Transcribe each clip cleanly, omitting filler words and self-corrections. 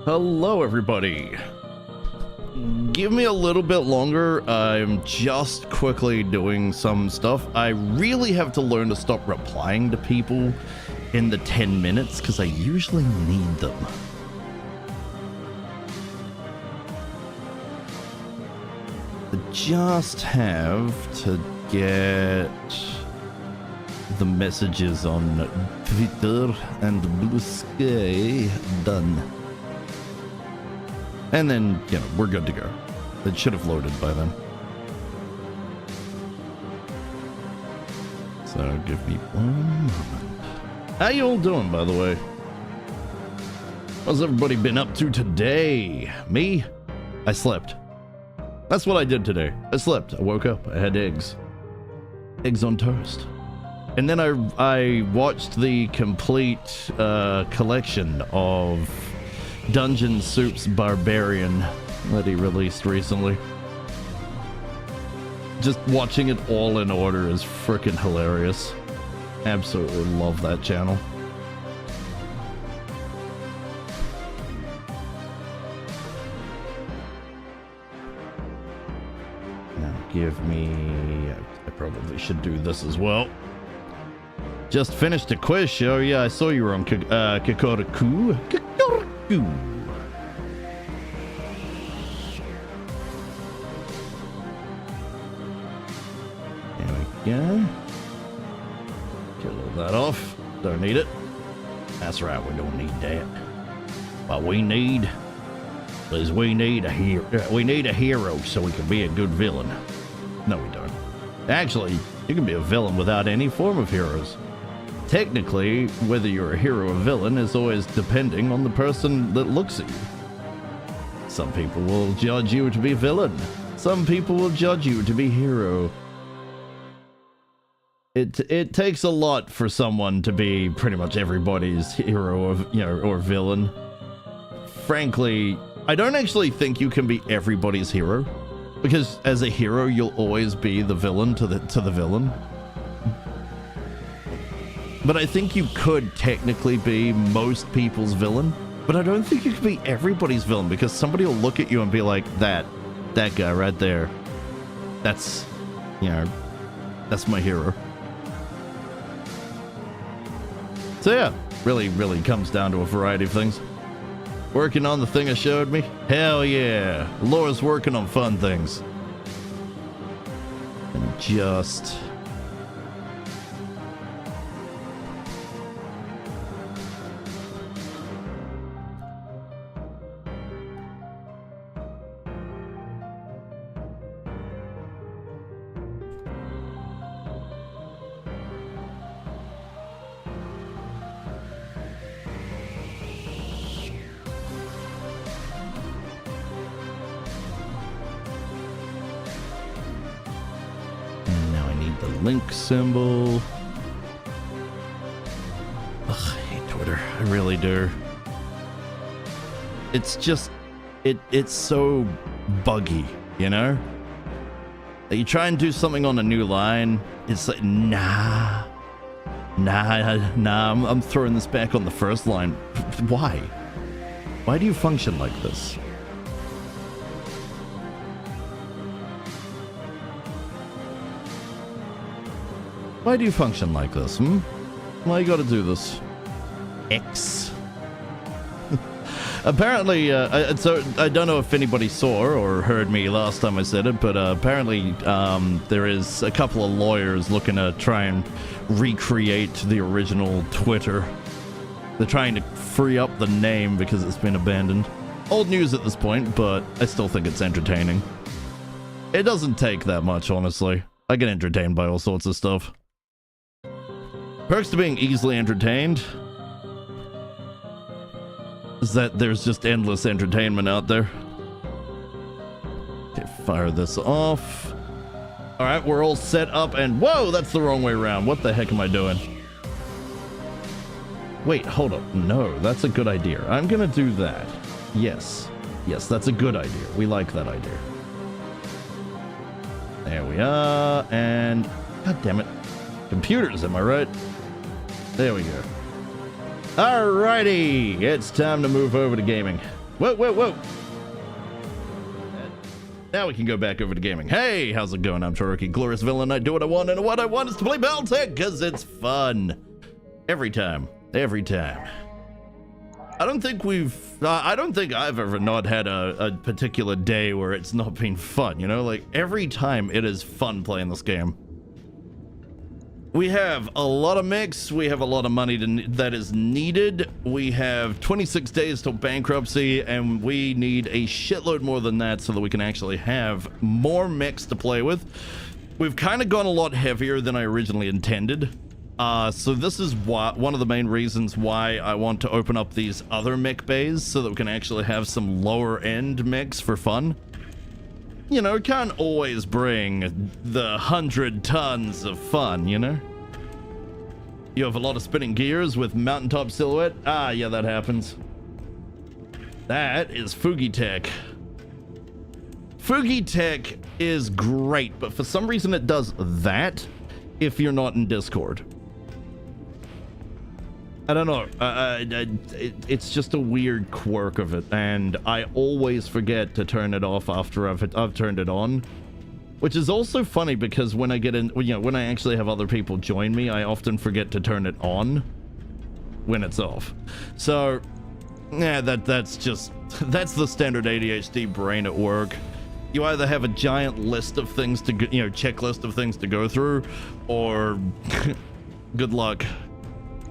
Hello, everybody. Give me a little bit longer. I'm just quickly doing some stuff. I really have to learn to stop replying to people in the 10 minutes because I usually need them. I just have to get the messages on Twitter and Blue Sky done. And then, you know, we're good to go. It should have loaded by then. So give me one moment. How you all doing, by the way? What's everybody been up to today? Me? I slept. That's what I did today. I slept. I woke up. I had eggs. Eggs on toast. And then I watched the complete collection of Dungeon Soup's Barbarian that he released recently. Just watching it all in order is freaking hilarious. Absolutely love that channel. Now give me... I probably should do this as well. Just finished a quiz show. Yeah, I saw you were on Kokoroku. There we go. Kill all that off. Don't need it. That's right, we don't need that. What we need is we need a hero. We need a hero so we can be a good villain. No, we don't. Actually, you can be a villain without any form of heroes. Technically, whether you're a hero or villain is always depending on the person that looks at you. Some people will judge you to be villain. Some people will judge you to be hero. It takes a lot for someone to be pretty much everybody's hero or, you know, or villain. Frankly, I don't actually think you can be everybody's hero, because as a hero, you'll always be the villain to the villain. But I think you could technically be most people's villain, but I don't think you could be everybody's villain, because somebody will look at you and be like, that guy right there, that's, you know, that's my hero. So yeah, really comes down to a variety of things. Working on the thing it showed me? Hell yeah, Laura's working on fun things. And just... link symbol. Ugh, I hate Twitter. I really do. It's just, it's so buggy, you know? You try and do something on a new line, it's like, nah, I'm throwing this back on the first line. Why? Why do you function like this? Why do you function like this, Why you gotta do this? X. Apparently, so I don't know if anybody saw or heard me last time I said it, but apparently there is a couple of lawyers looking to try and recreate the original Twitter. They're trying to free up the name because it's been abandoned. Old news at this point, but I still think it's entertaining. It doesn't take that much, honestly. I get entertained by all sorts of stuff. Perks to being easily entertained is that there's just endless entertainment out there. Okay, fire this off. All right, we're all set up and whoa, that's the wrong way around. What the heck am I doing? Wait, hold up. No, that's a good idea. I'm gonna do that. Yes, that's a good idea. We like that idea. There we are, and god damn it. Computers, am I right? There we go. Alrighty, it's time to move over to gaming. Whoa, whoa, whoa. Now we can go back over to gaming. Hey, how's it going? I'm Tyroki, glorious villain. I do what I want, and what I want is to play BattleTech because it's fun. Every time. Every time. I don't think I've ever not had a particular day where it's not been fun, you know? Like, every time it is fun playing this game. We have a lot of mechs, we have a lot of money that is needed, we have 26 days till bankruptcy, and we need a shitload more than that so that we can actually have more mechs to play with. We've kind of gone a lot heavier than I originally intended. So this is one of the main reasons why I want to open up these other mech bays so that we can actually have some lower end mechs for fun. You know, can't always bring the 100 tons of fun, you know? You have a lot of spinning gears with mountaintop silhouette. Ah, yeah, that happens. That is Fugitech. Fugitech is great, but for some reason it does that if you're not in Discord. I don't know. It's just a weird quirk of it, and I always forget to turn it off after I've turned it on. Which is also funny because when I get in, you know, when I actually have other people join me, I often forget to turn it on when it's off. So, yeah, that's the standard ADHD brain at work. You either have a giant list of things to, you know, checklist of things to go through, or good luck.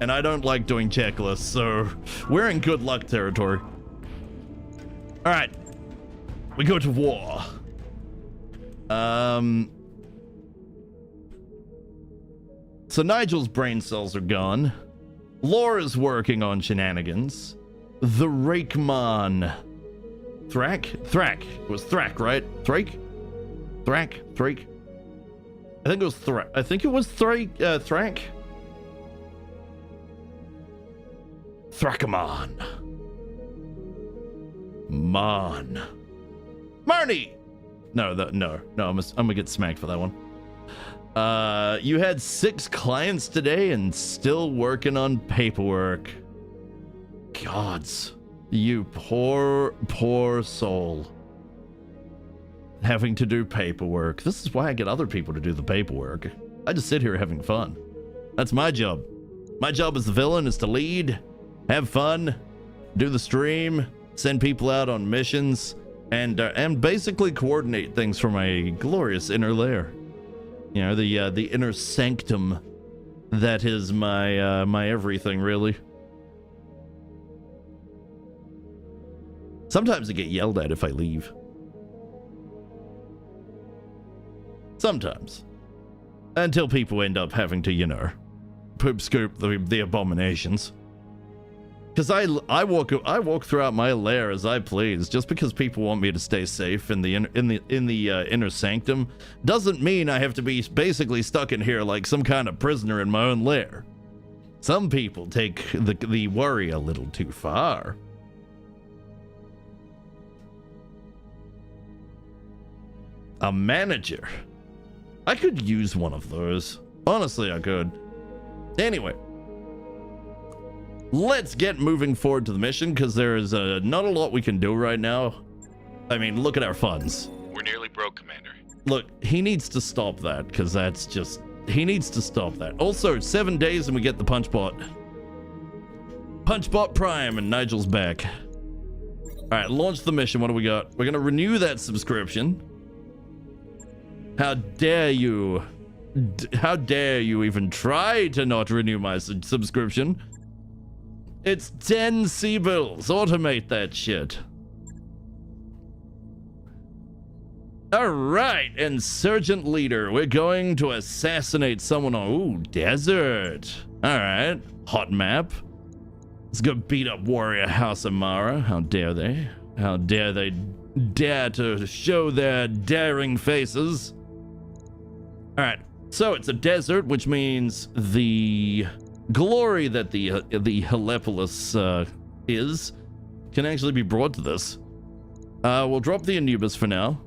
And I don't like doing checklists, so we're in good luck territory. All right, we go to war. So Nigel's brain cells are gone. Laura's working on shenanigans. The Rakeman. Thrack? It was Thrack, right? Thrack? I think it was Thrack. I think it was Thrack. Thrackamon. Marnie! No, I'm gonna get smacked for that one. You had 6 clients today and still working on paperwork. Gods, you poor soul. Having to do paperwork. This is why I get other people to do the paperwork. I just sit here having fun. That's my job. My job as the villain is to lead, have fun, do the stream, send people out on missions, and basically coordinate things for my glorious inner lair. You know, the inner sanctum that is my my everything, really. Sometimes I get yelled at if I leave. Sometimes. Until people end up having to, you know, poop scoop the abominations. Because I walk throughout my lair as I please. Just because people want me to stay safe in the inner sanctum doesn't mean I have to be basically stuck in here like some kind of prisoner in my own lair. Some people take the worry a little too far. A manager. I could use one of those. Honestly, I could. Anyway. Let's get moving forward to the mission, because there is not a lot we can do right now. I mean, look at our funds. We're nearly broke, Commander. Look, he needs to stop that, because that's just... He needs to stop that. Also, 7 days and we get the Punchbot. Punchbot Prime, and Nigel's back. Alright, launch the mission. What do we got? We're going to renew that subscription. How dare you? How dare you even try to not renew my subscription? It's 10 C-bills. Automate that shit. Alright, Insurgent Leader. We're going to assassinate someone on... Ooh, desert. Alright, hot map. Let's go beat up Warrior House Amara. How dare they? How dare they dare to show their daring faces? Alright, so it's a desert, which means the... glory that the Helepolis is can actually be brought to this. We'll drop the Anubis for now.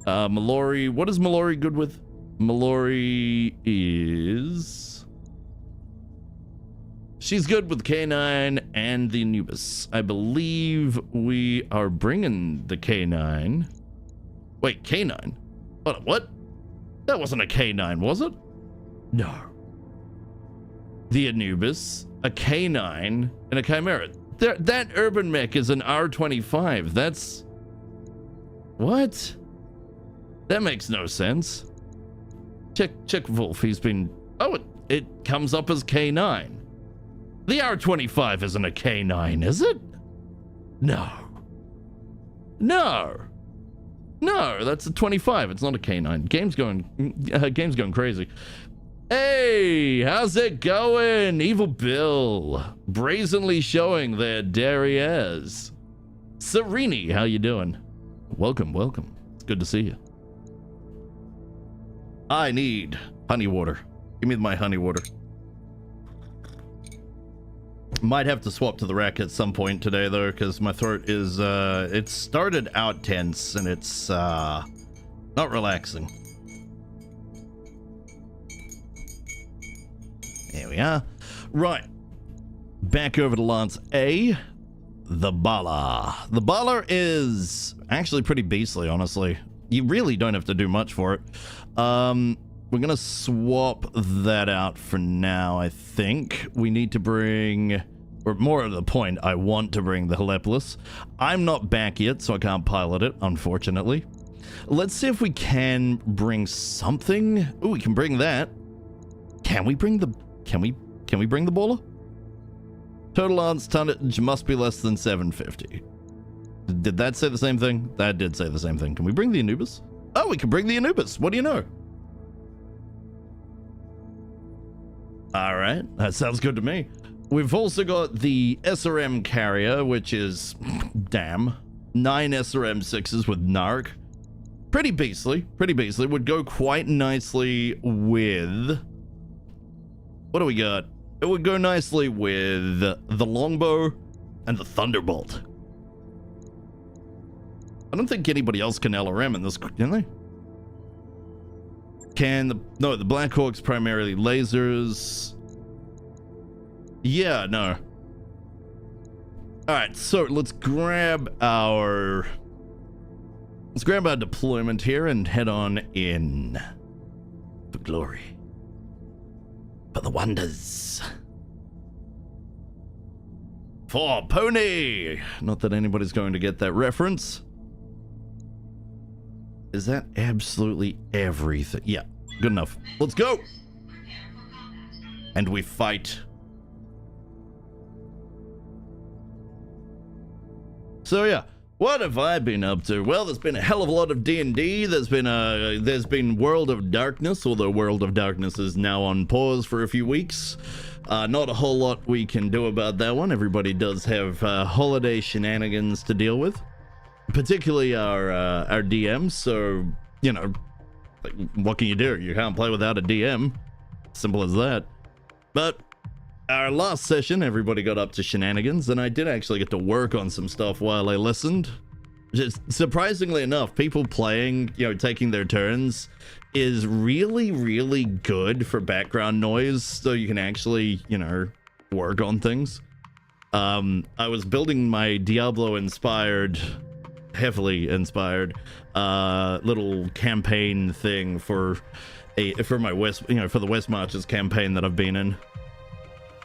Mallory, what is Mallory good with? Mallory is She's good with K9 and the Anubis. I believe we are bringing the K9. Wait, K9? Hold on, what? That wasn't a K9, was it? No. The Anubis, a K9, and a Chimera. That urban mech is an R25. That's... What? That makes no sense. Check Wolf. He's been... Oh, it comes up as K9. The R25 isn't a K9, is it? No. No. No, that's a 25. It's not a K9. Game's going crazy. Hey, how's it going? Evil Bill. Brazenly showing their derrieres. Serini, how you doing? Welcome, welcome. It's good to see you. I need honey water. Give me my honey water. Might have to swap to the Racc at some point today, though, because my throat is, it started out tense, and it's, not relaxing. There we are. Right. Back over to Lance A. The Bala. The Bala is actually pretty beastly, honestly. You really don't have to do much for it. We're gonna swap that out for now, I think. We need to bring, or more to the point, I want to bring the Helepolis. I'm not back yet, so I can't pilot it, unfortunately. Let's see if we can bring something. Oh, we can bring that. Can we bring the, can we bring the Baller? Total lance tonnage must be less than 750. Did that say the same thing? That did say the same thing. Can we bring the Anubis? Oh, we can bring the Anubis. What do you know? All right, that sounds good to me. We've also got the SRM carrier, which is, damn, 9 SRM 6s with Narc. Pretty beastly, pretty beastly. Would go quite nicely with... What do we got? It would go nicely with the Longbow and the Thunderbolt. I don't think anybody else can LRM in this, can they? No, the Blackhawk's primarily lasers. Yeah, no. All right, so let's grab our deployment here and head on in for glory, for the wonders, for Pony. Not that anybody's going to get that reference. Is that absolutely everything? Yeah, good enough. Let's go. And we fight. So yeah, what have I been up to? Well, there's been a hell of a lot of D&D. There's been World of Darkness, although World of Darkness is now on pause for a few weeks. Not a whole lot we can do about that one. Everybody does have holiday shenanigans to deal with. Particularly our DMs, so, you know, like, what can you do? You can't play without a DM. Simple as that. But our last session, everybody got up to shenanigans, and I did actually get to work on some stuff while I listened. Just surprisingly enough, people playing, you know, taking their turns is really, really good for background noise, so you can actually, you know, work on things. I was building my Diablo-inspired... heavily inspired little campaign thing for my West, you know, for the West Marches campaign that I've been in.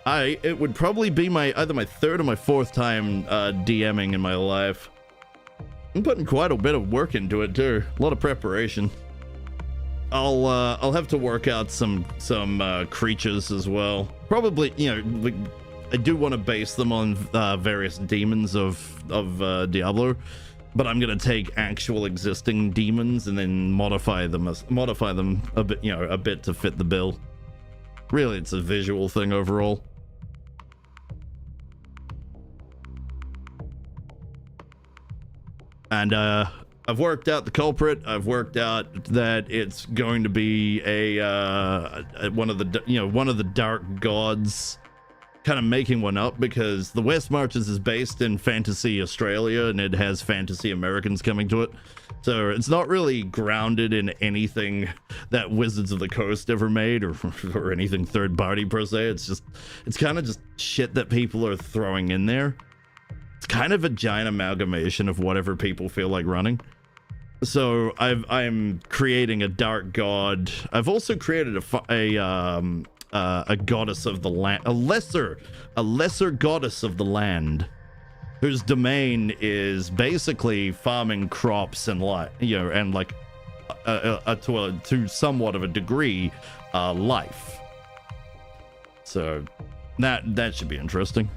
It would probably be either my third or my fourth time DMing in my life. I'm putting quite a bit of work into it too. A lot of preparation. I'll have to work out some creatures as well. Probably, you know, I do want to base them on various demons of Diablo. But I'm gonna take actual existing demons and then modify them a bit, you know, a bit to fit the bill. Really, it's a visual thing overall. And I've worked out the culprit. I've worked out that it's going to be one of the dark gods kind of making one up because the West Marches is based in Fantasy Australia and it has Fantasy Americans coming to it. So it's not really grounded in anything that Wizards of the Coast ever made or anything third party per se. It's kind of just shit that people are throwing in there. It's kind of a giant amalgamation of whatever people feel like running. So I'm creating a dark god. I've also created a goddess of the land, a lesser goddess of the land, whose domain is basically farming crops and to somewhat of a degree, life. So that should be interesting.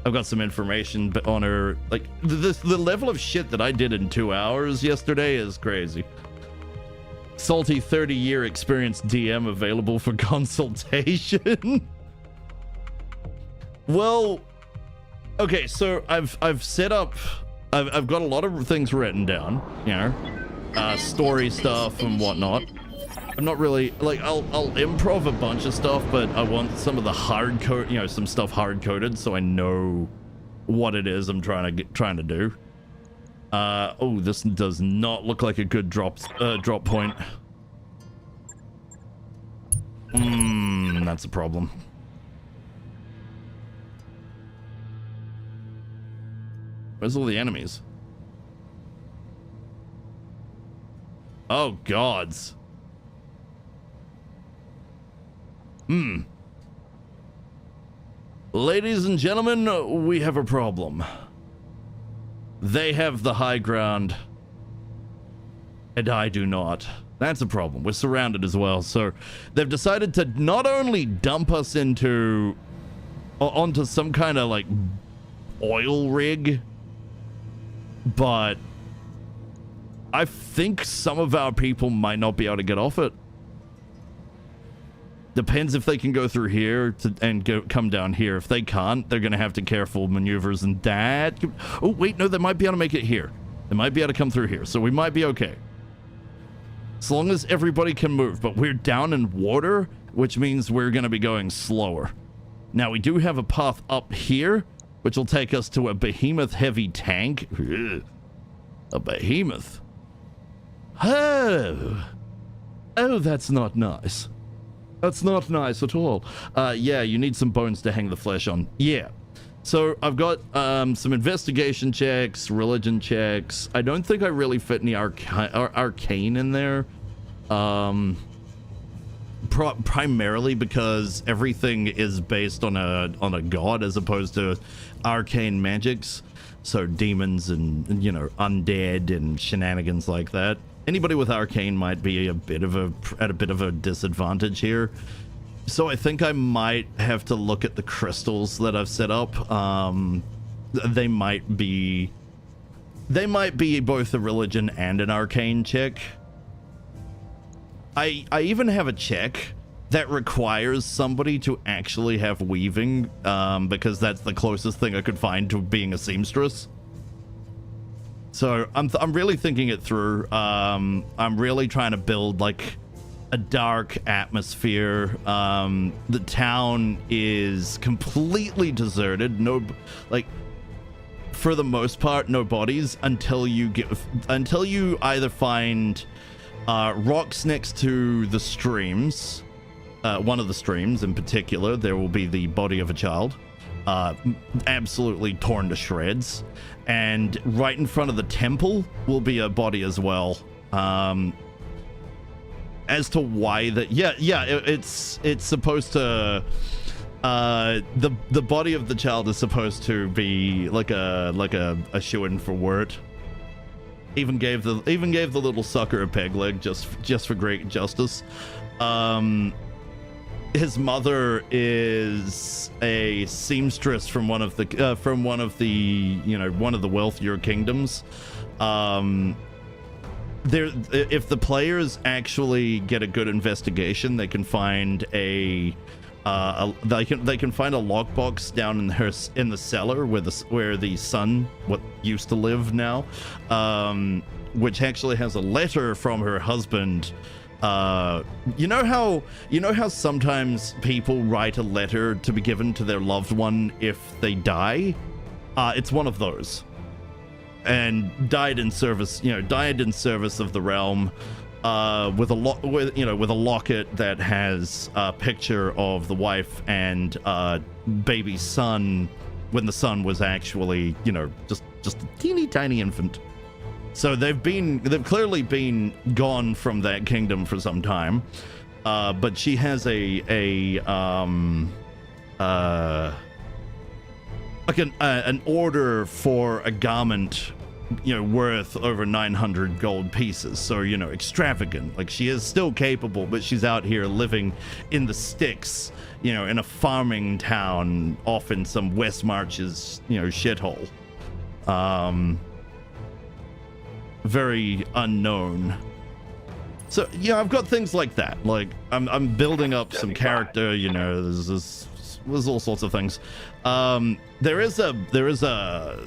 I've got some information on her. Like the level of shit that I did in 2 hours yesterday is crazy. Salty 30-year experienced DM available for consultation. Well, okay, so I've set up. I've got a lot of things written down, you know, story stuff and whatnot. I'm not really like I'll improv a bunch of stuff, but I want some of the hard code, you know, some stuff hard coded so I know what it is I'm trying to do. Oh, this does not look like a good drop point. That's a problem. Where's all the enemies? Oh, gods. Ladies and gentlemen, we have a problem. They have the high ground, and I do not. That's a problem. We're surrounded as well. So they've decided to not only dump us onto some kind of like oil rig, but I think some of our people might not be able to get off it. Depends if they can go through here and come down here. If they can't, they're going to have to careful maneuvers and that. Oh, wait, no, they might be able to make it here. They might be able to come through here, so we might be okay. As long as everybody can move, but we're down in water, which means we're going to be going slower. Now, we do have a path up here, which will take us to a behemoth heavy tank. A behemoth. Oh, that's not nice. That's not nice at all. Yeah, you need some bones to hang the flesh on. Yeah. So I've got some investigation checks, religion checks. I don't think I really fit any arcane in there. Primarily because everything is based on a god as opposed to arcane magics. So demons and, you know, undead and shenanigans like that. Anybody with arcane might be at a bit of a disadvantage here. So I think I might have to look at the crystals that I've set up. They might be both a religion and an arcane check. I even have a check that requires somebody to actually have weaving, because that's the closest thing I could find to being a seamstress. So I'm really thinking it through. I'm really trying to build like a dark atmosphere. The town is completely deserted. No, like for the most part, no bodies until you either find rocks next to the streams. One of the streams in particular, there will be the body of a child, absolutely torn to shreds. And right in front of the temple will be a body as well. As to why that, it's supposed to, the body of the child is supposed to be like a shoo-in for Wirt. Even gave the little sucker a peg leg just for great justice. His mother is a seamstress from one of the wealthier kingdoms. If the players actually get a good investigation, they can find they can find a lockbox down in the cellar where the son used to live now, which actually has a letter from her husband You know how sometimes people write a letter to be given to their loved one if they die? It's one of those. And died in service of the realm, with a locket that has a picture of the wife and baby son when the son was actually, just a teeny tiny infant. So they've clearly been gone from that kingdom for some time, but she has an order for a garment, worth over 900 gold pieces. So extravagant. Like, she is still capable, but she's out here living in the sticks, in a farming town off in some West Marches, shithole. Very unknown. So I've got things like that. Like, I'm building up some character. There's all sorts of things. There is a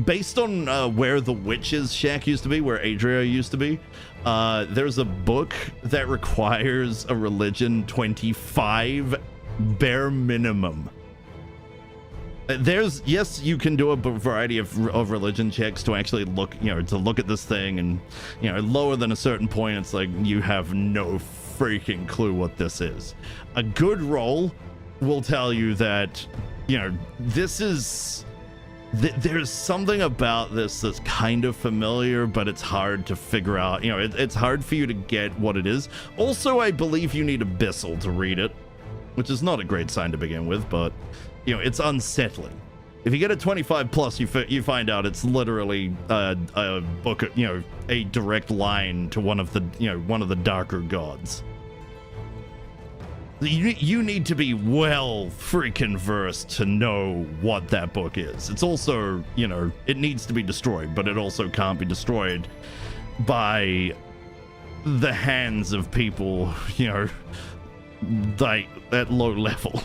based on where the witch's shack used to be, where Adria used to be. There's a book that requires a religion 25 bare minimum. Yes, you can do a variety of religion checks to actually look, to look at this thing, and lower than a certain point, it's like you have no freaking clue what this is. A good roll will tell you that, there's something about this that's kind of familiar, but it's hard to figure out. It's hard for you to get what it is. Also, I believe you need Abyssal to read it, which is not a great sign to begin with, but it's unsettling. If you get a 25 plus, you find out it's literally a book, a direct line to one of the darker gods. You need to be well freaking versed to know what that book is. It's also, it needs to be destroyed, but it also can't be destroyed by the hands of people, like at low level.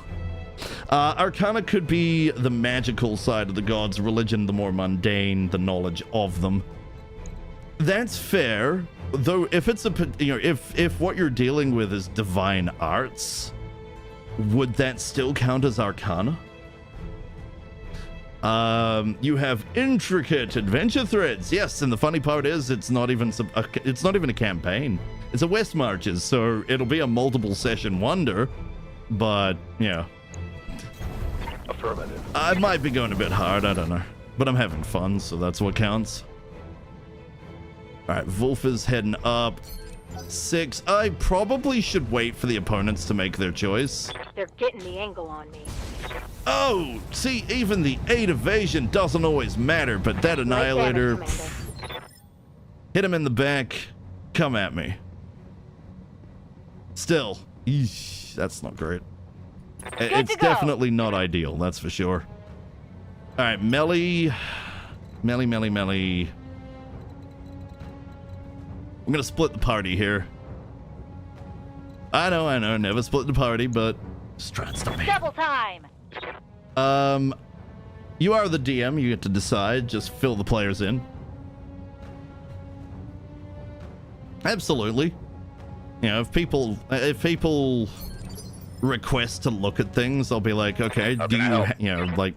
Arcana could be the magical side of the gods, religion the more mundane, the knowledge of them. That's fair, though. If it's if what you're dealing with is divine arts, would that still count as Arcana? You have intricate adventure threads, yes, and the funny part is it's not even a campaign. It's a West Marches, so it'll be a multiple session wonder, but yeah. Affirmative. I might be going a bit hard, I don't know. But I'm having fun, so that's what counts. Alright, Wolf is heading up. 6. I probably should wait for the opponents to make their choice. They're getting the angle on me. Oh, see, even the 8 evasion doesn't always matter, but that Annihilator... Hit him in the back. Come at me. Still. Eesh, that's not great. It's definitely not ideal, that's for sure. Alright, melee. Melee. I'm gonna split the party here. I know, never split the party, but just try and stop me. Double time! You are the DM, you get to decide, just fill the players in. Absolutely. If people request to look at things, I'll be like, okay, do you like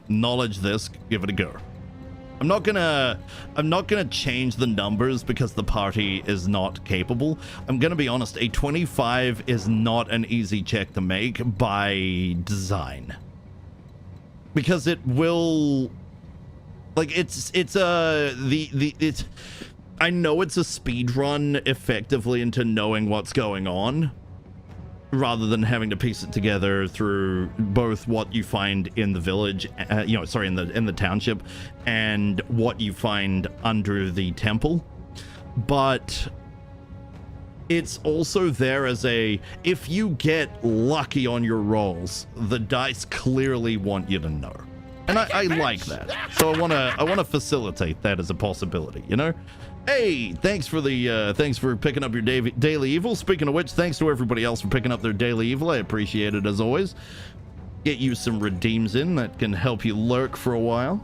knowledge this, give it a go. I'm not gonna change the numbers because the party is not capable. I'm gonna be honest, a 25 is not an easy check to make by design. Because it will, like, I know it's a speed run effectively into knowing what's going on, rather than having to piece it together through both what you find in the village, in the township, and what you find under the temple. But it's also there as if you get lucky on your rolls, the dice clearly want you to know. And I like that. So I wanna facilitate that as a possibility, Hey, thanks for picking up your daily evil. Speaking of which, thanks to everybody else for picking up their daily evil. I appreciate it as always. Get you some redeems in that can help you lurk for a while.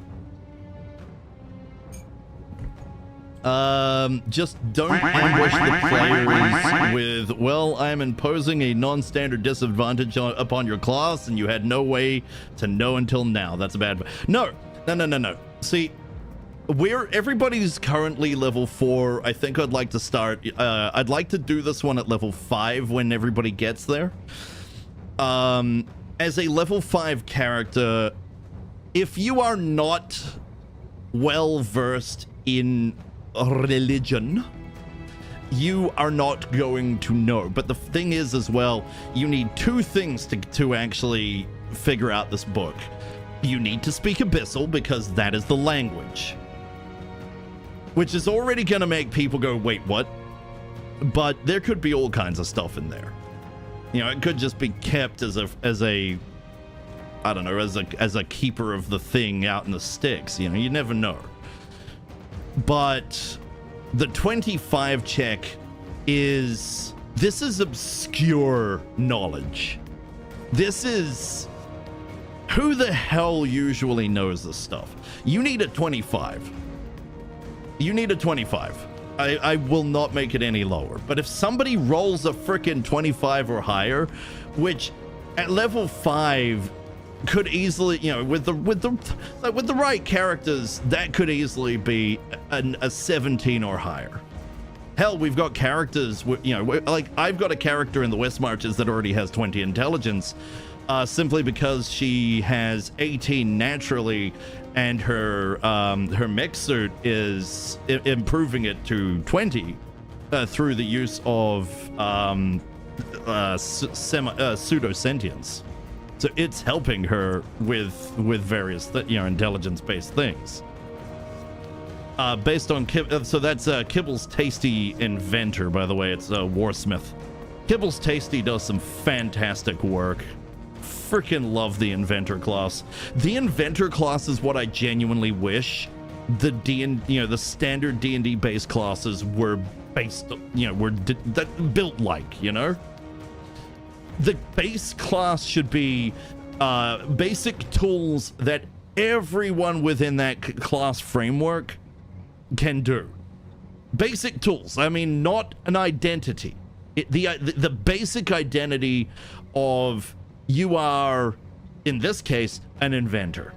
Just don't ambush the players with, well, I am imposing a non-standard disadvantage upon your class, and you had no way to know until now. That's a bad... No. See, everybody's currently level 4. I think I'd like to start... I'd like to do this one at level 5 when everybody gets there. As a level 5 character, if you are not well-versed in religion, you are not going to know. But the thing is as well, you need 2 things to actually figure out this book. You need to speak Abyssal, because that is the language, which is already going to make people go, wait, what? But there could be all kinds of stuff in there. You know, it could just be kept as a I don't know, as a keeper of the thing out in the sticks. You know, you never know. But the 25 check is obscure knowledge. This is... Who the hell usually knows this stuff? You need a 25. You need a 25. I will not make it any lower. But if somebody rolls a frickin' 25 or higher, which at level 5 could easily, you know, with the right characters, that could easily be a 17 or higher. Hell, we've got characters, you know, like I've got a character in the West Marches that already has 20 intelligence, simply because she has 18 naturally, and her mech suit is improving it to 20 through the use of pseudo-sentience. So it's helping her with various intelligence-based things. Based on so that's Kibble's Tasty Inventor, by the way. It's Warsmith. Kibble's Tasty does some fantastic work. Freaking love the Inventor class. The Inventor class is what I genuinely wish the standard D&D based classes were based, built like, you know. The base class should be basic tools that everyone within that class framework can do. Basic tools. I mean, not an identity. The basic identity of you are, in this case, an inventor.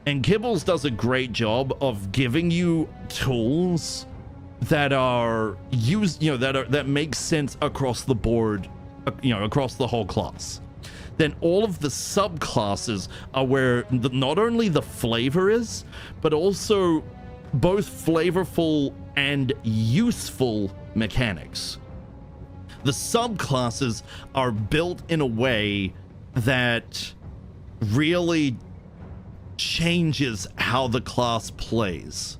And Kibbles does a great job of giving you tools that are used, that make sense across the board, across the whole class. Then all of the subclasses are where not only the flavor is, but also both flavorful and useful mechanics. The subclasses are built in a way that really changes how the class plays.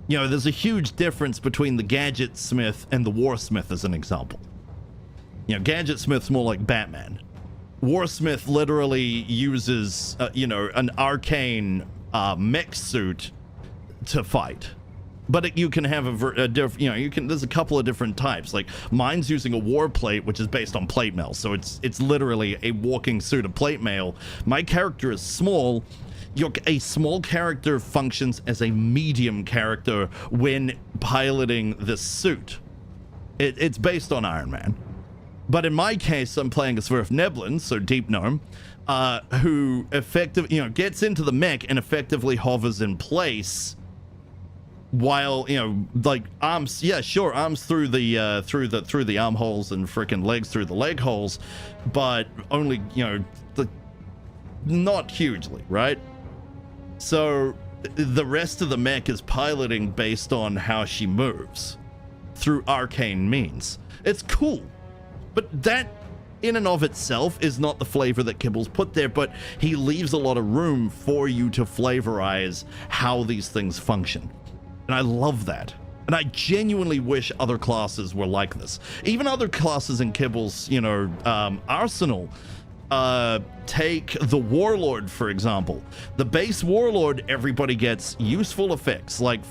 You know, there's a huge difference between the Gadget Smith and the Warsmith, as an example. You know, Gadget Smith's more like Batman. Warsmith literally uses, an arcane mech suit to fight. But you can have there's a couple of different types. Like, mine's using a war plate, which is based on plate mail. So it's literally a walking suit of plate mail. My character is small. A small character functions as a medium character when piloting this suit. It's based on Iron Man. But in my case, I'm playing a Swerve Neblin, so Deep Gnome, who gets into the mech and effectively hovers in place while, arms, arms through the armholes and freaking legs through the leg holes, but only, not hugely, right? So the rest of the mech is piloting based on how she moves through arcane means. It's cool. But that, in and of itself, is not the flavor that Kibble's put there, but he leaves a lot of room for you to flavorize how these things function. And I love that. And I genuinely wish other classes were like this. Even other classes in Kibble's, arsenal. Take the Warlord, for example. The base Warlord, everybody gets useful effects. Like,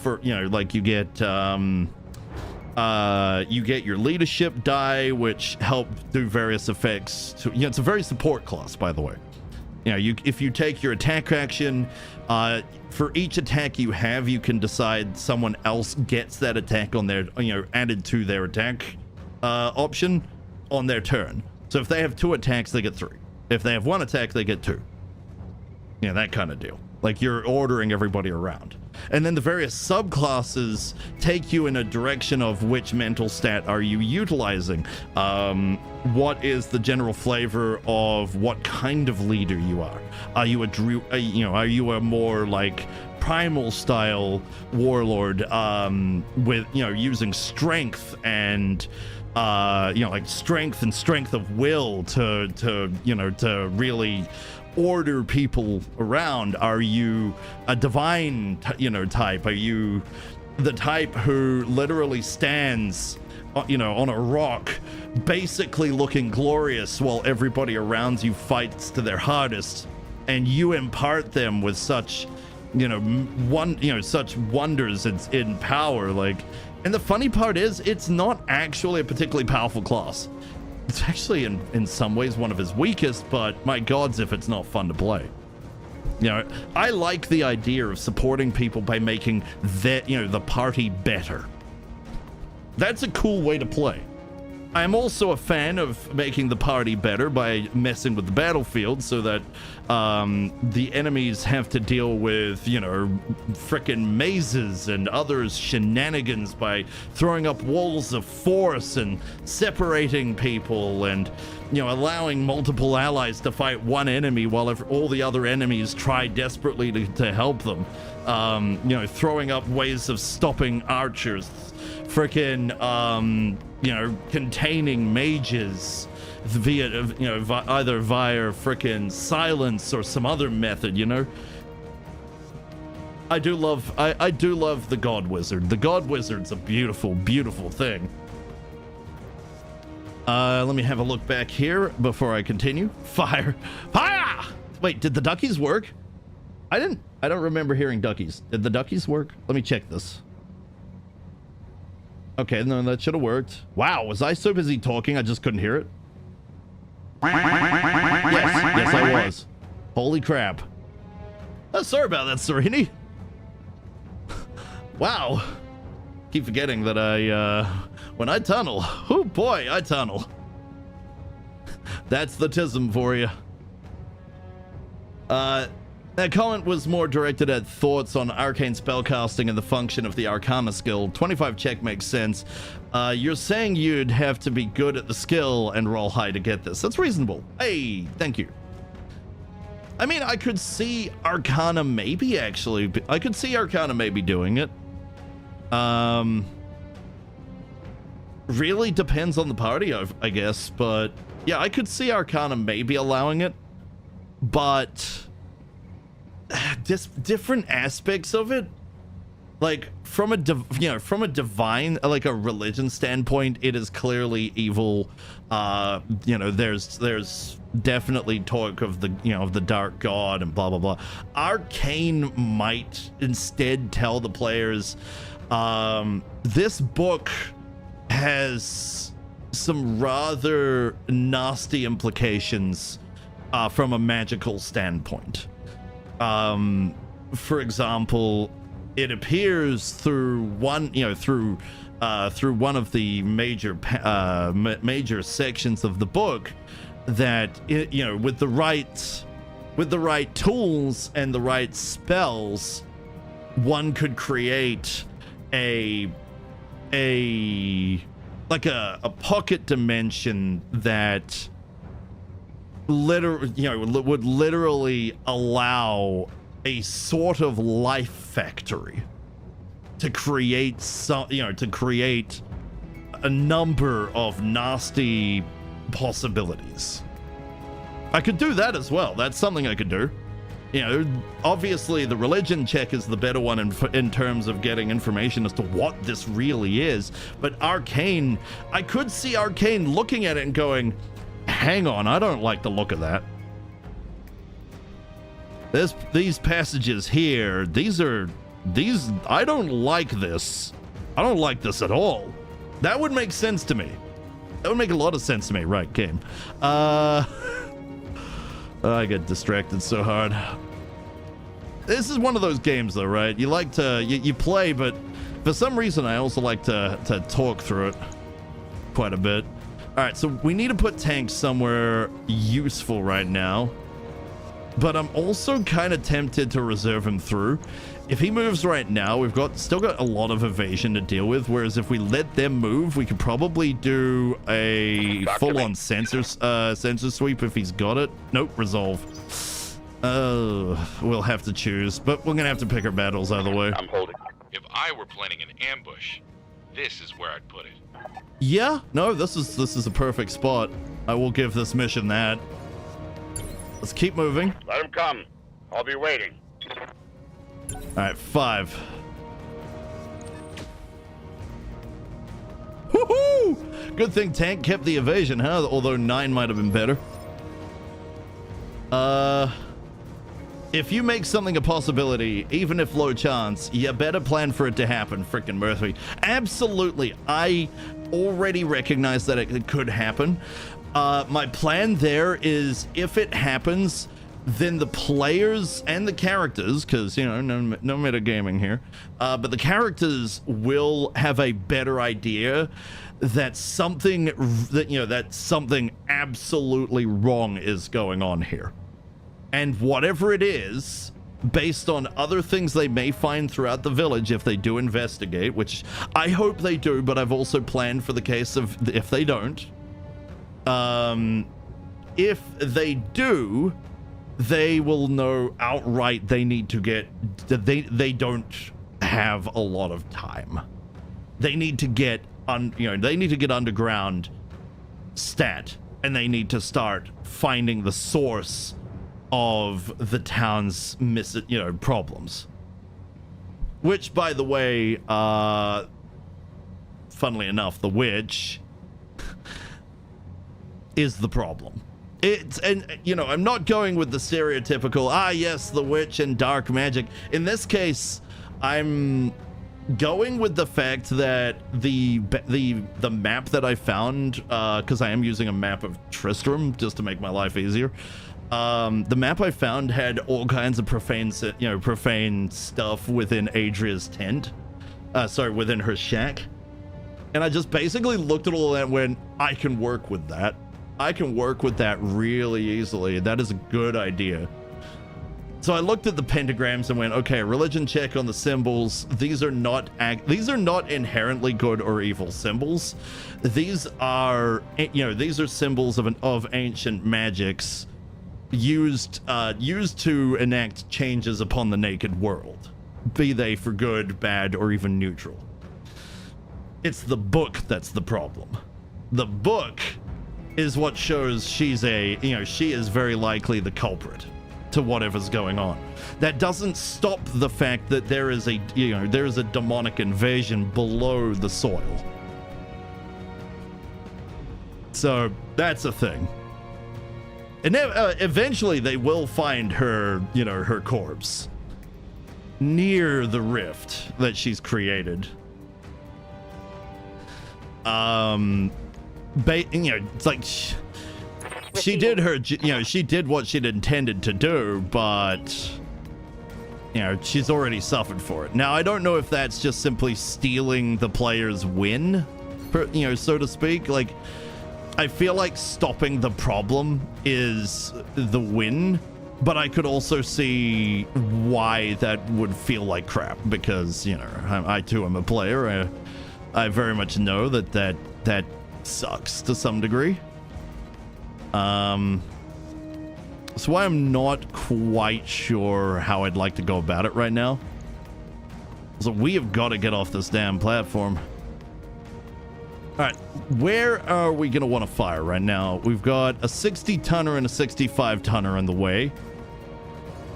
you get your leadership die, which help do various effects. It's a very support class, by the way. You know, if you take your attack action, for each attack you have, you can decide someone else gets that attack on their, added to their attack option on their turn. So if they have 2 attacks, they get 3. If they have 1 attack, they get 2. Yeah, that kind of deal. Like, you're ordering everybody around. And then the various subclasses take you in a direction of which mental stat are you utilizing. What is the general flavor of what kind of leader you are? Are you are you a more like primal style warlord with using strength and like strength of will to really order people around? Are you a divine type? Are you the type who literally stands on a rock basically looking glorious while everybody around you fights to their hardest, and you impart them with such such wonders in power? Like, and the funny part is, it's not actually a particularly powerful class. It's actually in some ways one of his weakest, but my gods if it's not fun to play. I like the idea of supporting people by making the party better. That's a cool way to play. I'm also a fan of making the party better by messing with the battlefield so that the enemies have to deal with, frickin' mazes and other shenanigans by throwing up walls of force and separating people and, allowing multiple allies to fight one enemy while all the other enemies try desperately to help them. Throwing up ways of stopping archers, frickin', containing mages via, either via frickin' silence or some other method, I do love the God Wizard. The God Wizard's a beautiful, beautiful thing. Let me have a look back here before I continue. Fire! Wait, did the duckies work? I don't remember hearing duckies. Did the duckies work? Let me check this. Okay, no, that should have worked. Wow, was I so busy talking I just couldn't hear it? Yes, I was. Holy crap. Oh, sorry about that, Serini. Wow. Keep forgetting that when I tunnel, oh boy, I tunnel. That's the tism for you. That comment was more directed at thoughts on arcane spellcasting and the function of the Arcana skill. 25 check makes sense. You're saying you'd have to be good at the skill and roll high to get this. That's reasonable. Hey, thank you. I mean, I could see Arcana maybe, actually. I could see Arcana maybe doing it. Really depends on the party, I guess. But, yeah, I could see Arcana maybe allowing it. But just different aspects of it, like from a divine, like a religion standpoint, it is clearly evil. There's definitely talk of the dark god and blah blah blah. Arcane might instead tell the players, this book has some rather nasty implications from a magical standpoint. For example, it appears through one of the major sections of the book that with the right tools and the right spells, one could create a pocket dimension that would literally allow a sort of life factory to create a number of nasty possibilities. I could do that as well. That's something I could do. Obviously the religion check is the better one in terms of getting information as to what this really is. But Arcane, I could see Arcane looking at it and going, hang on, I don't like the look of that. These passages here, I don't like this. I don't like this at all. That would make sense to me. That would make a lot of sense to me, right, game? I get distracted so hard. This is one of those games, though, right? You like to you play, but for some reason, I also like to talk through it quite a bit. All right, so we need to put tanks somewhere useful right now, but I'm also kind of tempted to reserve him through. If he moves right now, we've still got a lot of evasion to deal with, whereas if we let them move, we could probably do a full-on sensor sweep if he's got it. Nope, resolve. We'll have to choose, but we're gonna have to pick our battles either way. I'm holding. If I were planning an ambush, this is where I'd put it. Yeah, no, this is a perfect spot. I will give this mission that. Let's keep moving. Let him come. I'll be waiting. All right, 5. Woohoo! Good thing tank kept the evasion, huh? Although 9 might have been better. If you make something a possibility, even if low chance, you better plan for it to happen, frickin' Murphy. Absolutely. I already recognize that it could happen. My plan there is if it happens, then the players and the characters, because, you know, no metagaming here, but the characters will have a better idea that something absolutely wrong is going on here. And whatever it is, based on other things they may find throughout the village if they do investigate, which I hope they do, but I've also planned for the case of if they don't. If they do, they will know outright they need to get... They don't have a lot of time. They need to get... they need to get underground stat, and they need to start finding the source of the town's problems. Which, by the way, funnily enough, the witch is the problem. I'm not going with the stereotypical, yes, the witch and dark magic. In this case, I'm going with the fact that the map that I found, because I am using a map of Tristram just to make my life easier. The map I found had all kinds of profane stuff within Adria's tent. Within her shack. And I just basically looked at all that and went, I can work with that. I can work with that really easily. That is a good idea. So I looked at the pentagrams and went, okay, religion check on the symbols. These are not inherently good or evil symbols. These are symbols of ancient magics used to enact changes upon the naked world, be they for good, bad, or even neutral. It's the book that's the problem. The book is what shows she is very likely the culprit to whatever's going on. That doesn't stop the fact that there is a demonic invasion below the soil. So that's a thing. And then, eventually they will find her, her corpse near the rift that she's created. It's like she did what she'd intended to do, but she's already suffered for it. Now, I don't know if that's just simply stealing the player's win, so to speak. Like, I feel like stopping the problem is the win, but I could also see why that would feel like crap, because, I too am a player. I very much know that sucks to some degree. So I'm not quite sure how I'd like to go about it right now. So we have got to get off this damn platform. All right, where are we going to want to fire right now? We've got a 60-tonner and a 65-tonner in the way.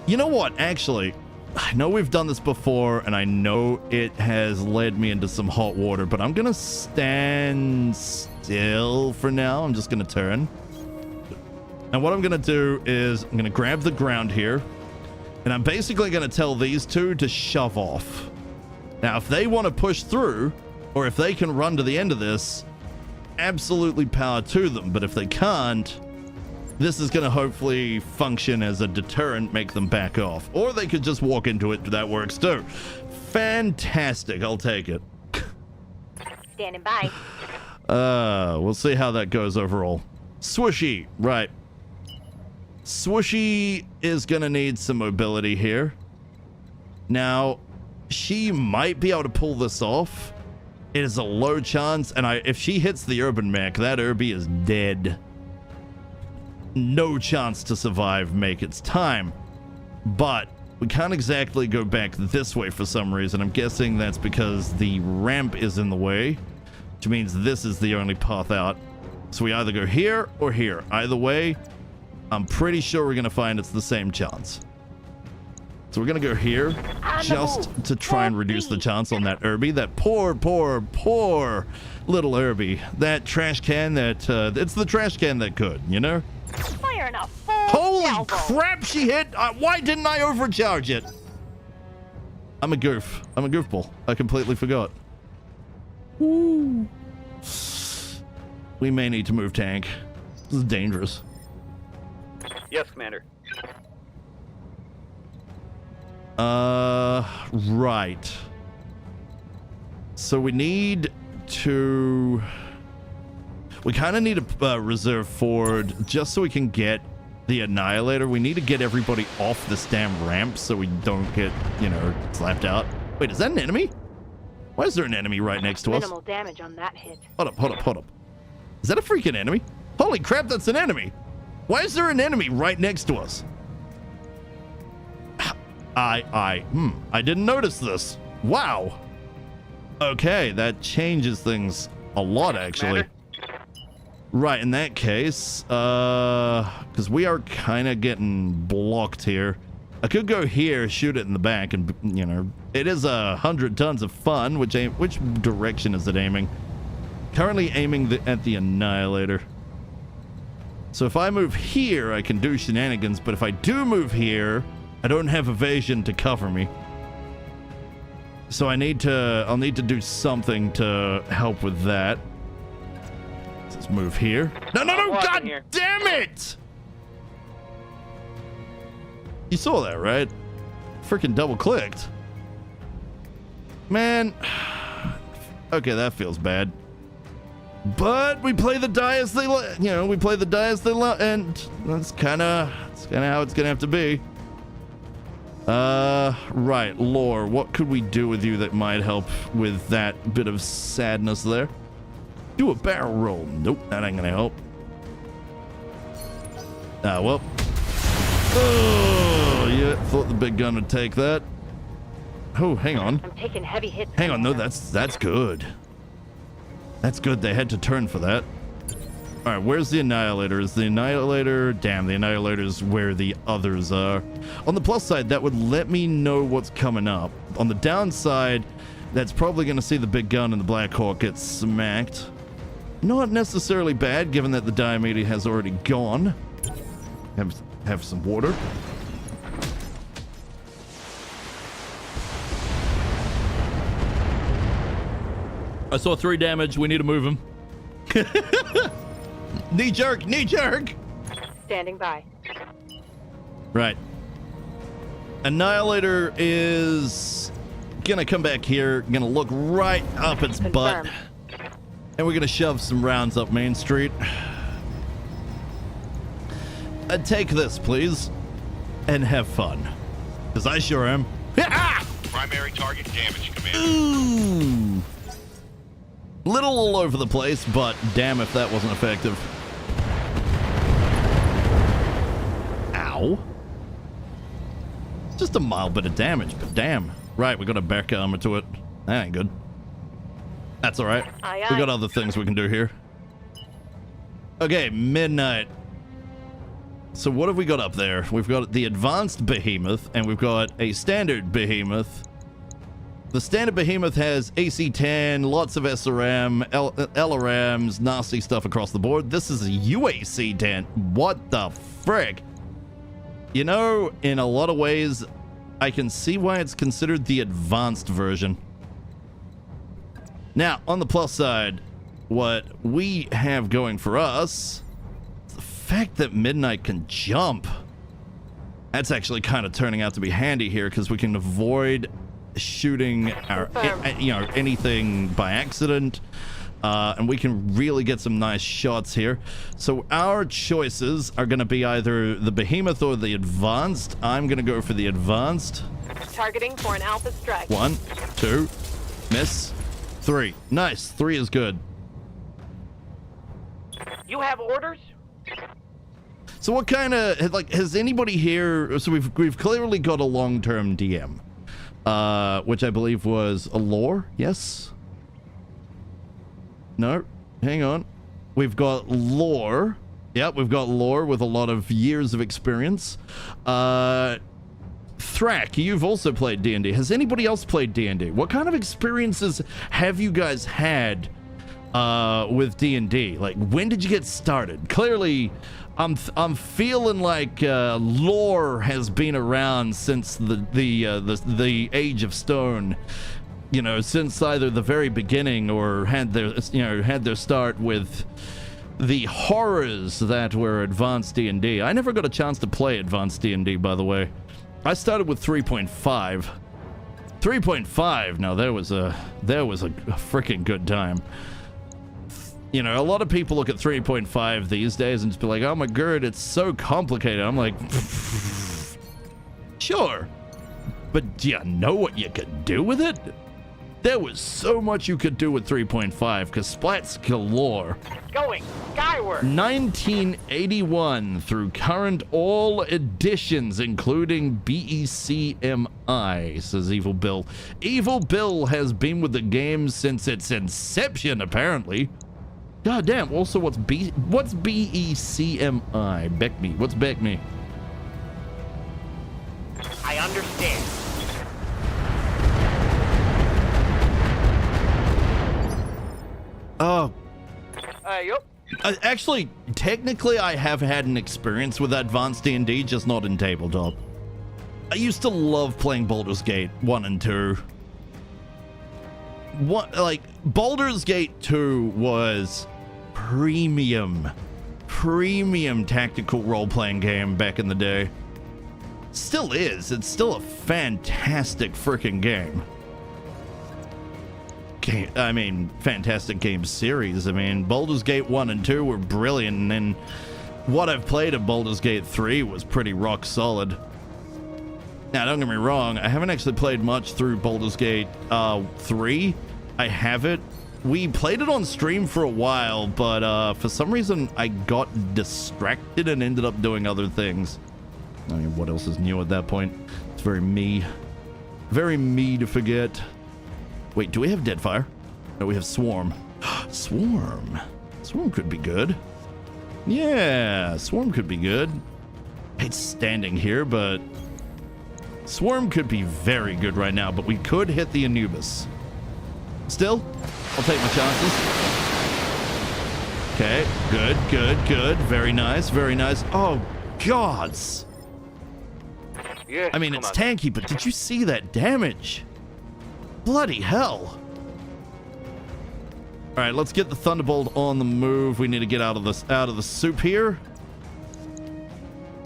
You know what? Actually, I know we've done this before, and I know it has led me into some hot water, but I'm going to stand still for now. I'm just going to turn. And what I'm going to do is I'm going to grab the ground here, and I'm basically going to tell these two to shove off. Now, if they want to push through, or if they can run to the end of this, absolutely power to them. But if they can't, this is going to hopefully function as a deterrent, make them back off. Or they could just walk into it. That works too. Fantastic. I'll take it. Standing by. We'll see how that goes overall. Swooshy. Right. Swooshy is going to need some mobility here. Now, she might be able to pull this off. It is a low chance, and if she hits the urban mech, that Irby is dead. No chance to survive, make its time. But we can't exactly go back this way for some reason. I'm guessing that's because the ramp is in the way, which means this is the only path out. So we either go here or here. Either way, I'm pretty sure we're going to find it's the same chance. So we're going to go here just to try and reduce the chance on that Irby. That poor little Irby. That trash can that, it's the trash can that could, you know? Fire in a full Holy salvo. crap, she hit! Why didn't I overcharge it? I'm a goof. I'm a goofball. I completely forgot. Woo. We may need to move tank. This is dangerous. Yes, Commander. Right. So we need to... We kind of need a reserve forward just so we can get the Annihilator. We need to get everybody off this damn ramp so we don't get, you know, slapped out. Wait, is that an enemy? Why is there an enemy right next to us? Minimal damage on that hit. Hold up. Is that a freaking enemy? Holy crap, that's an enemy. Why is there an enemy right next to us? I didn't notice this. Wow. Okay, that changes things a lot, actually. Right, in that case, because we are kind of getting blocked here. I could go here, shoot it in the back, and, you know, it is 100 tons of fun. Which direction is it aiming? Currently aiming at the Annihilator. So if I move here, I can do shenanigans, but if I do move here, I don't have evasion to cover me. So I'll need to do something to help with that. Let's move here. No, God damn it! You saw that, right? Freaking double clicked. Man. Okay, that feels bad. But we play the die as they, we play the die as they and that's kind of how it's gonna have to be. Right, lore. What could we do with you that might help with that bit of sadness there? Do a barrel roll. Nope, that ain't gonna help. Well. Oh, yeah, thought the big gun would take that. Oh, hang on. I'm taking heavy hits. Hang on, no, that's good. That's good. They had to turn for that. All right, where's the Annihilator? Is the Annihilator... Damn, the Annihilator's where the others are. On the plus side, that would let me know what's coming up. On the downside, that's probably going to see the big gun and the Black Hawk get smacked. Not necessarily bad, given that the Diomede has already gone. Have some water. I saw 3 damage. We need to move him. Knee jerk. Standing by. Right. Annihilator is gonna come back here, gonna look right up its butt, and we're gonna shove some rounds up Main Street. Take this, please, and have fun, because I sure am. Primary target damage, Commander. Ooh. Little all over the place, but damn if that wasn't effective. Ow. Just a mild bit of damage, but damn. Right, we got a back armor to it. That ain't good. That's alright. We got other things we can do here. Okay, midnight. So what have we got up there? We've got the advanced behemoth, and we've got a standard behemoth. The standard behemoth has AC-10, lots of SRM, LRMs, nasty stuff across the board. This is a UAC-10. What the frick? You know, in a lot of ways, I can see why it's considered the advanced version. Now, on the plus side, what we have going for us, fact that Midnight can jump, that's actually kind of turning out to be handy here, because we can avoid shooting our, anything by accident, and we can really get some nice shots here. So our choices are going to be either the Behemoth or the Advanced. I'm going to go for the Advanced. Targeting for an alpha strike. 1, 2, miss, 3. Nice. 3 is good. You have orders? So what kind of, like, has anybody here, so we've clearly got a long-term DM, which I believe was a lore, yes? No, hang on. We've got lore. Yep, we've got lore with a lot of years of experience. Racc, you've also played D&D. Has anybody else played D&D? What kind of experiences have you guys had with D&D? Like, when did you get started? Clearly, I'm feeling like lore has been around since the Age of Stone. You know, since either the very beginning or had their start with the horrors that were Advanced D&D. I never got a chance to play Advanced D&D, by the way. I started with 3.5. 3.5. Now there was a freaking good time. You know, a lot of people look at 3.5 these days and just be like, "Oh my god, it's so complicated." I'm like, sure, but do you know what you could do with it? There was so much you could do with 3.5, because splats galore. Going skyward. 1981 through current all editions, including BECMI, says Evil Bill. Evil Bill has been with the game since its inception, apparently. God damn. Also, what's BECMI? Beck me. What's Beck me? I understand. Oh. Yup. Actually, technically, I have had an experience with Advanced D&D, just not in tabletop. I used to love playing Baldur's Gate 1 and 2. Baldur's Gate 2 was premium tactical role-playing game back in the day. Still is. It's still a fantastic freaking game. I mean, fantastic game series. I mean, Baldur's Gate 1 and 2 were brilliant, and then what I've played of Baldur's Gate 3 was pretty rock solid. Now, don't get me wrong, I haven't actually played much through Baldur's Gate 3. I have it. We played it on stream for a while, but for some reason I got distracted and ended up doing other things. I mean, what else is new at that point? It's very me. Very me to forget. Wait, do we have Deadfire? No, we have Swarm. Swarm. Swarm could be good. Yeah, Swarm could be good. It's standing here, but Swarm could be very good right now, but we could hit the Anubis. Still, I'll take my chances. Okay, good, good, good. Very nice, very nice. Oh, gods. Yeah, I mean, it's tanky, but did you see that damage? Bloody hell. All right, let's get the Thunderbolt on the move. We need to get out of the soup here.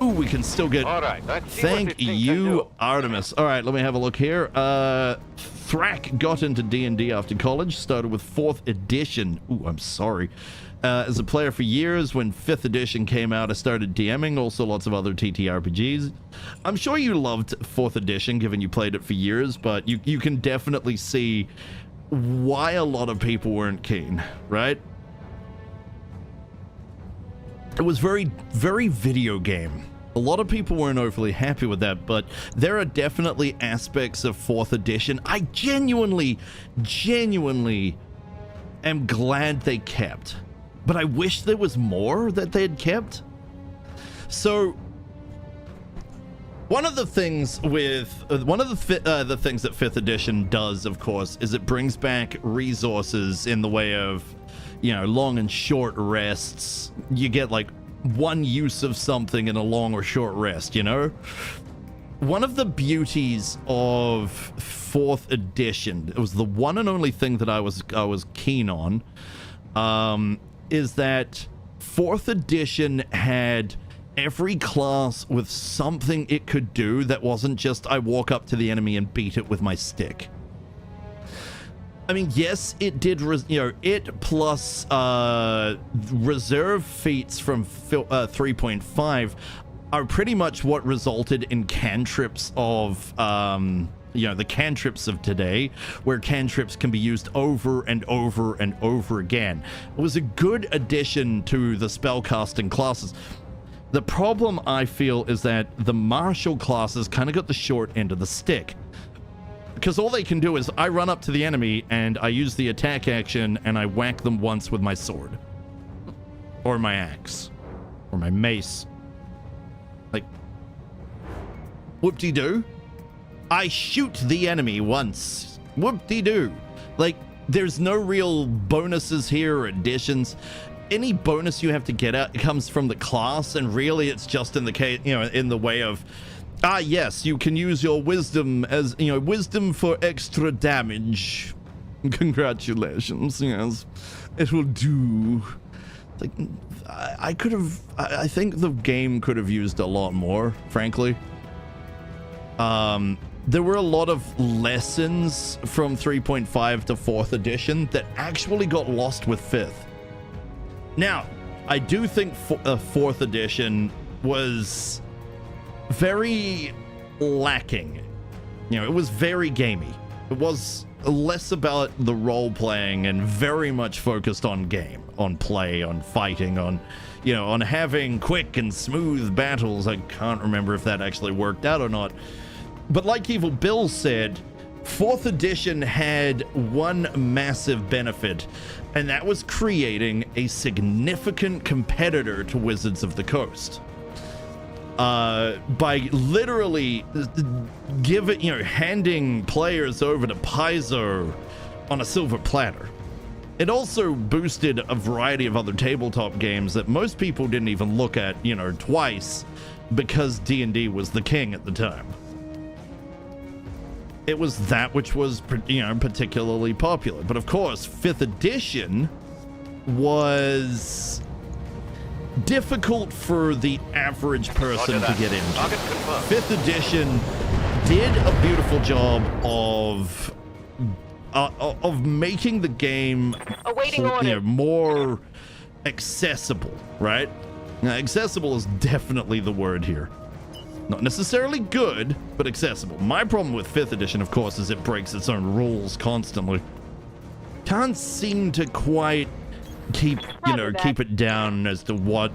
Ooh, we can still get... All right, let's see Thank what this thing can you, do. Artemis. All right, let me have a look here. Racc got into D&D after college, started with 4th edition. Ooh, I'm sorry. As a player for years, when 5th edition came out, I started DMing, also lots of other TTRPGs. I'm sure you loved 4th edition, given you played it for years, but you can definitely see why a lot of people weren't keen, right? It was very, very video game. A lot of people weren't overly happy with that, but there are definitely aspects of 4th edition I genuinely am glad they kept. But I wish there was more that they had kept. So one of the things with the things that 5th edition does, of course, is it brings back resources in the way of, you know, long and short rests. You get like one use of something in a long or short rest, you know? One of the beauties of 4th edition, it was the one and only thing that I was keen on, is that 4th edition had every class with something it could do that wasn't just I walk up to the enemy and beat it with my stick. I mean, yes, it did, it plus reserve feats from 3.5 are pretty much what resulted in cantrips of, the cantrips of today, where cantrips can be used over and over and over again. It was a good addition to the spellcasting classes. The problem, I feel, is that the martial classes kind of got the short end of the stick. Because all they can do is I run up to the enemy and I use the attack action and I whack them once with my sword. Or my axe. Or my mace. Like, whoop-de-doo. I shoot the enemy once. Whoop-de-doo. Like, there's no real bonuses here or additions. Any bonus you have to get out comes from the class, and really it's just in the case, in the way of, yes, you can use your wisdom as, wisdom for extra damage. Congratulations, yes, it will do. Like, I think the game could have used a lot more, frankly. There were a lot of lessons from 3.5 to 4th edition that actually got lost with 5th. Now, I do think 4th edition was very lacking. It was very gamey. It was less about the role-playing and very much focused on game, on play, on fighting, on having quick and smooth battles. I can't remember if that actually worked out or not. But like Evil Bill said, 4th edition had one massive benefit, and that was creating a significant competitor to Wizards of the Coast. By literally handing players over to Paizo on a silver platter. It also boosted a variety of other tabletop games that most people didn't even look at, twice, because D&D was the king at the time. It was that which was, particularly popular. But of course, 5th edition was difficult for the average person to get into. 5th edition did a beautiful job of making the game more accessible, right? Now, accessible is definitely the word here. Not necessarily good, but accessible. My problem with 5th edition, of course, is it breaks its own rules constantly. Can't seem to quite keep it down as to what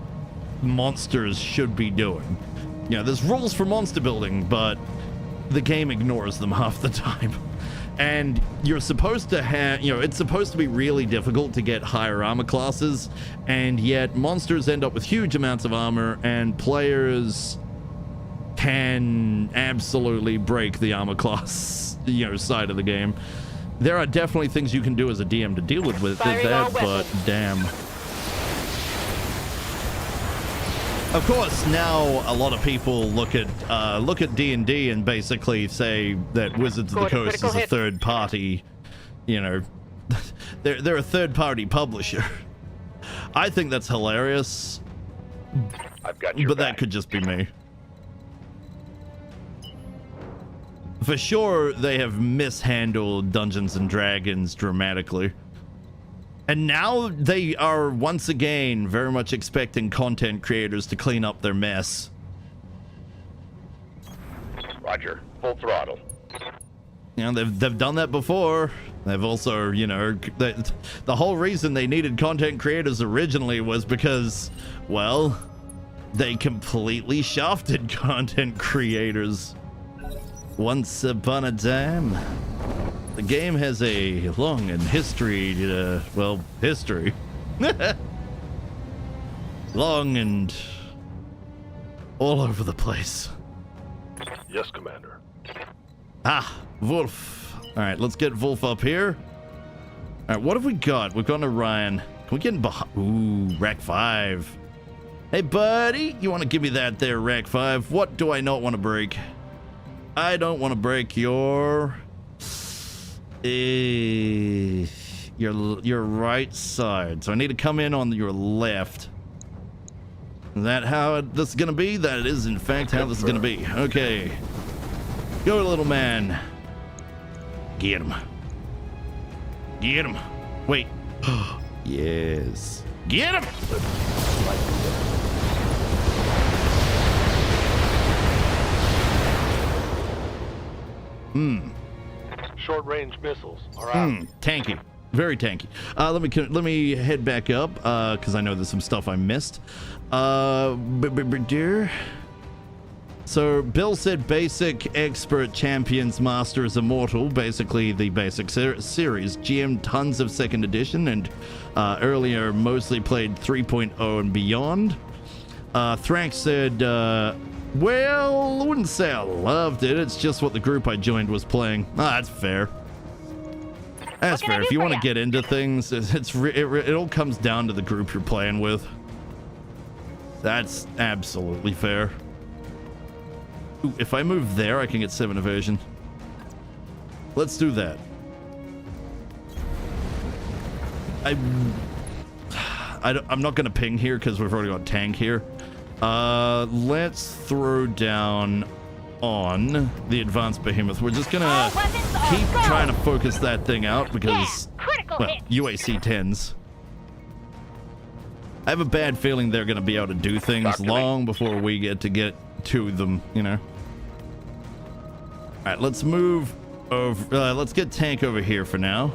monsters should be doing. There's rules for monster building, but the game ignores them half the time. And you're supposed to have, it's supposed to be really difficult to get higher armor classes, and yet monsters end up with huge amounts of armor, and players can absolutely break the armor class, side of the game. There are definitely things you can do as a DM to deal with that, but damn. Of course, now a lot of people look at D&D and basically say that Wizards of the Coast is a third party, they're a third party publisher. I think that's hilarious. I've got your but back. That could just be me. For sure, they have mishandled Dungeons and Dragons dramatically. And now they are once again very much expecting content creators to clean up their mess. Roger. Full throttle. They've done that before. They've also, the whole reason they needed content creators originally was because, well, they completely shafted content creators. Once upon a time, the game has a long and history, history. Long and all over the place. Yes, Commander. Wolf. All right, let's get Wolf up here. All right, what have we got? We've gone to Ryan. Can we get in behind? Ooh, Racc 5. Hey, buddy, you want to give me that there, Racc 5? What do I not want to break? I don't want to break your right side. So I need to come in on your left. Is that how this is gonna be? That is, in fact, how this is gonna be. Okay. Go, little man. Get him. Get him. Wait. Yes. Get him! Short-range missiles are out. Tanky. Very tanky. Let me head back up, because I know there's some stuff I missed. Dear. So Bill said basic, expert, champions, masters, immortal, basically the basic series. GM tons of second edition, and earlier mostly played 3.0 and beyond. Thrax said, well, I wouldn't say I loved it. It's just what the group I joined was playing. That's fair. That's fair. If you want to get into things, it all comes down to the group you're playing with. That's absolutely fair. Ooh, if I move there, I can get 7 evasion. Let's do that. I'm not going to ping here because we've already got tank here. Let's throw down on the advanced behemoth. We're just going to keep trying to focus that thing out because, well, UAC 10s. I have a bad feeling they're going to be able to do things long before we get to them, you know. All right, let's move over. Let's get tank over here for now.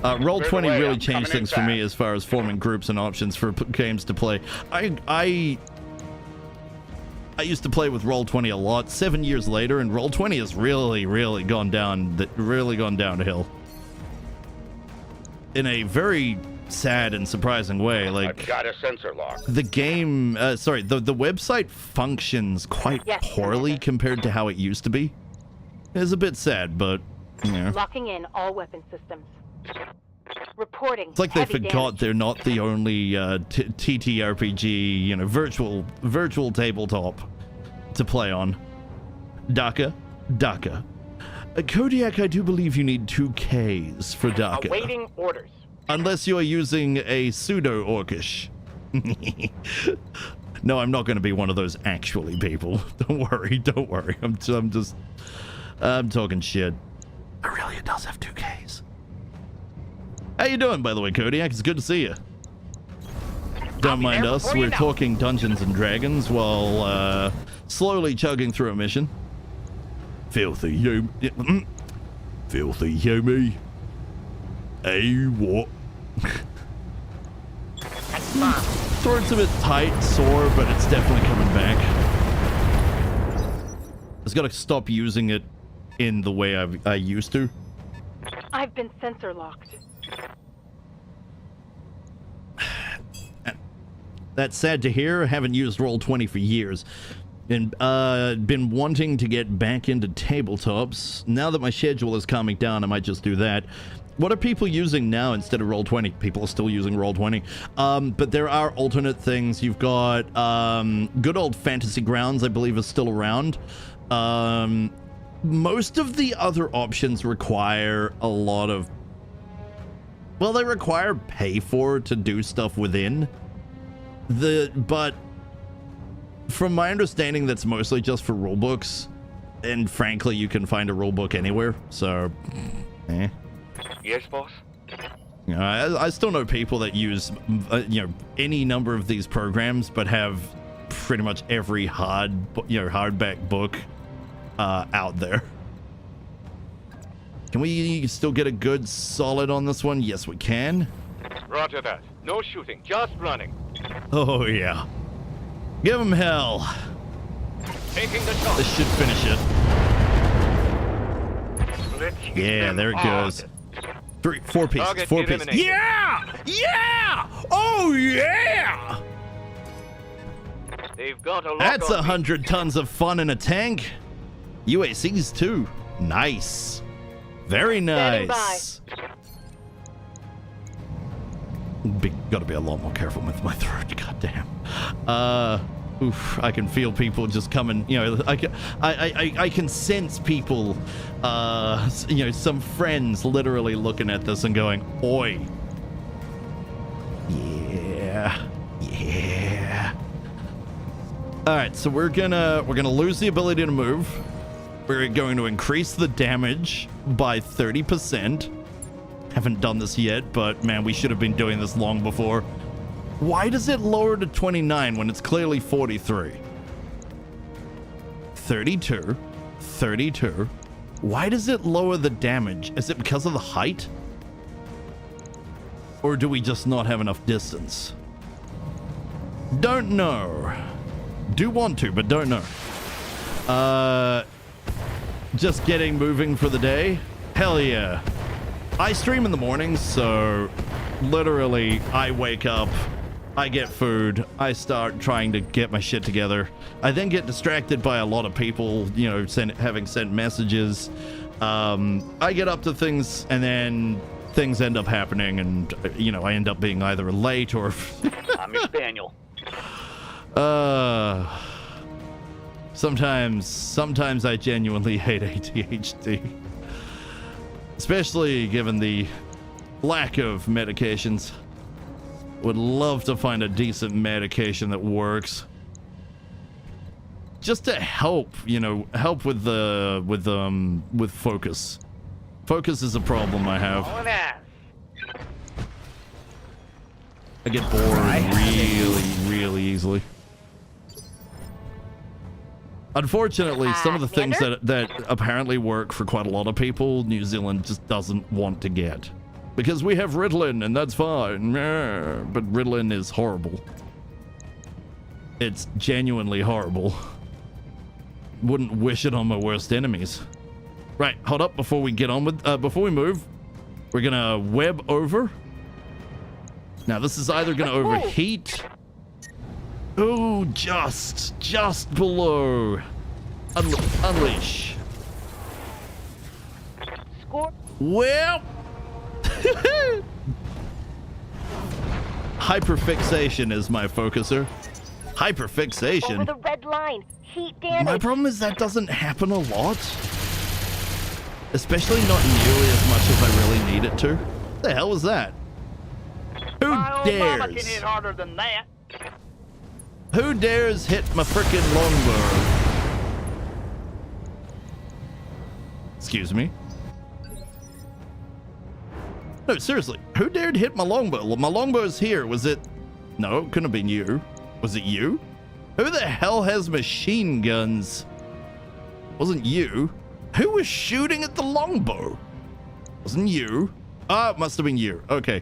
Roll20 really changed things for me as far as forming groups and options for games to play. I used to play with Roll20 a lot. 7 years later, and Roll20 has really gone downhill in a very sad and surprising way. Like, I've got a sensor lock. the game, the website functions quite poorly compared to how it used to be. It's a bit sad, but you know. Locking in all weapon systems. Reporting. It's like they forgot they're not the only TTRPG, you know, virtual tabletop to play on. Daka. Kodiak, I do believe you need 2 Ks for Daka. Awaiting orders. Unless you are using a pseudo orcish. No, I'm not going to be one of those actually people. Don't worry. I'm talking shit. Aurelia does have 2 Ks. How you doing, by the way, Kodiak? It's good to see you. Don't mind us. We're talking Dungeons and Dragons while slowly chugging through a mission. Filthy Yumi. Filthy Yumi. Hey, what? Throat's a bit tight, sore, but it's definitely coming back. I just gotta stop using it in the way I used to. I've been sensor locked. That's sad to hear. I haven't used Roll20 for years. And been wanting to get back into tabletops. Now that my schedule is calming down, I might just do that. What are people using now instead of Roll20? People are still using Roll20. But there are alternate things. You've got good old Fantasy Grounds, I believe, is still around. Most of the other options require a lot of... Well, they require pay for to do stuff within. But from my understanding, that's mostly just for rulebooks. And frankly, you can find a rulebook anywhere. So, eh. Yes, boss. You know, I still know people that use, you know, any number of these programs, but have pretty much every hardback book out there. Can we still get a good solid on this one? Yes, we can. Roger that. No shooting, just running. Oh, yeah. Give him hell. Taking the shot. This should finish it. Let's hit Yeah, them there it hard. goes. 4 pieces. Target 4 pieces. eliminated. Yeah! Oh, yeah! They've got a lock That's on 100 tons of fun in a tank. UACs, too. Nice. Very nice. Gotta be a lot more careful with my throat. Goddamn. Oof, I can feel people just coming, you know, I can sense people, you know, some friends literally looking at this and going, oi. Yeah. All right, so we're gonna lose the ability to move. We're going to increase the damage by 30%. Haven't done this yet, but man, we should have been doing this long before. Why does it lower to 29 when it's clearly 43? 32, 32. Why does it lower the damage? Is it because of the height? Or do we just not have enough distance? Don't know. Do want to, but don't know. Just getting moving for the day. Hell yeah. I stream in the mornings, so literally I wake up, I get food, I start trying to get my shit together. I then get distracted by a lot of people, you know, having sent messages. I get up to things and then things end up happening and, you know, I end up being either late or... I'm your spaniel. Sometimes I genuinely hate ADHD. Especially given the lack of medications. Would love to find a decent medication that works. Just to help, you know, help with focus. Focus is a problem I have. I get bored really easily. Unfortunately, some of the things that apparently work for quite a lot of people, New Zealand just doesn't want to get. Because we have Ritalin, and that's fine. But Ritalin is horrible. It's genuinely horrible. Wouldn't wish it on my worst enemies. Right, hold up before we get on with... before we move, we're gonna web over. Now, this is either gonna overheat... Oh, just below. Unleash. Score. Well. Hyperfixation is my focuser. Hyperfixation. Over the red line. Heat damage. My problem is that doesn't happen a lot. Especially not nearly as much as I really need it to. What the hell was that? Who dares? Mama can hit harder than that. Who dares hit my frickin' longbow? Excuse me? No, seriously. Who dared hit my longbow? My longbow's here. Was it... No, it couldn't have been you. Was it you? Who the hell has machine guns? Wasn't you. Who was shooting at the longbow? Wasn't you. Ah, it must have been you. Okay.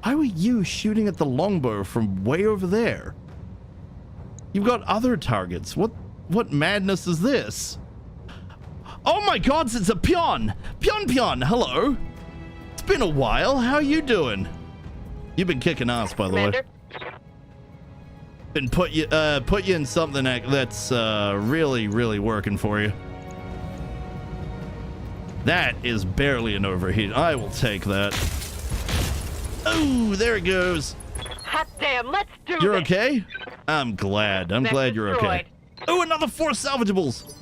Why were you shooting at the longbow from way over there? You've got other targets. What madness is this? Oh my god, it's a peon! Peon, hello! It's been a while. How you doing? You've been kicking ass, by the way. Been put you in something that's really working for you. That is barely an overheat. I will take that. Oh, there it goes. Hot damn, let's do this. You're okay? I'm glad. I'm glad you're okay. Oh, another 4 salvageables.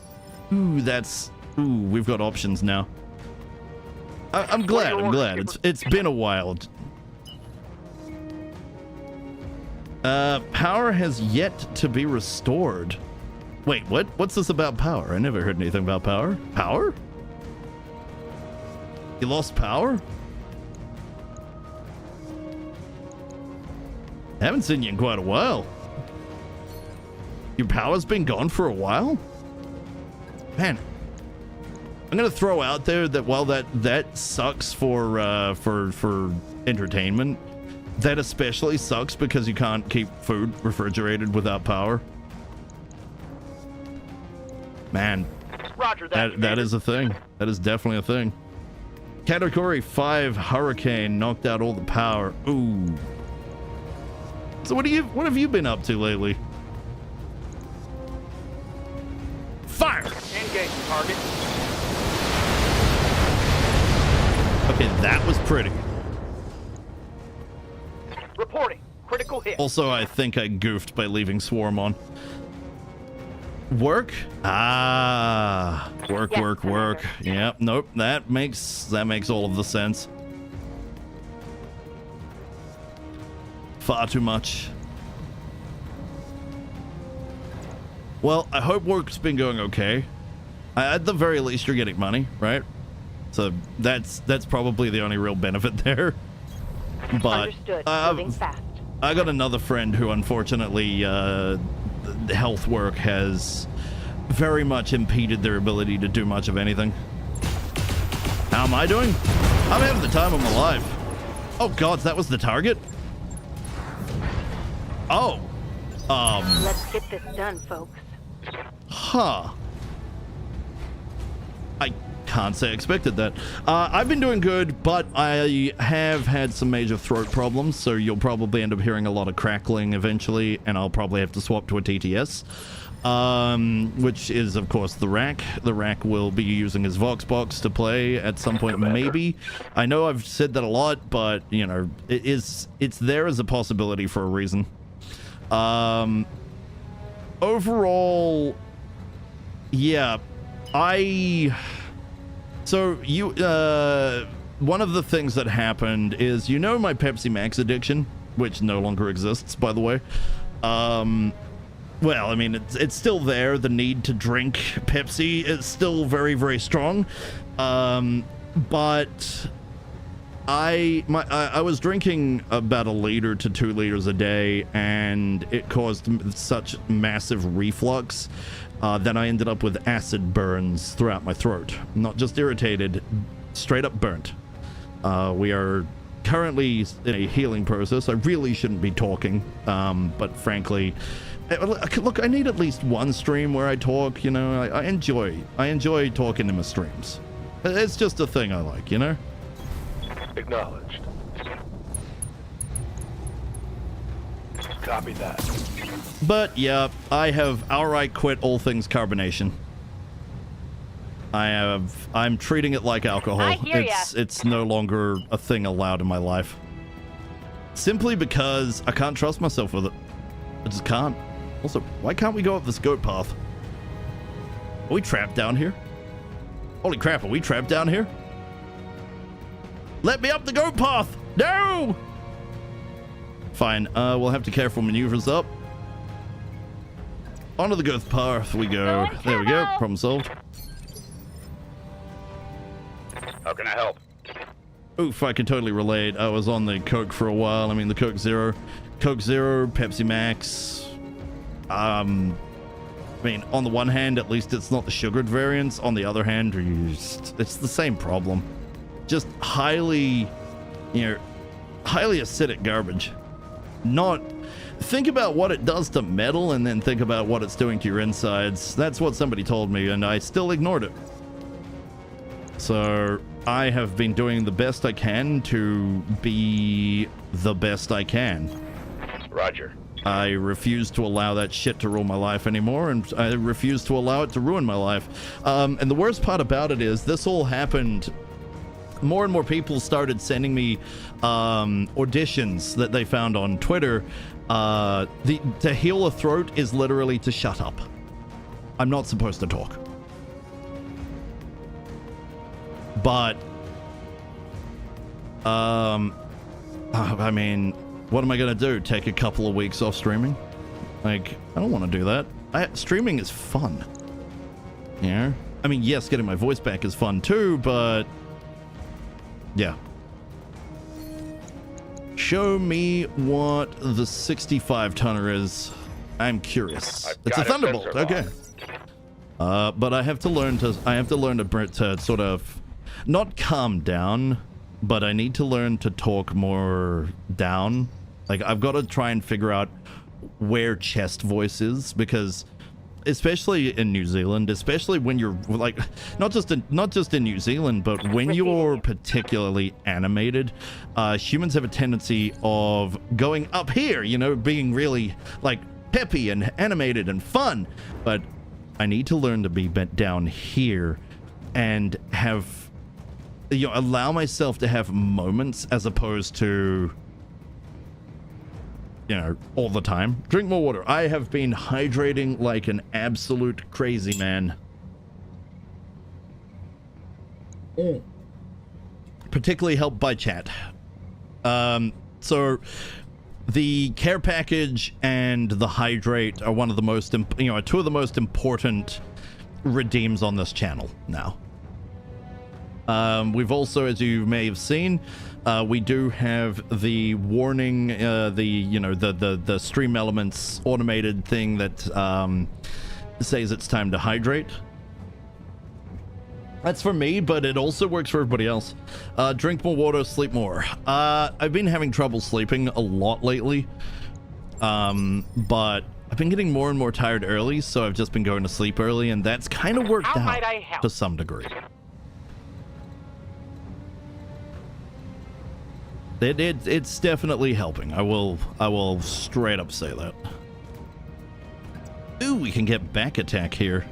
Ooh, that's... Ooh, we've got options now. I'm glad. It's been a while. Power has yet to be restored. Wait, what? What's this about power? I never heard anything about power. Power? You lost power? I haven't seen you in quite a while. Your power's been gone for a while? Man, I'm gonna throw out there that while that sucks for entertainment, that especially sucks because you can't keep food refrigerated without power. Man, Roger that is a thing. That is definitely a thing. Category 5 hurricane knocked out all the power. Ooh. So what have you been up to lately? Fire! Engage target. Okay, that was pretty. Reporting. Critical hit. Also, I think I goofed by leaving Swarm on. Work? Ah, work. Yep, nope, that makes all of the sense. Far too much. Well, I hope work's been going okay. At the very least, you're getting money, right? So that's probably the only real benefit there. But Understood. Moving fast. I got another friend who, unfortunately, the health work has very much impeded their ability to do much of anything. How am I doing? I'm having the time of my life. Oh God, that was the target? Oh. Let's get this done, folks. Huh. I can't say I expected that. I've been doing good, but I have had some major throat problems, so you'll probably end up hearing a lot of crackling eventually, and I'll probably have to swap to a TTS, which is, of course, the Racc. The Racc will be using his VOX BOX to play at some point, maybe. I know I've said that a lot, but, you know, it's there as a possibility for a reason. Overall, yeah, so you, one of the things that happened is, you know, my Pepsi Max addiction, which no longer exists, by the way. Well, I mean, it's still there. The need to drink Pepsi is still very, very strong. But I was drinking about 1 liter to 2 liters a day, and it caused such massive reflux that I ended up with acid burns throughout my throat. Not just irritated, straight up burnt. We are currently in a healing process. I really shouldn't be talking, but frankly, look, I need at least one stream where I talk, you know. I enjoy talking in my streams. It's just a thing I like, you know. Acknowledged. Copy that. But yeah, I have outright quit all things carbonation. I'm treating it like alcohol. I hear ya. It's no longer a thing allowed in my life. Simply because I can't trust myself with it. I just can't. Also, why can't we go up this goat path? Are we trapped down here? Holy crap, are we trapped down here? Let me up the goat path! No! Fine, we'll have to careful maneuvers up. Onto the goat path we go. There we go, problem solved. How can I help? Oof, I can totally relate. I was on the Coke for a while. I mean, the Coke Zero, Pepsi Max. I mean, on the one hand, at least it's not the sugared variants. On the other hand, it's the same problem. Just highly acidic garbage. Think about what it does to metal and then think about what it's doing to your insides. That's what somebody told me, and I still ignored it. So I have been doing the best I can to be the best I can. Roger. I refuse to allow that shit to rule my life anymore, and I refuse to allow it to ruin my life. And the worst part about it is this all happened. More and more people started sending me auditions that they found on Twitter. To heal a throat is literally to shut up. I'm not supposed to talk. But, I mean, what am I gonna do? Take a couple of weeks off streaming? Like, I don't want to do that. Streaming is fun. Yeah. I mean, yes, getting my voice back is fun too, but yeah. Show me what the 65-tonner is. I'm curious. It's a Thunderbolt. Okay. But I have to learn to sort of not calm down, but I need to learn to talk more down. Like, I've got to try and figure out where chest voice is, because especially in New Zealand, especially when you're like, not just in New Zealand, but when you're particularly animated, humans have a tendency of going up here, you know, being really like peppy and animated and fun. But I need to learn to be bent down here and have, you know, allow myself to have moments as opposed to, you know, all the time. Drink more water. I have been hydrating like an absolute crazy man. Particularly helped by chat. So the care package and the hydrate are one of the most, two of the most important redeems on this channel now. We've also, as you may have seen, we do have the warning, the stream elements automated thing that says it's time to hydrate. That's for me, but it also works for everybody else. Drink more water, sleep more. I've been having trouble sleeping a lot lately, but I've been getting more and more tired early, so I've just been going to sleep early, and that's kind of worked out to some degree. It's definitely helping. I will straight up say that. Ooh, we can get back attack here.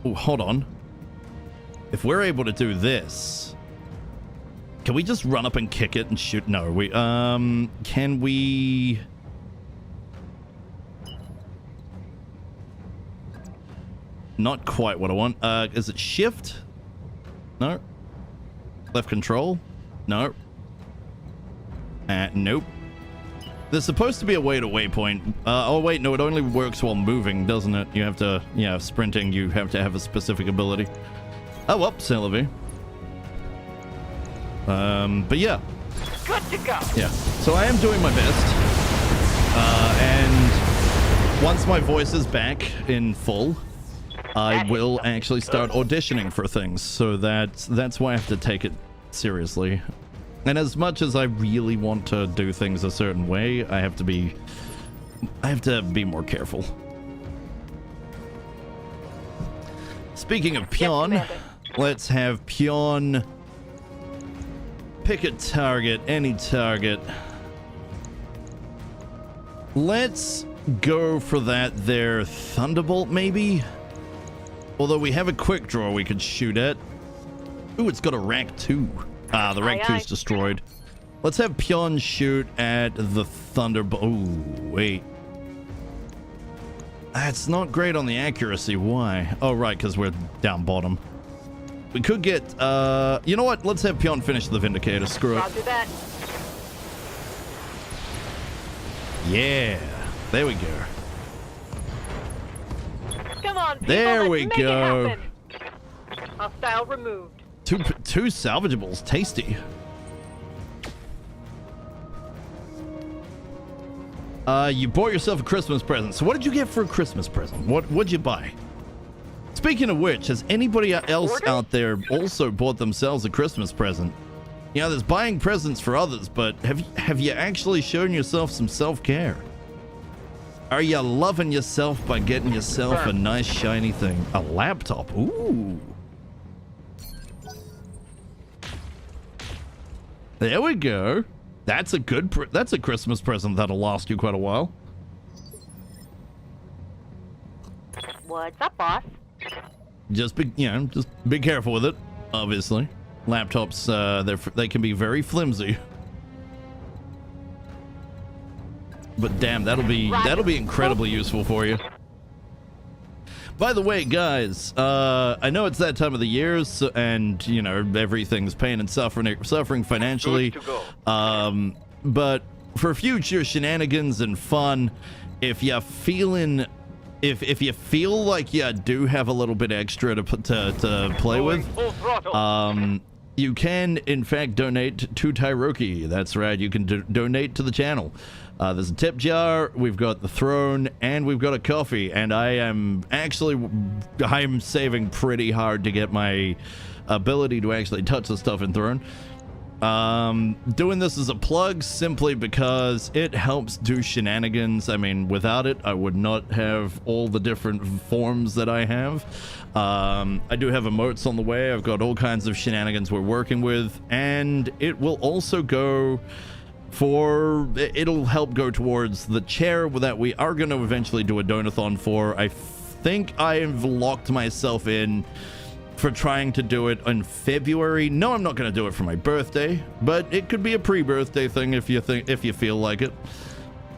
Ooh, hold on. If we're able to do this, can we just run up and kick it and shoot? No, can we? Not quite what I want. Is it shift? No. Left control? No. Nope. There's supposed to be a way to waypoint. Oh wait, no, it only works while moving, doesn't it? You have to, yeah, sprinting, you have to have a specific ability. Oh, well, Sylvie. But yeah. Good to go. Yeah. So I am doing my best. And once my voice is back in full, I will actually start auditioning for things. So that's why I have to take it seriously. And as much as I really want to do things a certain way, I have to be more careful. Speaking of Pion, let's have Pion pick a target, any target. Let's go for that there Thunderbolt, maybe? Although we have a quick draw we could shoot at. Ooh, it's got a Racc 2. Ah, the Racc 2 is destroyed. Let's have Pion shoot at the Thunderbolt. Ooh, wait. That's not great on the accuracy. Why? Oh, right, because we're down bottom. We could get, you know what? Let's have Pion finish the Vindicator. Screw it. I'll do that. Yeah. There we go. Come on, people, There let's we make go. it happen. Hostile removed. Two salvageables. Tasty. You bought yourself a Christmas present. So what did you get for a Christmas present? What'd you buy? Speaking of which, has anybody else out there also bought themselves a Christmas present? You know, there's buying presents for others, but have you actually shown yourself some self-care? Are you loving yourself by getting yourself a nice shiny thing? A laptop. Ooh. There we go. That's a good. That's a Christmas present that'll last you quite a while. What's up, boss? Just be careful with it. Obviously, laptops they can be very flimsy. But damn, that'll be incredibly usul for you. By the way, guys, I know it's that time of the year, so, and you know everything's pain and suffering financially. But for future shenanigans and fun, if you feel like you do have a little bit extra to play with, you can in fact donate to Tyroki. That's right, you can donate to the channel. There's a tip jar, we've got the throne, and we've got a coffee. And I'm saving pretty hard to get my ability to actually touch the stuff in throne. Doing this as a plug simply because it helps do shenanigans. I mean, without it, I would not have all the different forms that I have. I do have emotes on the way. I've got all kinds of shenanigans we're working with, and it will also go it'll help go towards the chair that we are going to eventually do a donathon for. I think I've locked myself in for trying to do it in February. No, I'm not going to do it for my birthday, but it could be a pre-birthday thing if you feel like it.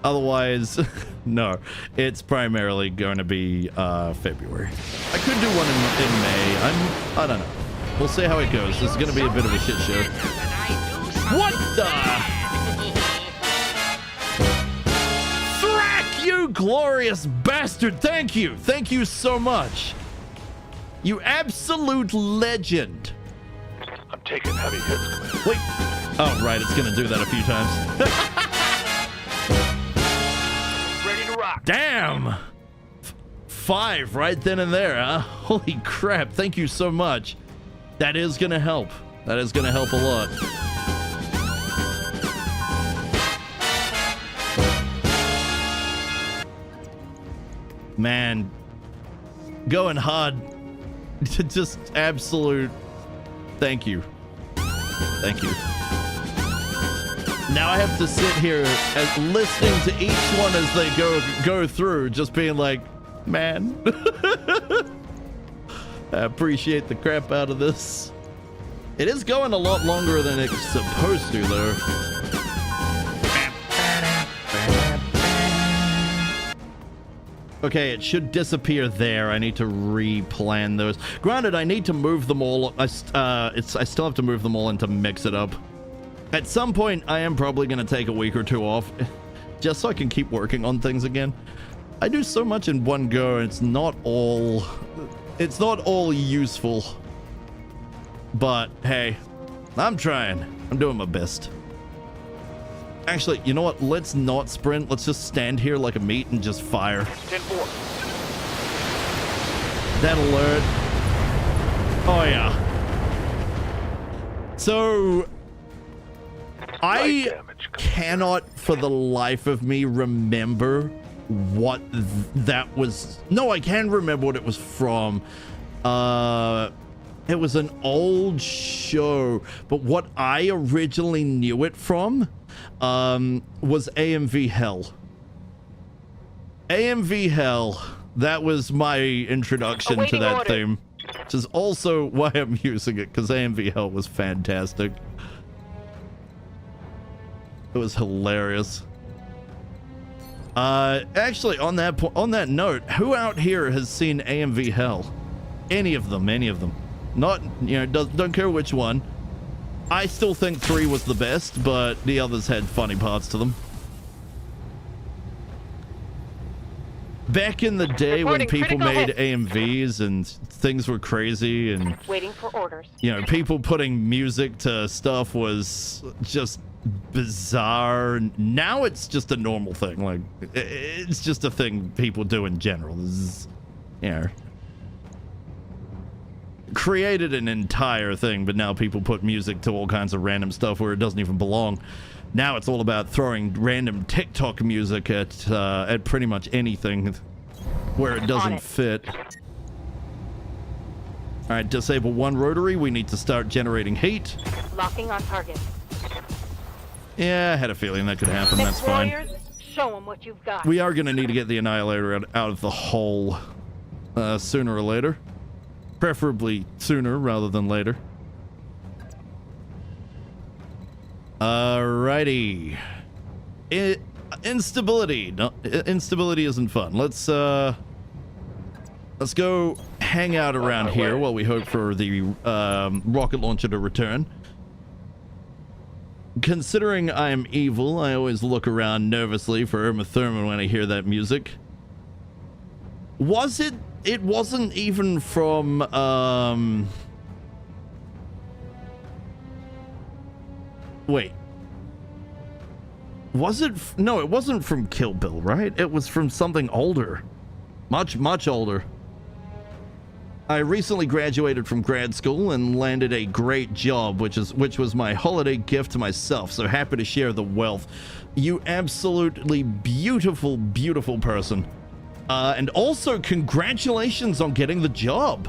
Otherwise, no, it's primarily going to be February. I could do one in May. I don't know. We'll see how it goes. This is going to be a bit of a shit show. What the? You glorious bastard. Thank you. Thank you so much. You absolute legend. I'm taking heavy hits, Clint. Wait. Oh, right. It's going to do that a few times. Ready to rock. Damn. 5 right then and there, huh? Holy crap. Thank you so much. That is going to help. That is going to help a lot. Man, going hard. Just absolute thank you. Thank you. Now I have to sit here and listening to each one as they go through, just being like, man. I appreciate the crap out of this. It is going a lot longer than it's supposed to, though. Okay, it should disappear there. I need to replan those. Granted, I need to move them all. I still have to move them all and to mix it up. At some point, I am probably going to take a week or two off, just so I can keep working on things again. I do so much in one go, and it's not all useful. But hey, I'm trying. I'm doing my best. Actually, you know what? Let's not sprint. Let's just stand here like a meat and just fire. 10-4. That alert. Oh, yeah. So, I cannot for the life of me remember what that was. No, I can remember what it was from. It was an old show, but what I originally knew it from was AMV Hell. AMV Hell, that was my introduction to that theme, which is also why I'm using it, because AMV Hell was fantastic. It was hilarious. Actually, on that note, who out here has seen AMV Hell? Any of them. Not, you know, don't care which one. I still think 3 was the best, but the others had funny parts to them. Back in the day when people made AMVs and things were crazy and Waiting for orders. you know, people putting music to stuff was just bizarre. Now it's just a normal thing. Like, it's just a thing people do in general. This is, you know, created an entire thing, but now people put music to all kinds of random stuff where it doesn't even belong. Now it's all about throwing random TikTok music at pretty much anything where it doesn't fit. All right, disable 1 rotary. We need to start generating heat. Locking on target. Yeah, I had a feeling that could happen. That's fine. Warriors, show them what you've got. We are going to need to get the Annihilator out of the hole sooner or later. Preferably sooner rather than later. Alrighty. Instability. No, instability isn't fun. Let's go hang out around here while we hope for the rocket launcher to return. Considering I'm evil, I always look around nervously for Irma Thurman when I hear that music. Was it? It wasn't even from, wait. Was it? No, it wasn't from Kill Bill, right? It was from something older. Much, much older. I recently graduated from grad school and landed a great job, which was my holiday gift to myself, so happy to share the wealth. You absolutely beautiful, beautiful person. And also, congratulations on getting the job.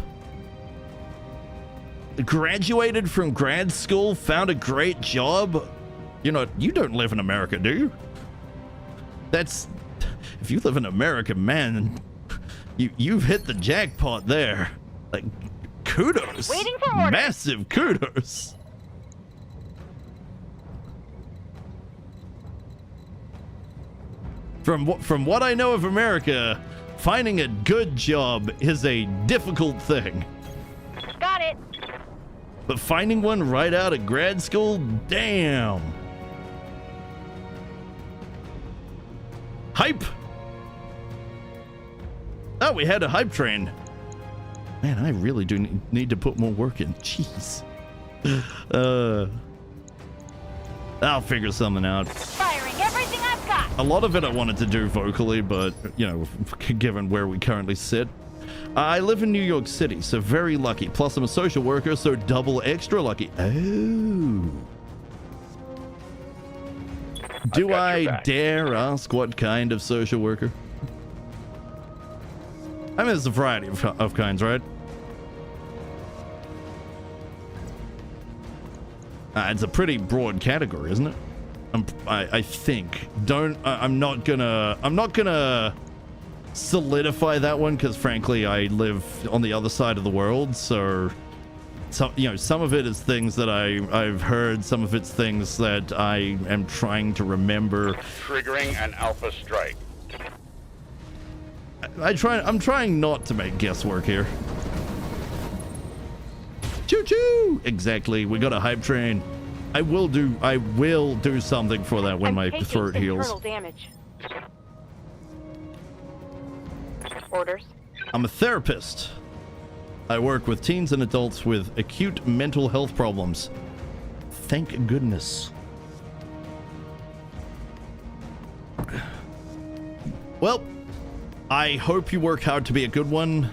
Graduated from grad school, found a great job. You know, you don't live in America, do you? That's... If you live in America, man, you've hit the jackpot there. Like, kudos. Waiting for orders. Massive kudos. From what I know of America, finding a good job is a difficult thing. Got it. But finding one right out of grad school, damn. Hype. Oh, we had a hype train. Man, I really do need to put more work in. Jeez. I'll figure something out. Firing everything I've got. A lot of it I wanted to do vocally, but, you know, given where we currently sit. I live in New York City, so very lucky. Plus, I'm a social worker, so double extra lucky. Oh. Do I dare ask what kind of social worker? I mean, there's a variety of kinds, right? It's a pretty broad category, isn't it? I think. I'm not gonna solidify that one because, frankly, I live on the other side of the world. So, you know, some of it is things that I've heard. Some of it's things that I am trying to remember. Triggering an alpha strike. I'm trying not to make guesswork here. Choo choo! Exactly. We got a hype train. I will do something for that when my throat heals. Damage. Orders. I'm a therapist. I work with teens and adults with acute mental health problems. Thank goodness. Well, I hope you work hard to be a good one.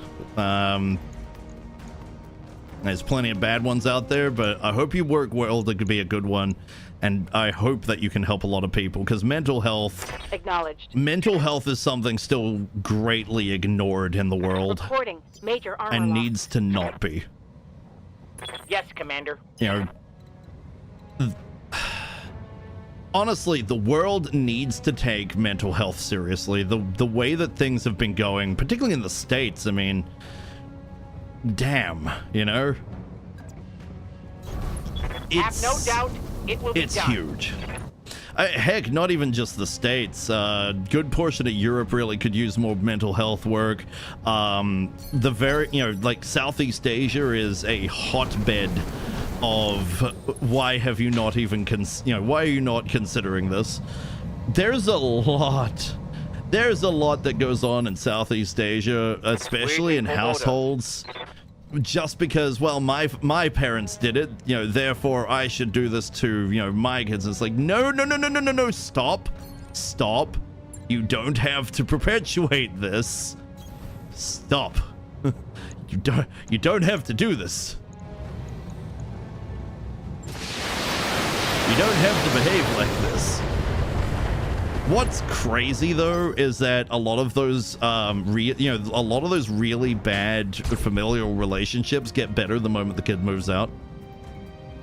There's plenty of bad ones out there, but I hope you work well to be a good one, and I hope that you can help a lot of people, because mental health... Acknowledged. Mental health is something still greatly ignored in the world. Reporting. Major armor and loss. Needs to not be. Yes, Commander. You know... Honestly, the world needs to take mental health seriously. The way that things have been going, particularly in the States, I mean... Damn, you know? Have no doubt it will be done. It's huge. Heck, not even just the States. Good portion of Europe really could use more mental health work. Like Southeast Asia is a hotbed of why have you not even why are you not considering this? There's a lot that goes on in Southeast Asia, especially in households. Just because, well, my parents did it, you know, therefore I should do this to, you know, my kids. It's like, no, stop. You don't have to perpetuate this. Stop. You don't have to do this. You don't have to behave like this. What's crazy though is that a lot of those really bad familial relationships get better the moment the kid moves out,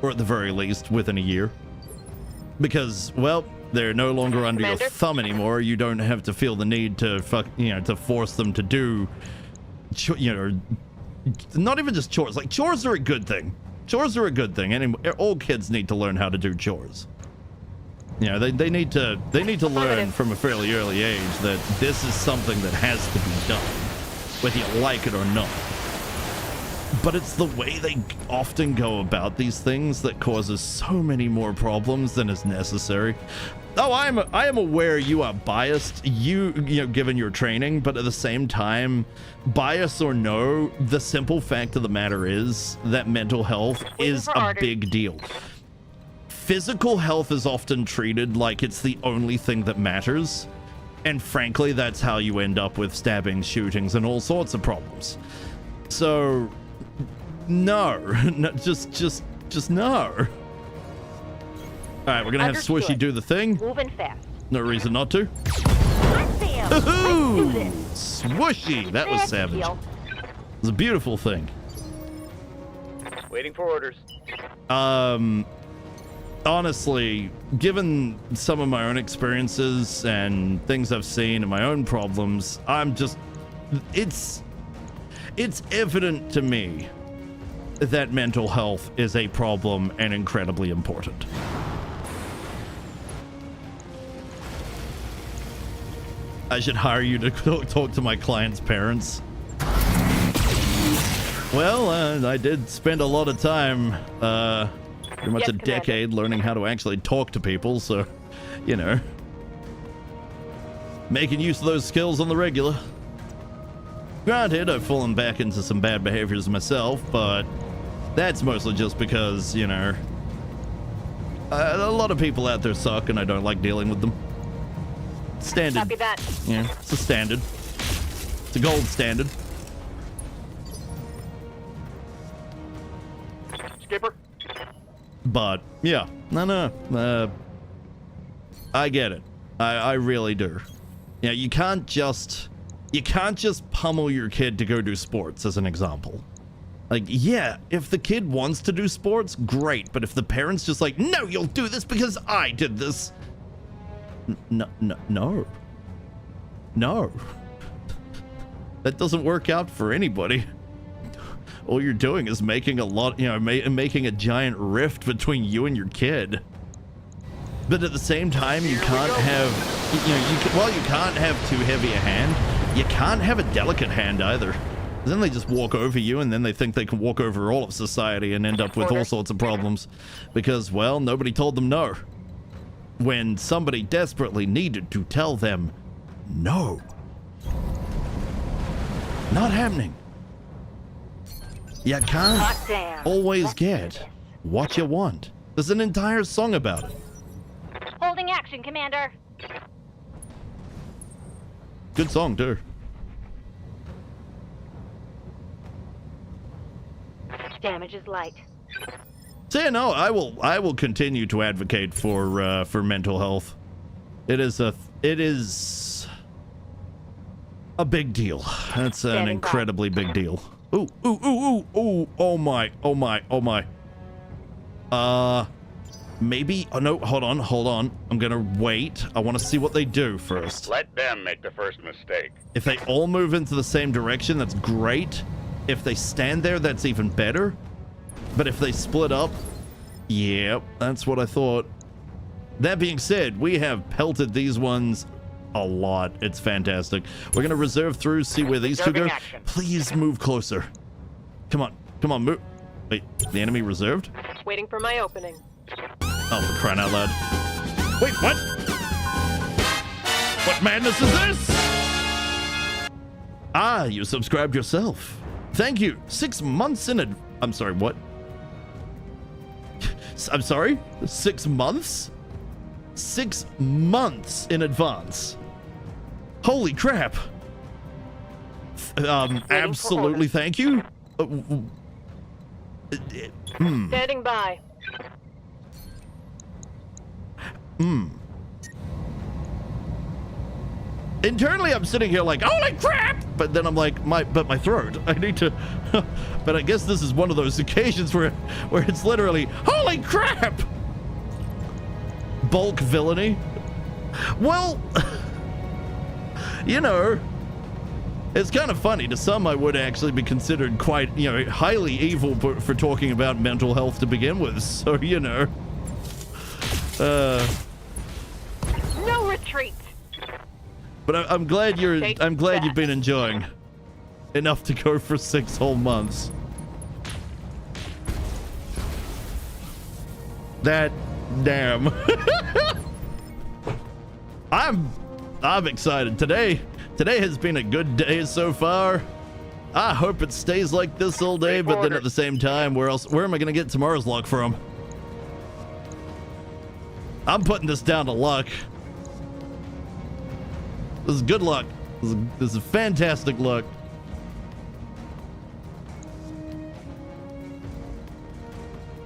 or at the very least within a year, because, well, they're no longer under your thumb anymore. You don't have to feel the need to to force them to do, not even just chores. Like, chores are a good thing. And all kids need to learn how to do chores. You know, they need to learn from a fairly early age that this is something that has to be done, whether you like it or not. But it's the way they often go about these things that causes so many more problems than is necessary. Oh, I am aware you are biased, given your training, but at the same time, bias or no, the simple fact of the matter is that mental health is a big deal. Physical health is often treated like it's the only thing that matters, and frankly, that's how you end up with stabbings, shootings, and all sorts of problems. So, no, just no. All right, we're gonna have Swishy do the thing. Moving fast. No reason not to. Ooh, Swishy, that was savage. It was a beautiful thing. Waiting for orders. Honestly, given some of my own experiences and things I've seen and my own problems, it's evident to me that mental health is a problem and incredibly important. I should hire you to talk to my clients' parents. Well, I did spend a lot of time, pretty much a decade learning how to actually talk to people, so, making use of those skills on the regular. Granted, I've fallen back into some bad behaviors myself, but that's mostly just because, you know, a lot of people out there suck and I don't like dealing with them. Standard. Copy that. Yeah, it's a standard. It's a gold standard. Skipper. But yeah, no. I get it. I really do. Yeah, you can't just pummel your kid to go do sports, as an example. Like, yeah, if the kid wants to do sports, great. But if the parent's just like, no, you'll do this because I did this. No. That doesn't work out for anybody. All you're doing is making making a giant rift between you and your kid. But at the same time, you can't have, you can't have too heavy a hand. You can't have a delicate hand either. Then they just walk over you, and then they think they can walk over all of society and end up with all sorts of problems. Because, well, nobody told them no. When somebody desperately needed to tell them no. Not happening. You can't always get what you want. There's an entire song about it. Holding action, Commander. Good song, too. Damage is light. So yeah, no, I will continue to advocate for mental health. It is a big deal. That's an incredibly big deal. Ooh, oh my. Maybe, oh no, hold on. I'm gonna wait. I want to see what they do first. Let them make the first mistake. If they all move into the same direction, that's great. If they stand there, that's even better. But if they split up, yeah, that's what I thought. That being said, we have pelted these ones a lot. It's fantastic. We're gonna reserve through, see where these two go. Please move closer. Come on, move. Wait, the enemy reserved? Waiting for my opening. Oh, for crying out loud. Wait, what? What madness is this? Ah, you subscribed yourself. Thank you. 6 months in I'm sorry, what? I'm sorry? 6 months? 6 months in advance. Holy crap. Absolutely thank you. Standing by. Internally, I'm sitting here like, holy crap! But then I'm like, my throat. I need to. But I guess this is one of those occasions where it's literally, holy crap! Bulk villainy. Well, you know, it's kind of funny. To some, I would actually be considered quite, highly evil for talking about mental health to begin with. So, No retreat. But I'm glad you've been enjoying enough to go for 6 whole months. That damn. I'm excited. Today has been a good day so far. I hope it stays like this all day, but then at the same time, where am I gonna get tomorrow's luck from? I'm putting this down to luck. This is good luck. This is fantastic luck.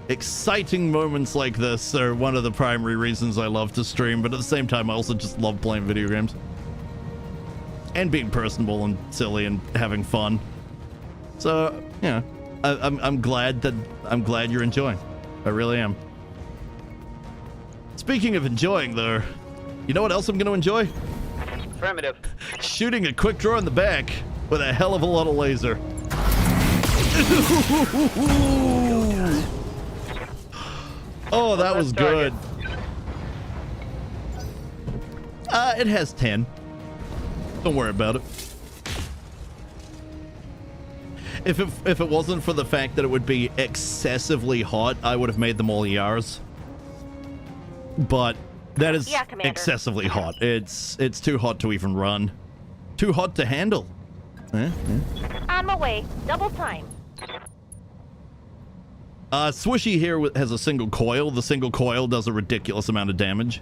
Exciting moments like this are one of the primary reasons I love to stream, but at the same time, I also just love playing video games. And being personable and silly and having fun. So, yeah, I'm glad you're enjoying. I really am. Speaking of enjoying, though, you know what else I'm going to enjoy? Affirmative. Shooting a quick draw in the back with a hell of a lot of laser. Oh, that was good. It has 10. Don't worry about it. If it wasn't for the fact that it would be excessively hot, I would have made them all ERs. But that is excessively hot. It's too hot to even run. Too hot to handle. On my way. Double time. Swishy here has a single coil. The single coil does a ridiculous amount of damage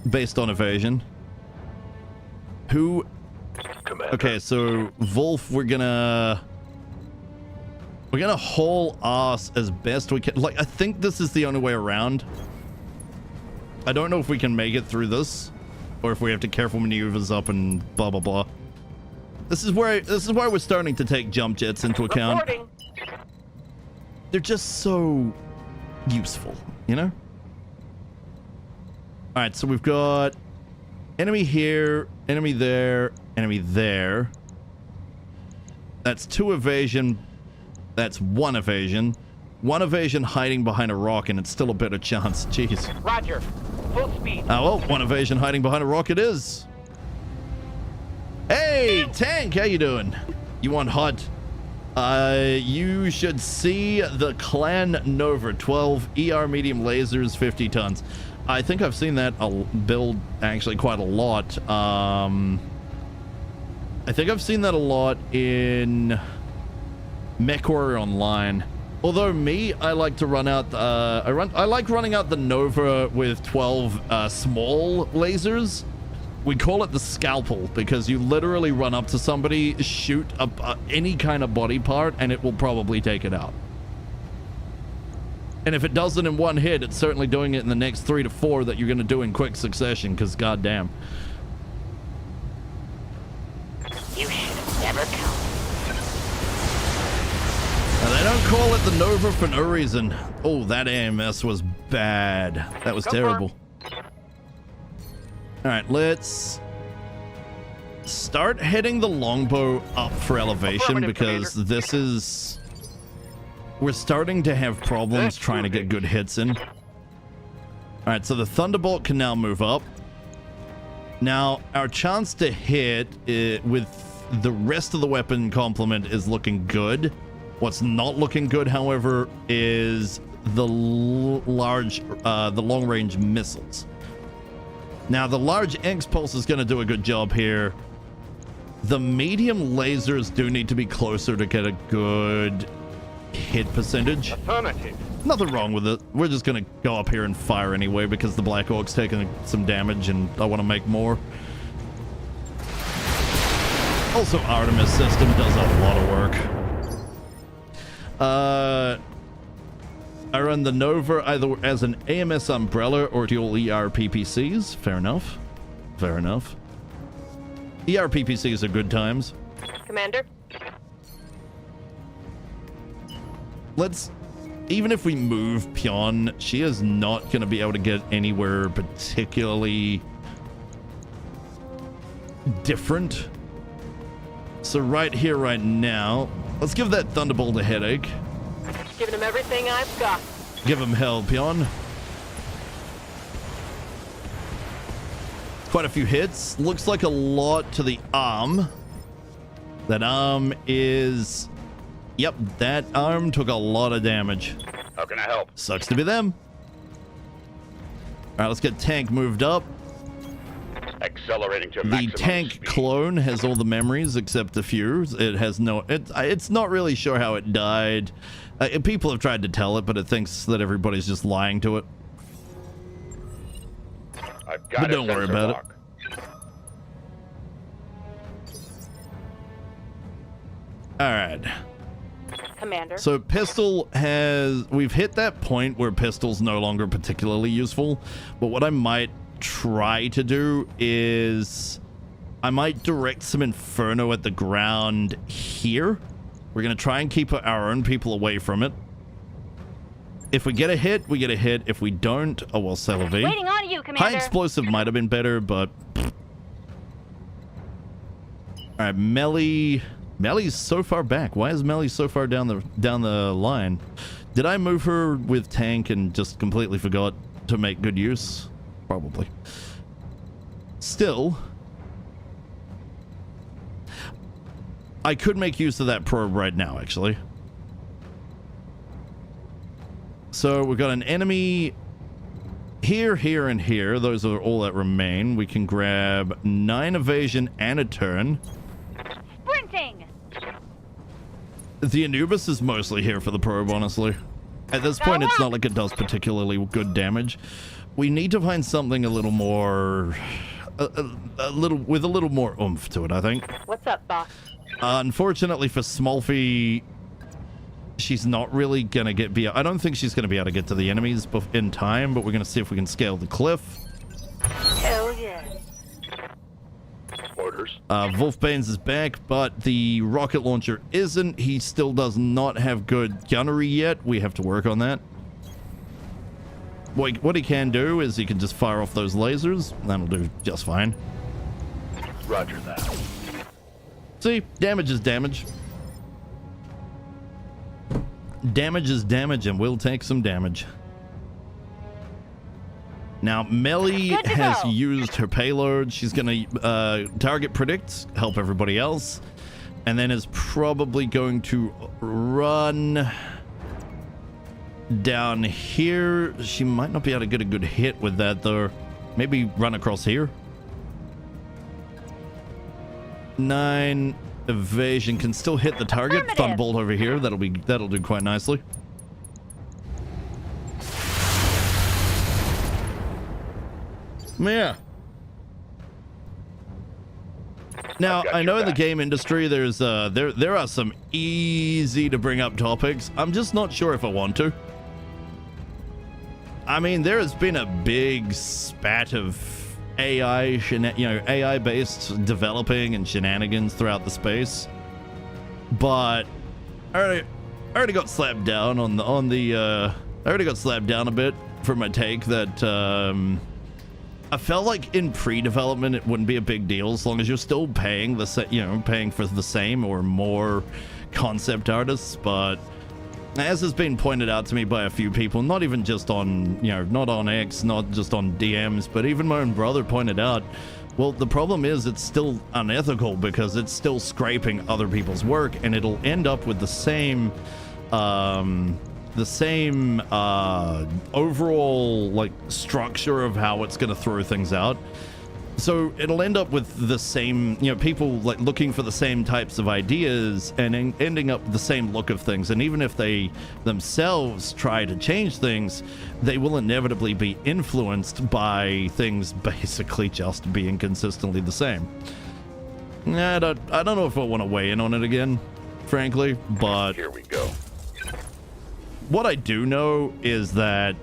based on evasion. Who? Commander. Okay, so Wolf, we're gonna haul ass as best we can. Like, I think this is the only way around. I don't know if we can make it through this, or if we have to careful maneuvers up and blah blah blah. This is why we're starting to take jump jets into account. Reporting. They're just so useful, you know? All right, so we've got enemy here, enemy there, enemy there. That's 2 evasion. That's 1 evasion. 1 evasion hiding behind a rock, and it's still a better chance. Jeez. Roger. Full speed. Oh, well, 1 evasion hiding behind a rock it is. Hey, Tank, how you doing? You want hot? You should see the Clan Nova 12 ER medium lasers, 50 tons. I think I've seen that build actually quite a lot. I think I've seen that a lot in Mech Warrior Online. Although me, I like to run out. I like running out the Nova with 12 small lasers. We call it the scalpel because you literally run up to somebody, shoot any kind of body part, and it will probably take it out. And if it doesn't in 1 hit, it's certainly doing it in the next 3 to 4 that you're going to do in quick succession, because goddamn. You should have never come. Now, they don't call it the Nova for no reason. Oh, that AMS was bad. That was terrible. All right, let's start heading the longbow up for elevation because this is... We're starting to have problems trying to get good hits in. All right, so the Thunderbolt can now move up. Now, our chance to hit with the rest of the weapon complement is looking good. What's not looking good, however, is the long-range missiles. Now, the large X-Pulse is going to do a good job here. The medium lasers do need to be closer to get a good hit percentage. Affirmative. Nothing wrong with it. We're just going to go up here and fire anyway because the Black Orc's taking some damage and I want to make more. Also, Artemis system does a lot of work. I run the Nova either as an AMS umbrella or dual ER-PPCs. Fair enough. Fair enough. ER-PPCs are good times. Commander? Let's... Even if we move Pion, she is not going to be able to get anywhere particularly different. So right here, right now, let's give that Thunderbolt a headache. Giving him everything I've got. Give him hell, Pion. Quite a few hits. Looks like a lot to the arm. That arm is... Yep, that arm took a lot of damage. How can I help? Sucks to be them. All right, let's get Tank moved up. Accelerating to The maximum tank speed. clone has all the memories except a few. It has no... It's not really sure how it died. People have tried to tell it, but it thinks that everybody's just lying to it. I've got But don't worry about it. All right. Commander? So pistol has... We've hit that point where pistol's no longer particularly useful. But what I might try to do is... I might direct some Inferno at the ground here. We're going to try and keep our own people away from it. If we get a hit, we get a hit. If we don't, oh well, Celavi. Waiting on you, Commander. High explosive might have been better, but... Alright, Melly... Melly's so far back. Why is Melly so far down the line? Did I move her with tank and just completely forgot to make good use? Probably. Still... I could make use of that probe right now, actually. So we've got an enemy here, here, and here. Those are all that remain. We can grab 9 evasion and a turn. Sprinting! The Anubis is mostly here for the probe, honestly. At this point, it's not like it does particularly good damage. We need to find something a little more... with a little more oomph to it, I think. What's up, boss? Unfortunately for Smolfy, she's not really gonna I don't think she's gonna be able to get to the enemies in time, but we're gonna see if we can scale the cliff. Hell yeah. Orders. Wolfbane's is back, but the rocket launcher isn't. He still does not have good gunnery yet. We have to work on that. What he can do is he can just fire off those lasers. That'll do just fine. Roger that. See, damage is damage. Damage is damage, and we'll take some damage. Now, Melly has used her payload. She's going to target predict, help everybody else, and then is probably going to run down here. She might not be able to get a good hit with that, though. Maybe run across here. 9 evasion can still hit the target. Thunderbolt over here. That'll do quite nicely. Yeah. Now, I know in the game industry there's there are some easy to bring up topics. I'm just not sure if I want to. I mean, there has been a big spat of AI based developing and shenanigans throughout the space. But I already got slapped down I already got slapped down a bit for my take that I felt like in pre-development it wouldn't be a big deal as long as you're still paying paying for the same or more concept artists. But as has been pointed out to me by a few people, not even just on not on X, not just on DMs, but even my own brother pointed out, well, the problem is it's still unethical because it's still scraping other people's work, and it'll end up with the same overall like structure of how it's going to throw things out. So it'll end up with the same, people like looking for the same types of ideas and ending up with the same look of things. And even if they themselves try to change things, they will inevitably be influenced by things basically just being consistently the same. I don't know if I want to weigh in on it again, frankly, but Here we go. what I do know is that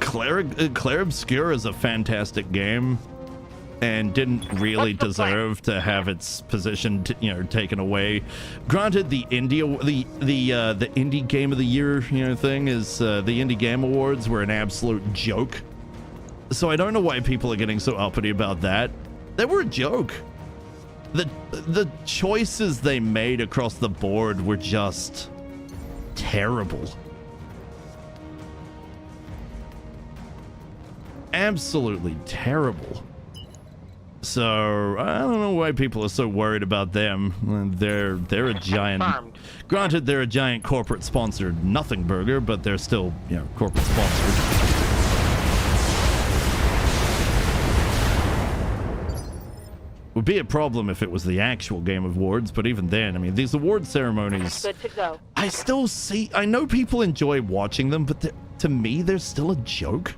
Claire Obscure is a fantastic game and didn't really deserve to have its position taken away. Granted, the indie game of the year thing is the Indie Game Awards were an absolute joke. So I don't know why people are getting so uppity about that. They were a joke. The choices they made across the board were just terrible. Absolutely terrible. So I don't know why people are so worried about them. They're a giant. Granted, they're a giant corporate sponsored nothing burger, but they're still corporate sponsored. Would be a problem if it was the actual Game Awards, but even then, I mean, these award ceremonies. Good to go. I know people enjoy watching them, but to me, they're still a joke.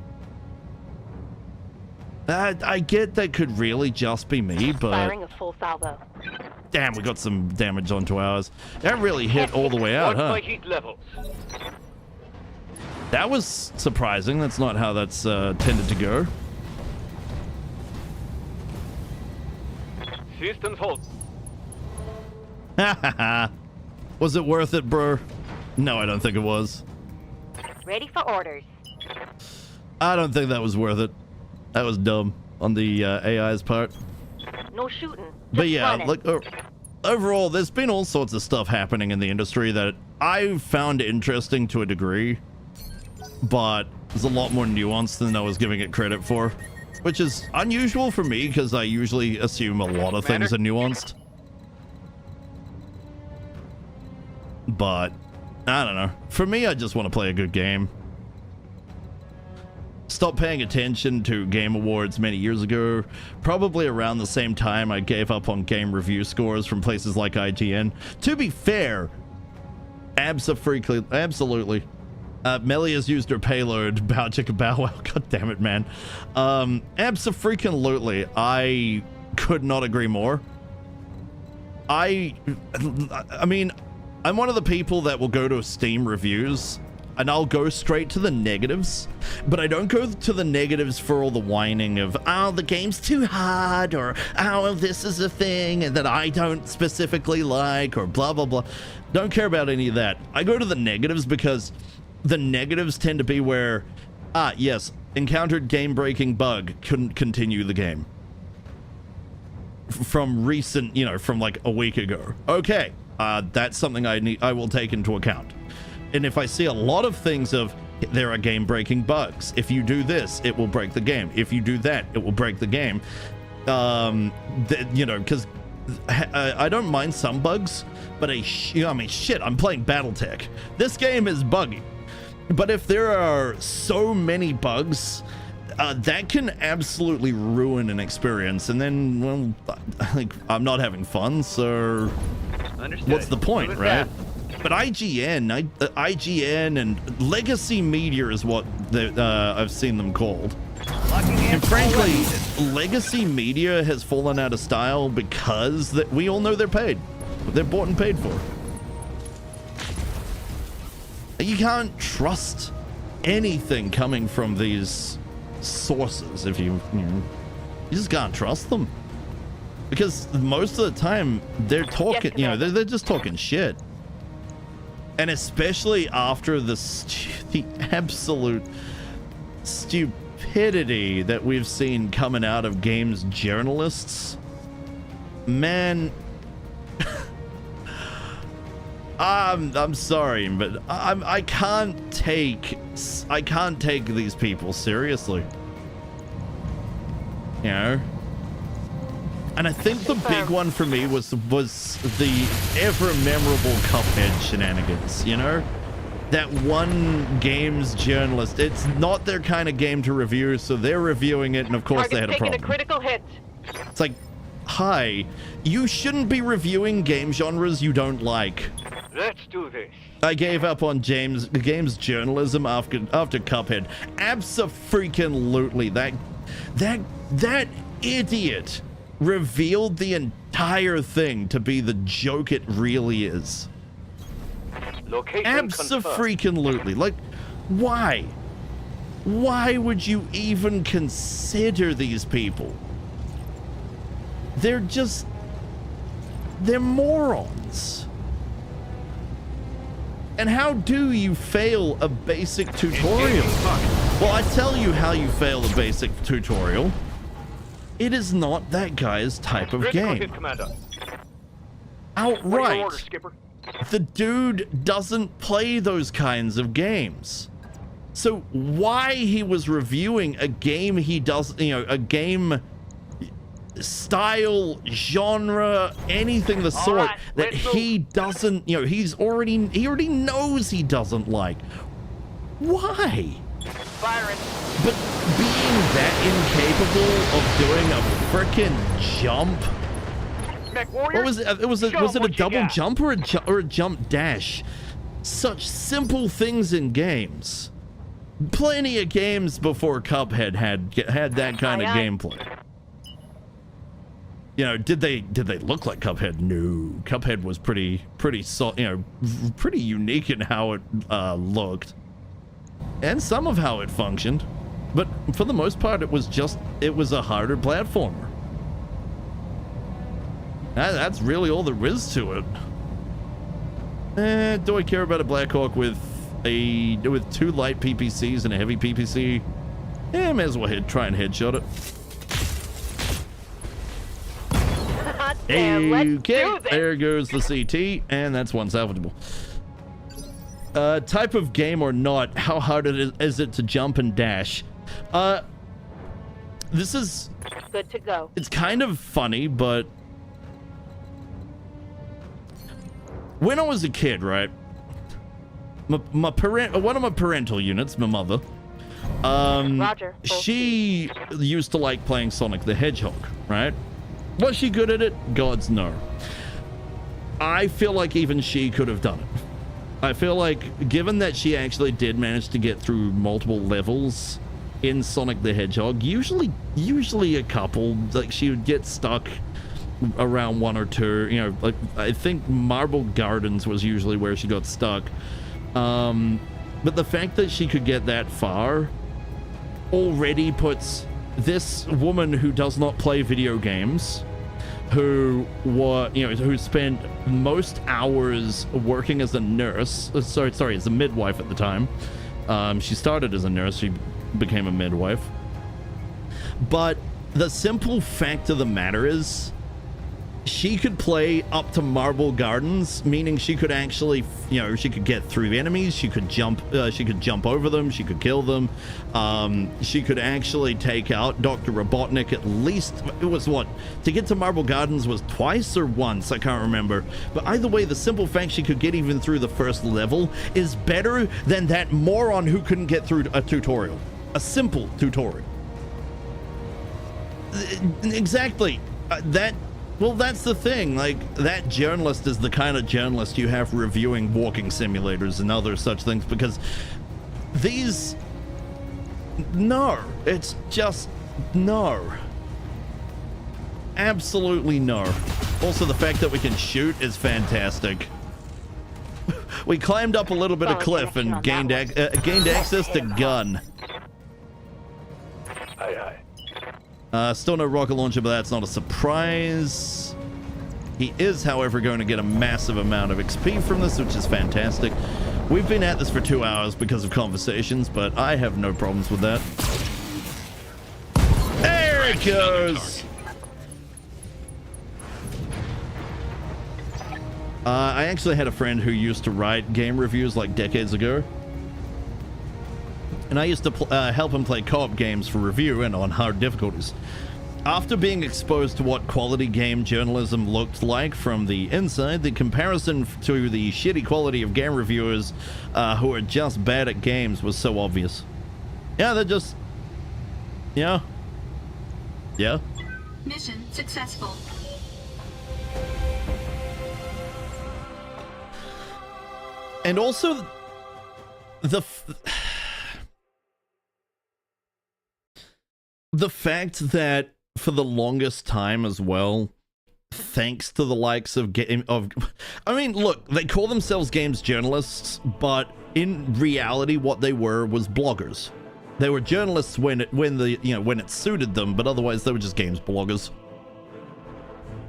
I get that could really just be me, but Firing a full salvo. damn, we got some damage onto ours. That really hit all the way out, huh? Heat levels. That was surprising. That's not how that's tended to go. Systems hold. Was it worth it, bro? No, I don't think it was. Ready for orders. I don't think that was worth it. That was dumb on the AI's part. No shooting. But Just yeah, running. like overall, there's been all sorts of stuff happening in the industry that I found interesting to a degree, but there's a lot more nuance than I was giving it credit for, which is unusual for me because I usually assume a lot of things are nuanced. But I don't know. For me, I just want to play a good game. stopped paying attention to Game Awards many years ago, probably around the same time I gave up on game review scores from places like IGN. To be fair, absolutely. Melly has used her payload. Bow chicka bow wow. God damn it, man. Abso-freaking-lutely. I could not agree more. I mean, I'm one of the people that will go to Steam reviews and I'll go straight to the negatives, but I don't go to the negatives for all the whining of, oh, the game's too hard, or, oh, this is a thing that I don't specifically like, or blah, blah, blah. Don't care about any of that. I go to the negatives because the negatives tend to be where, yes, encountered game-breaking bug, couldn't continue the game. From recent, you know, from like a week ago. Okay, that's something I will take into account. And if I see a lot of things of, there are game-breaking bugs. If you do this, it will break the game. If you do that, it will break the game. You know, because I don't mind some bugs, but I mean, shit, I'm playing BattleTech. This game is buggy. But if there are so many bugs, that can absolutely ruin an experience. And then, well, I'm not having fun, so Understood. what's the point, right? But IGN and legacy media is what I've seen them called. And frankly, legacy media has fallen out of style because we all know they're paid. They're bought and paid for. You can't trust anything coming from these sources if you just can't trust them. Because most of the time they're talking, you know, they're just talking shit. And especially after the absolute stupidity that we've seen coming out of games journalists, man, I'm sorry, but I can't take these people seriously. You know? And I think the big one for me was the ever memorable Cuphead shenanigans, you know? That one games journalist, it's not their kind of game to review, so they're reviewing it, and of course they had a problem. A critical hit. It's like, hi, you shouldn't be reviewing game genres you don't like. Let's do this. I gave up on games journalism after Cuphead. Abso-freaking-lutely. That idiot revealed the entire thing to be the joke it really is. Location Abso-freaking-lutely. Like, why? Why would you even consider these people? They're morons. And how do you fail a basic tutorial? Well, I tell you how you fail a basic tutorial. It is not that guy's type of game. Outright. Order, Skipper? The dude doesn't play those kinds of games. So why he was reviewing a game he does, you know, a game style, genre, anything the sort right, that he doesn't, you know, he already knows he doesn't like. Why? Firing. But being that incapable of doing a frickin' jump. Mech warrior. What was it? Was it a double jump or a jump dash? Such simple things in games. Plenty of games before Cuphead had that kind of gameplay. You know, did they look like Cuphead? No. Cuphead was pretty unique in how it looked, and some of how it functioned, but for the most part, it was a harder platformer. That's really all there is to it. Do I care about a Blackhawk with two light PPCs and a heavy PPC? May as well try and headshot it. Okay, there goes the CT, and that's one salvageable. Type of game or not, how hard is it to jump and dash? This is good to go. It's kind of funny, but when I was a kid, right, one of my parental units, my mother, Roger. Full She used to like playing Sonic the Hedgehog, right? Was she good at it? Gods no. I feel like even she could have done it. I feel like, given that she actually did manage to get through multiple levels in Sonic the Hedgehog, usually a couple, like she would get stuck around one or two, you know, like I think Marble Gardens was usually where she got stuck. But the fact that she could get that far already puts this woman who does not play video games, who spent most hours working as a nurse, sorry, as a midwife at the time. She started as a nurse, she became a midwife. But the simple fact of the matter is, she could play up to Marble Gardens, meaning she could actually, she could get through enemies, she could jump over them, she could kill them, she could actually take out Dr. Robotnik at least. It was what, to get to Marble Gardens was twice or once, I can't remember. But either way, the simple fact she could get even through the first level is better than that moron who couldn't get through a tutorial. A simple tutorial. Exactly. Well, that's the thing. Like, that journalist is the kind of journalist you have reviewing walking simulators and other such things, because these... No. It's just... No. Absolutely no. Also, the fact that we can shoot is fantastic. We climbed up a little bit of cliff and gained access to gun. Aye. Still no rocket launcher, but that's not a surprise. He is, however, going to get a massive amount of XP from this, which is fantastic. We've been at this for 2 hours because of conversations, but I have no problems with that. There it goes! I actually had a friend who used to write game reviews like decades ago. And I used to help him play co-op games for review and on hard difficulties. After being exposed to what quality game journalism looked like from the inside, the comparison to the shitty quality of game reviewers who are just bad at games was so obvious. Yeah, they're just... Yeah. Mission successful. And also, the fact that for the longest time as well, thanks to the likes of I mean, look, they call themselves games journalists, but in reality what they were was bloggers. They were journalists when it suited them, but otherwise they were just games bloggers.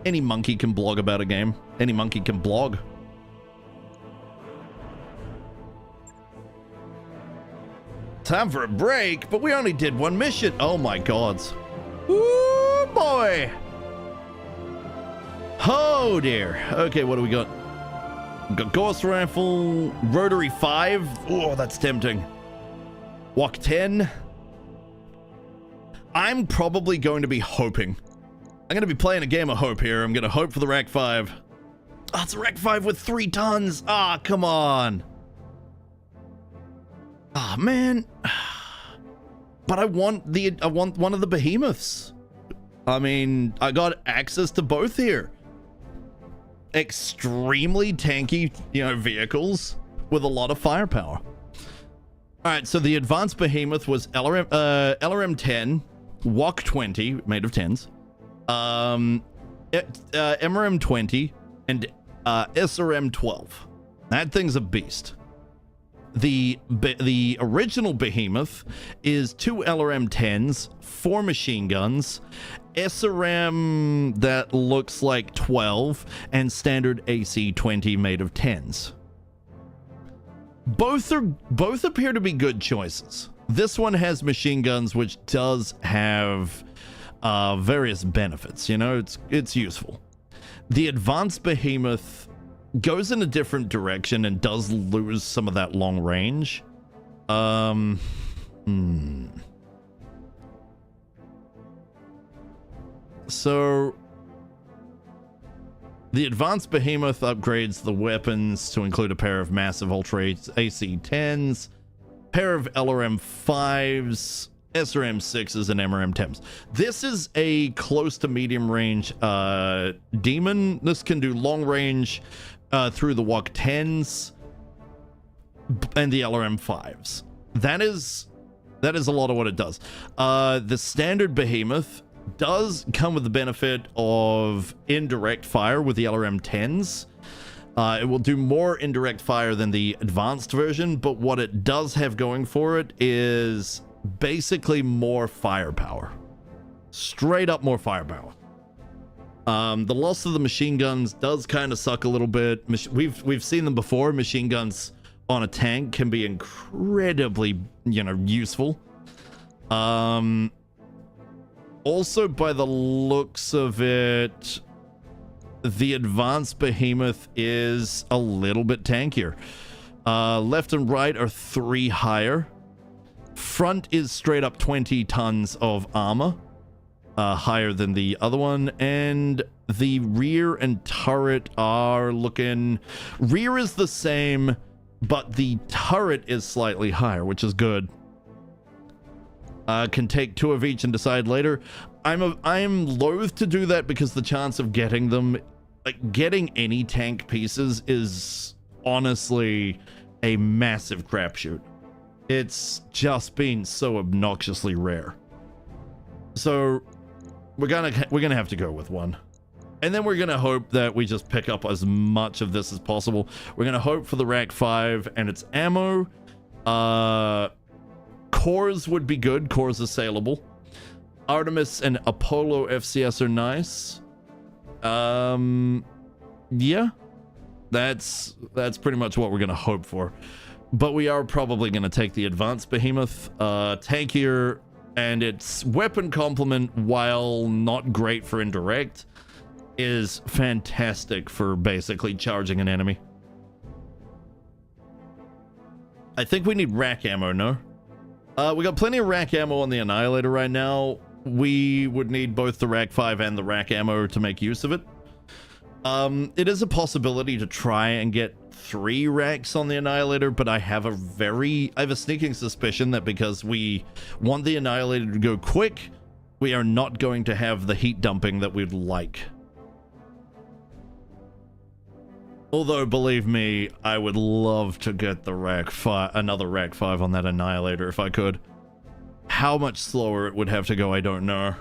Any monkey can blog about a game. Any monkey can blog. Time for a break, but we only did one mission. Oh my god. Ooh boy. Oh dear. Okay, what do we got? We got Ghost Rifle, Rotary 5. Oh, that's tempting. Walk 10. I'm probably going to be hoping. I'm going to be playing a game of hope here. I'm going to hope for the Racc 5. Oh, it's a Racc 5 with 3 tons. Ah, come on. Ah, man. But I want one of the behemoths. I mean, I got access to both here. Extremely tanky, vehicles with a lot of firepower. All right, so the advanced behemoth was LRM 10, WOC 20, made of 10s, MRM 20, and SRM 12. That thing's a beast. The original behemoth is 2 LRM 10s, 4 machine guns, SRM that looks like 12, and standard AC 20 made of 10s. Both appear to be good choices. This one has machine guns, which does have various benefits. It's useful. The advanced behemoth goes in a different direction and does lose some of that long range. So the advanced behemoth upgrades the weapons to include a pair of massive ultra AC 10s. pair of LRM-5s, SRM-6s, and MRM-10s. This is a close to medium range demon. This can do long range through the WOC 10s and the LRM-5s. That is a lot of what it does. The standard behemoth does come with the benefit of indirect fire with the LRM-10s. It will do more indirect fire than the advanced version, but what it does have going for it is basically more firepower. Straight up more firepower. The loss of the machine guns does kind of suck a little bit. We've seen them before. Machine guns on a tank can be incredibly, useful. Also, by the looks of it, the advanced behemoth is a little bit tankier. Left and right are 3 higher. Front is straight up 20 tons of armor, higher than the other one. And the rear and turret are looking... Rear is the same, but the turret is slightly higher, which is good. Can take 2 of each and decide later. I'm loath to do that because the chance of getting them, like getting any tank pieces, is honestly a massive crapshoot. It's just been so obnoxiously rare. So we're gonna have to go with 1. And then we're gonna hope that we just pick up as much of this as possible. We're gonna hope for the Racc 5 and its ammo. Cores would be good. Cores are saleable. Artemis and Apollo FCS are nice. Yeah, that's pretty much what we're gonna hope for. But we are probably gonna take the advanced behemoth, tankier, and its weapon complement, while not great for indirect, is fantastic for basically charging an enemy. I think we need Racc ammo, no? We got plenty of Racc ammo on the Annihilator right now. We would need both the Racc 5 and the Racc ammo to make use of it. It is a possibility to try and get 3 Raccs on the Annihilator, but I have a sneaking suspicion that because we want the Annihilator to go quick, we are not going to have the heat dumping that we'd like. Although, believe me, I would love to get the Racc 5, another Racc 5 on that Annihilator if I could. How much slower it would have to go, I don't know.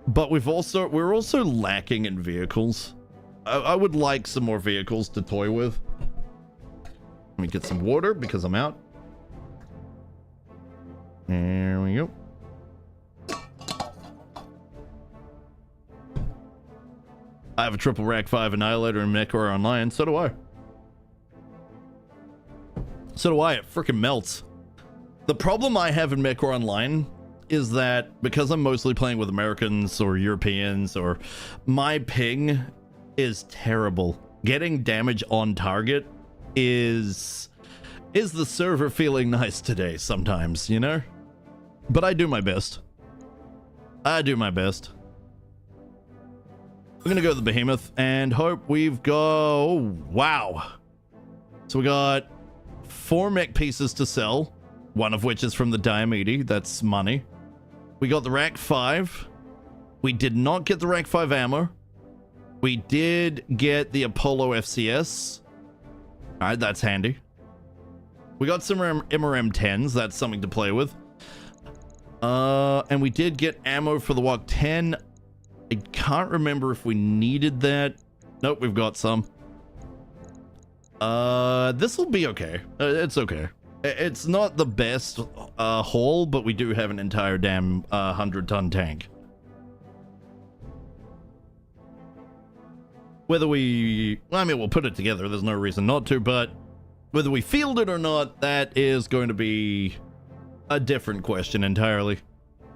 But we're also lacking in vehicles. I would like some more vehicles to toy with. Let me get some water because I'm out. There we go. I have a triple Racc 5 Annihilator and Mech Online. So do I. So do I. It freaking melts. The problem I have in Mech Online is that because I'm mostly playing with Americans or Europeans, or my ping is terrible. Getting damage on target is the server feeling nice today sometimes, you know? But I do my best. I do my best. We're gonna go to the Behemoth and hope we've got... Oh, wow. So we got 4 mech pieces to sell, one of which is from the Diomede. That's money. We got the Racc 5. We did not get the Racc 5 ammo. We did get the Apollo FCS. Alright, that's handy. We got some MRM-10s. That's something to play with. And we did get ammo for the WOC 10. I can't remember if we needed that. Nope, we've got some. This will be okay. It's okay. It's not the best haul, but we do have an entire damn 100-ton tank. Whether we... I mean, we'll put it together. There's no reason not to, but whether we field it or not, that is going to be a different question entirely.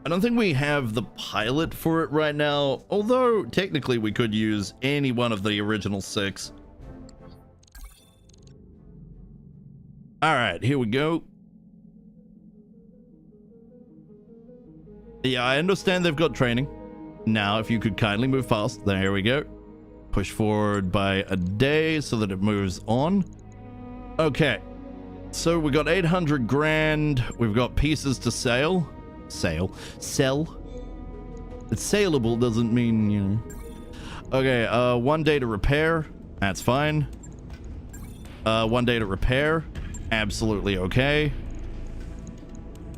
I don't think we have the pilot for it right now, although technically we could use any one of the original 6. Alright, here we go. Yeah, I understand they've got training. Now, if you could kindly move fast. There we go. Push forward by a day so that it moves on. Okay. So we got 800 grand. We've got pieces to sell. Sell. It's saleable doesn't mean, you know. Okay, 1 day to repair. That's fine. 1 day to repair. Absolutely okay.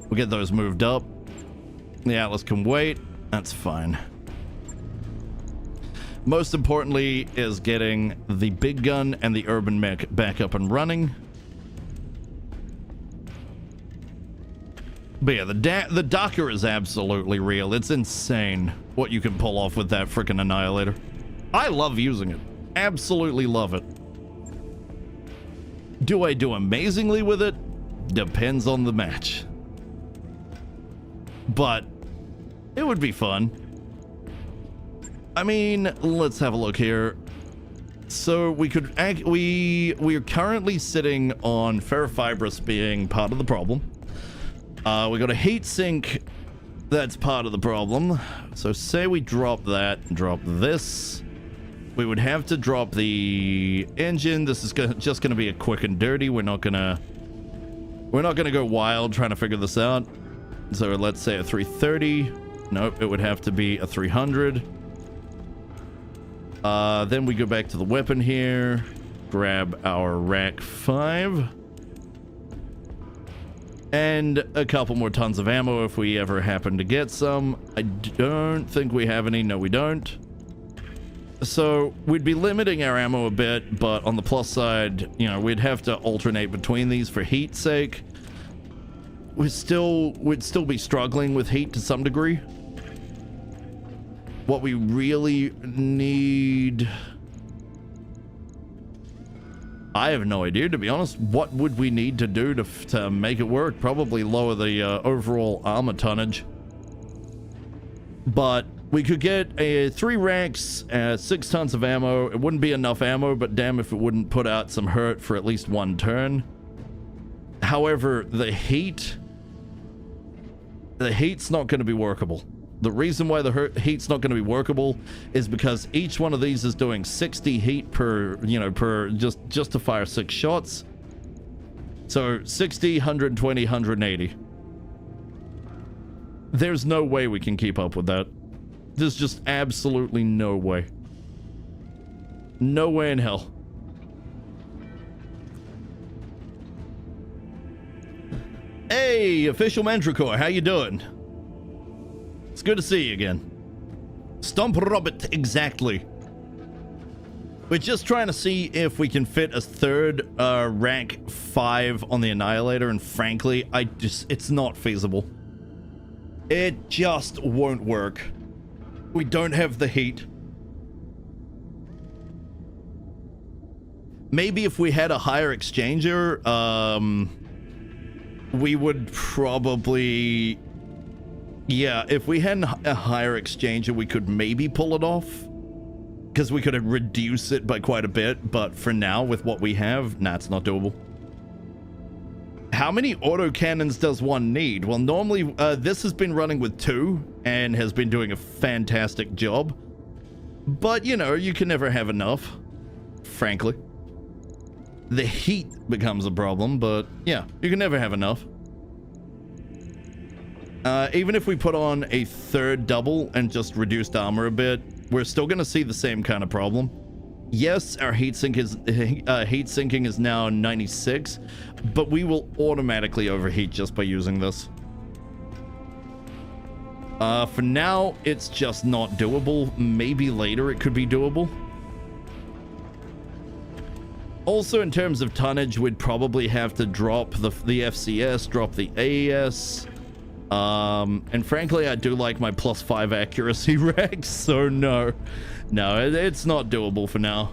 We'll get those moved up. The Atlas can wait. That's fine. Most importantly is getting the big gun and the urban mech back up and running. But yeah, the Docker is absolutely real. It's insane what you can pull off with that freaking Annihilator. I love using it. Absolutely love it. Do I do amazingly with it? Depends on the match. But it would be fun. I mean, let's have a look here. So we could we're currently sitting on ferrofibrous being part of the problem. We got a heat sink that's part of the problem. So say we drop that, drop this. We would have to drop the engine. This is just going to be a quick and dirty. We're not gonna go wild trying to figure this out. So let's say a 330. Nope, it would have to be a 300. Then we go back to the weapon here, grab our Racc 5, and a couple more tons of ammo if we ever happen to get some. I don't think we have any. No, we don't. So we'd be limiting our ammo a bit, but on the plus side, you know, we'd have to alternate between these for heat's sake. We'd still be struggling with heat to some degree. What we really need, I have no idea, to be honest. What would we need to do to make it work? Probably lower the overall armor tonnage. But we could get 3 Raccs, 6 tons of ammo. It wouldn't be enough ammo, but damn if it wouldn't put out some hurt for at least 1 turn. However, the heat's not going to be workable. The reason why the heat's not going to be workable is because each one of these is doing 60 heat per, you know, per just to fire 6 shots. So 60, 120, 180. There's no way we can keep up with that. There's just absolutely no way. No way in hell. Hey, official Mandracore, how you doing? It's good to see you again. Stomp Robert, exactly. We're just trying to see if we can fit a 3rd Racc 5 on the Annihilator, and frankly, it's not feasible. It just won't work. We don't have the heat. Maybe if we had a higher exchanger, we would probably... Yeah, if we had a higher exchanger, we could maybe pull it off. Because we could reduce it by quite a bit. But for now, with what we have, nah, it's not doable. How many autocannons does one need? Well, normally, this has been running with 2 and has been doing a fantastic job. But, you know, you can never have enough, frankly. The heat becomes a problem, but yeah, you can never have enough. Even if we put on a 3rd double and just reduced armor a bit, we're still going to see the same kind of problem. Yes, our heat sinking is now 96, but we will automatically overheat just by using this. For now, it's just not doable. Maybe later it could be doable. Also, in terms of tonnage, we'd probably have to drop the FCS, drop the AES. And frankly, I do like my +5 accuracy Racc, so no, it's not doable for now.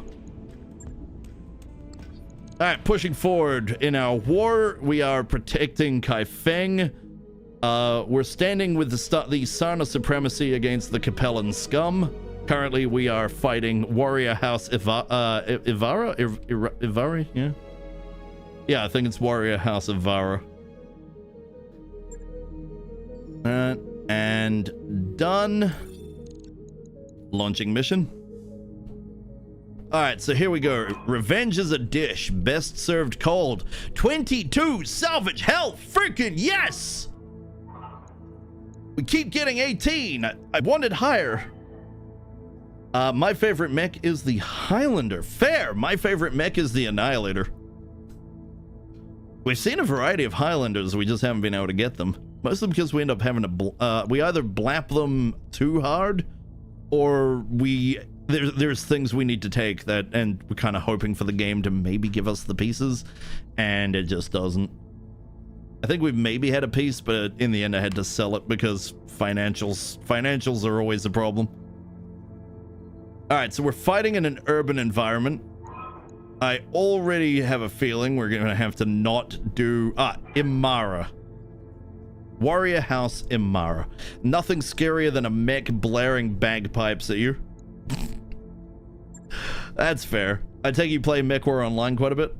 All right, pushing forward in our war, we are protecting Kaifeng. We're standing with the Sarna supremacy against the Capellan scum. Currently, we are fighting Warrior House Ivara, yeah? Yeah, I think it's Warrior House Ivara. And done. Launching mission. All right, so here we go. Revenge is a dish, best served cold. 22 salvage, hell freaking yes! We keep getting 18. I wanted higher. My favorite mech is the Highlander. Fair. My favorite mech is the Annihilator. We've seen a variety of Highlanders, we just haven't been able to get them. Mostly because we end up having to, we either blap them too hard, or there's things we need to take that, and we're kind of hoping for the game to maybe give us the pieces, and it just doesn't. I think we've maybe had a piece, but in the end I had to sell it because financials are always a problem. All right, so we're fighting in an urban environment. I already have a feeling we're gonna have to not do Imara. Warrior House Imara. Nothing scarier than a mech blaring bagpipes at you. That's fair. I take you play MechWarrior Online quite a bit,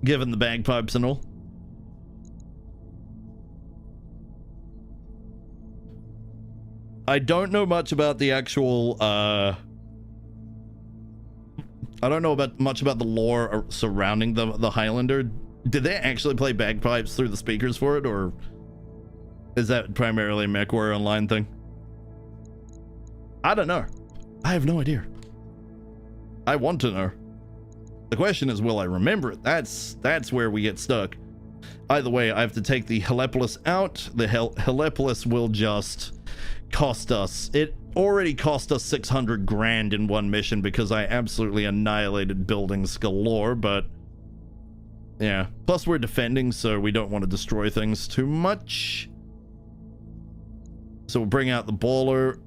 given the bagpipes and all. I don't know much about the actual I don't know much about the lore surrounding the Highlander. Did they actually play bagpipes through the speakers for it, or is that primarily a MechWarrior Online thing? I don't know. I have no idea. I want to know. The question is, will I remember it? That's where we get stuck. Either way, I have to take the Helepolis out. The Helepolis will just cost us. It already cost us 600 grand in one mission because I absolutely annihilated buildings galore, but yeah. Plus we're defending, so we don't want to destroy things too much. So we'll bring out the Baller.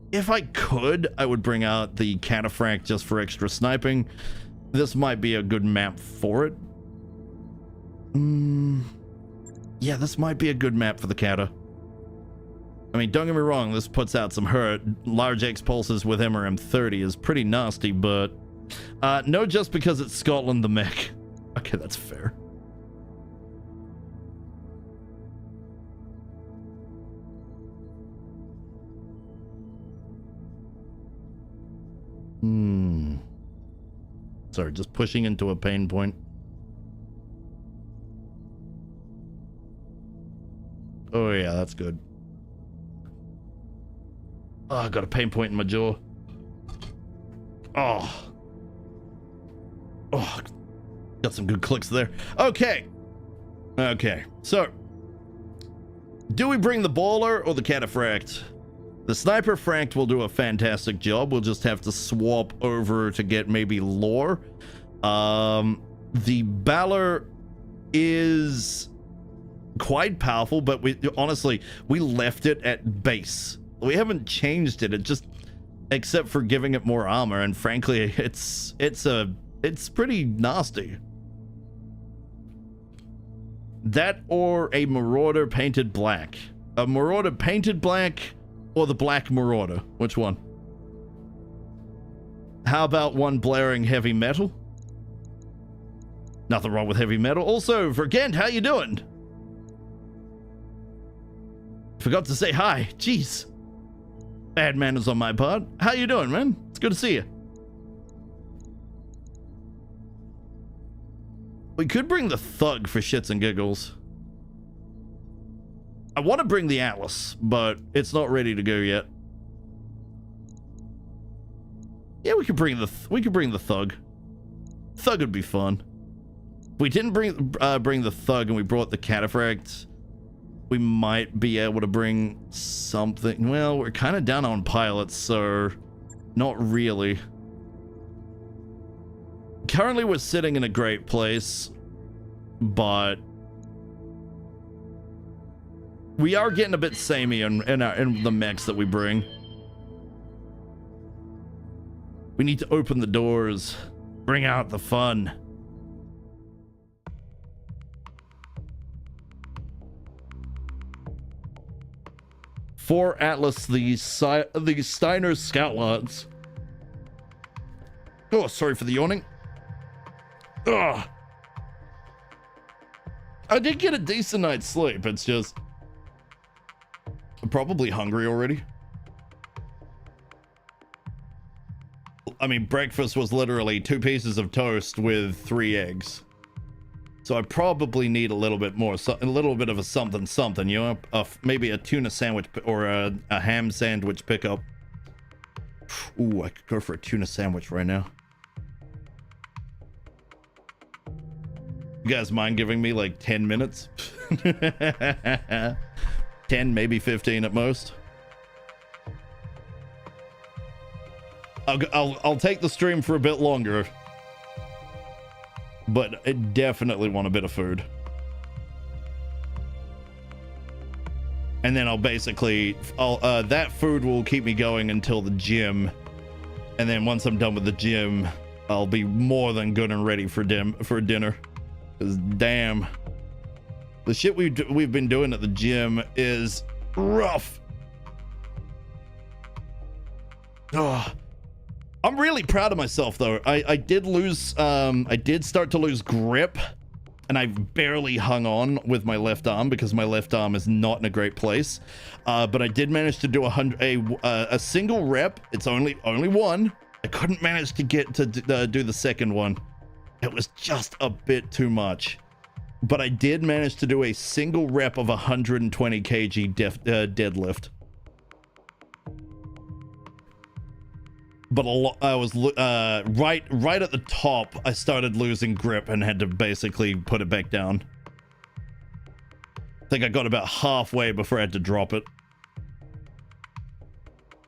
If I could, I would bring out the Cataphract just for extra sniping. This might be a good map for it. Yeah, this might be a good map for the Cata. I mean, don't get me wrong, this puts out some hurt. Large X pulses with MRM-30 is pretty nasty, but no, just because it's Scotland the mech. Okay, that's fair. Sorry, just pushing into a pain point. Oh yeah, that's good. Oh, I got a pain point in my jaw. Oh, got some good clicks there. Okay, so do we bring the Baller or the Cataphract? The Sniper Fract will do a fantastic job. We'll just have to swap over to get maybe lore. The Balor is quite powerful, but we honestly left it at base. We haven't changed it. It just, except for giving it more armor, and frankly, it's pretty nasty. That or a Marauder painted black. A Marauder painted black or the Black Marauder? Which one? How about one blaring heavy metal? Nothing wrong with heavy metal. Also, for Gent, how you doing? Forgot to say hi. Jeez. Bad manners on my part. How you doing, man? It's good to see you. We could bring the Thug for shits and giggles. I want to bring the Atlas, but it's not ready to go yet. Yeah, we could bring the Thug. Thug would be fun. If we didn't bring the Thug and we brought the Cataphract, we might be able to bring something. Well, we're kind of down on pilots, so not really. Currently, we're sitting in a great place, but we are getting a bit samey in the mechs that we bring. We need to open the doors, bring out the fun. For Atlas, the Steiner Scout Lads. Oh, sorry for the yawning. Ugh. I did get a decent night's sleep. It's just I'm probably hungry already. I mean, breakfast was literally 2 pieces of toast with 3 eggs. So I probably need a little bit more, a little bit of a something, you know, maybe a tuna sandwich or a ham sandwich pickup. Ooh, I could go for a tuna sandwich right now. You guys mind giving me like 10 minutes? 10, maybe 15 at most. I'll take the stream for a bit longer. But I definitely want a bit of food. And then I'll basically, that food will keep me going until the gym. And then once I'm done with the gym, I'll be more than good and ready for dinner. Because damn, the shit we've been doing at the gym is rough. Oh, I'm really proud of myself though. I did start to lose grip, and I barely hung on with my left arm because my left arm is not in a great place. But I did manage to do a single rep. It's only one. I couldn't manage to get to do the second one. It was just a bit too much. But I did manage to do a single rep of 120 kg deadlift. But I was right at the top. I started losing grip and had to basically put it back down. I think I got about halfway before I had to drop it.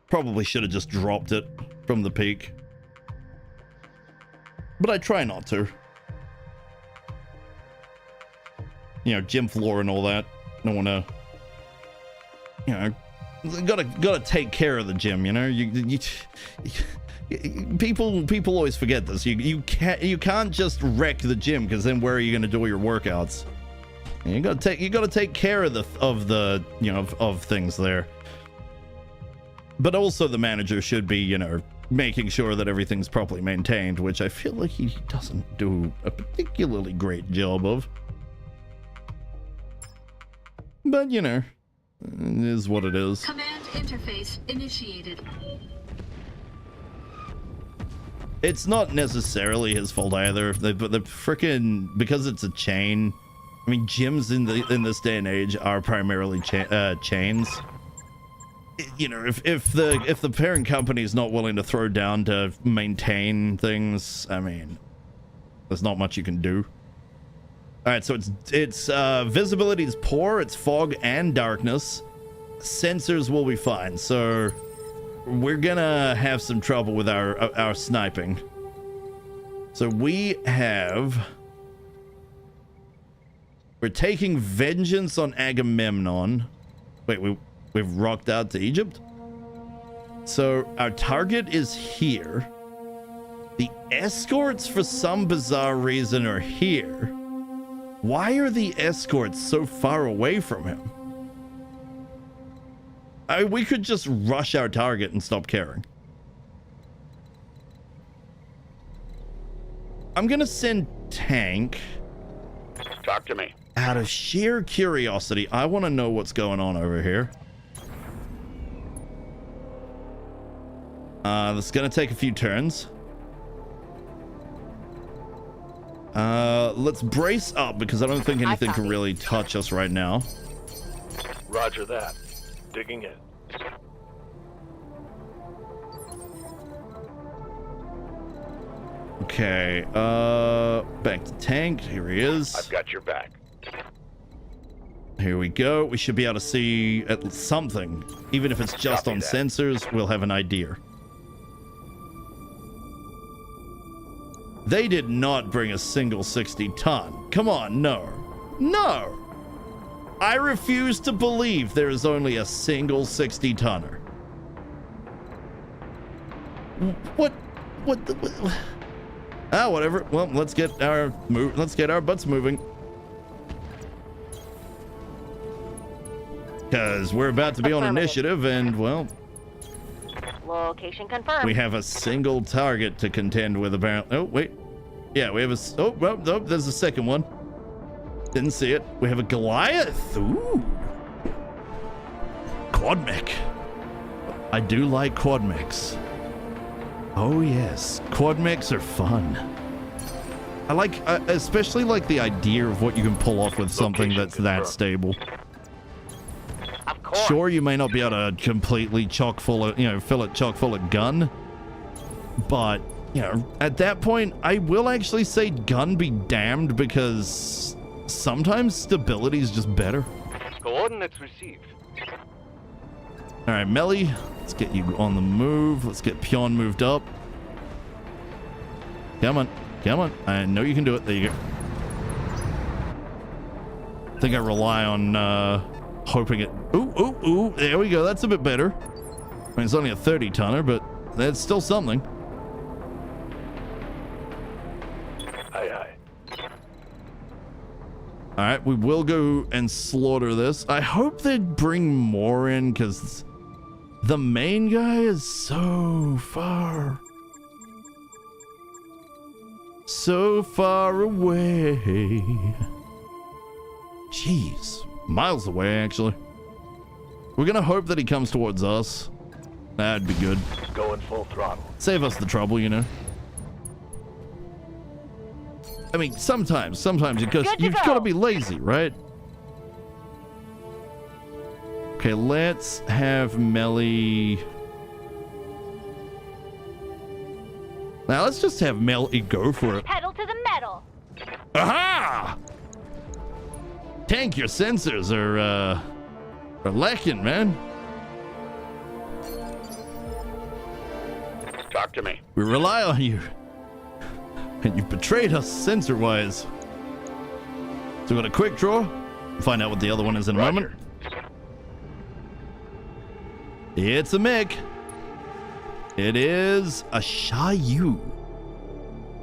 Probably should have just dropped it from the peak. But I try not to. You know, gym floor and all that. Don't want to, you know, gotta take care of the gym, you know. People always forget this. You can't just wreck the gym, because then where are you gonna do your workouts? And you gotta take care of the you know, of things there. But also the manager should be, you know, making sure that everything's properly maintained, which I feel like he doesn't do a particularly great job of. But you know, it is what it is. Command interface initiated. It's not necessarily his fault either. But the frickin', because it's a chain. I mean, gyms in this day and age are primarily chains. You know, if the parent company is not willing to throw down to maintain things, I mean, there's not much you can do. All right, so it's visibility is poor. It's fog and darkness. Sensors will be fine. So we're gonna have some trouble with our sniping. So we're taking vengeance on Agamemnon. Wait, we've rocked out to Egypt. So our target is here. The escorts, for some bizarre reason, are here. Why are the escorts so far away from him? We could just rush our target and stop caring. I'm gonna send tank. Talk to me. Out of sheer curiosity, I want to know what's going on over here. This is gonna take a few turns. Let's brace up, because I don't think anything can really touch us right now. Roger that. Digging in. Okay, back to tank. Here he is. I've got your back. Here we go. We should be able to see at something. Even if it's just Copy on that. sensors, we'll have an idea. They did not bring a single 60-ton. Come on, no. No! I refuse to believe there is only a single 60-tonner. What? Ah, whatever. Well, let's get our butts moving. Because we're about to be on initiative, and well, Location confirmed. we have a single target to contend with. Apparently, oh wait, yeah, we have a. Oh, well, there's a second one. Didn't see it. We have a Goliath. Ooh, quad mech. I do like quad mechs. Oh yes, quad mechs are fun. I like, especially like the idea of what you can pull off with something Location that's that confirmed. stable. Of course. Sure, you may not be able to completely chock full of, fill it chock full of gun, but at that point, I will actually say gun be damned, because sometimes stability is just better. Coordinates received. All right, Melly, let's get you on the move. Let's get Pion moved up. Come on, come on. I know you can do it. There you go. I think I rely on hoping it. Ooh, ooh, ooh. There we go. That's a bit better. I mean, it's only a 30 tonner, but that's still something. Aye, aye. All right, we will go and slaughter this. I hope they'd bring more in, because the main guy is so far away. Jeez, miles away, actually. We're gonna hope that he comes towards us. That'd be good. Going full throttle. Save us the trouble, I mean, sometimes you've got to be lazy, right? Okay, let's have Melly. Now let's just have Melly go for it. Pedal to the metal. Aha! Tank, your sensors are lacking, man. Talk to me. We rely on you. And you've betrayed us sensor-wise. So we got a quick draw. Find out what the other one is in a moment. It's a Mech. It is a Shayu.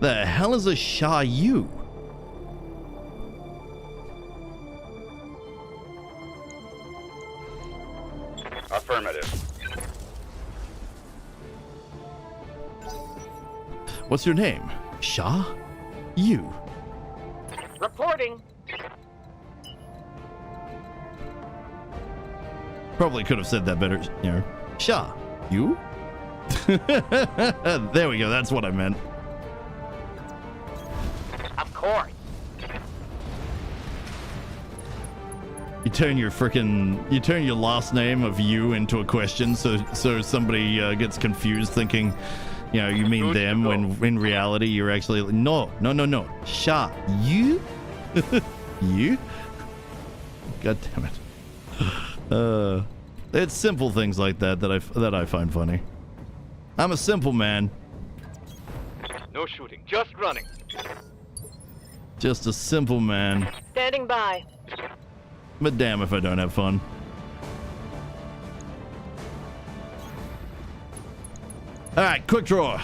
The hell is a Shayu? Affirmative. What's your name? Sha? You. Reporting. Probably could have said that better, Sha. You? There we go. That's what I meant. Of course. You turn your last name of you into a question, so somebody gets confused thinking, you mean Good them, to when in reality you're actually no. Sha, you? You? God damn it. It's simple things like that I find funny. I'm a simple man. No shooting, just running. Just a simple man. Standing by. But damn if I don't have fun. Alright, quick draw.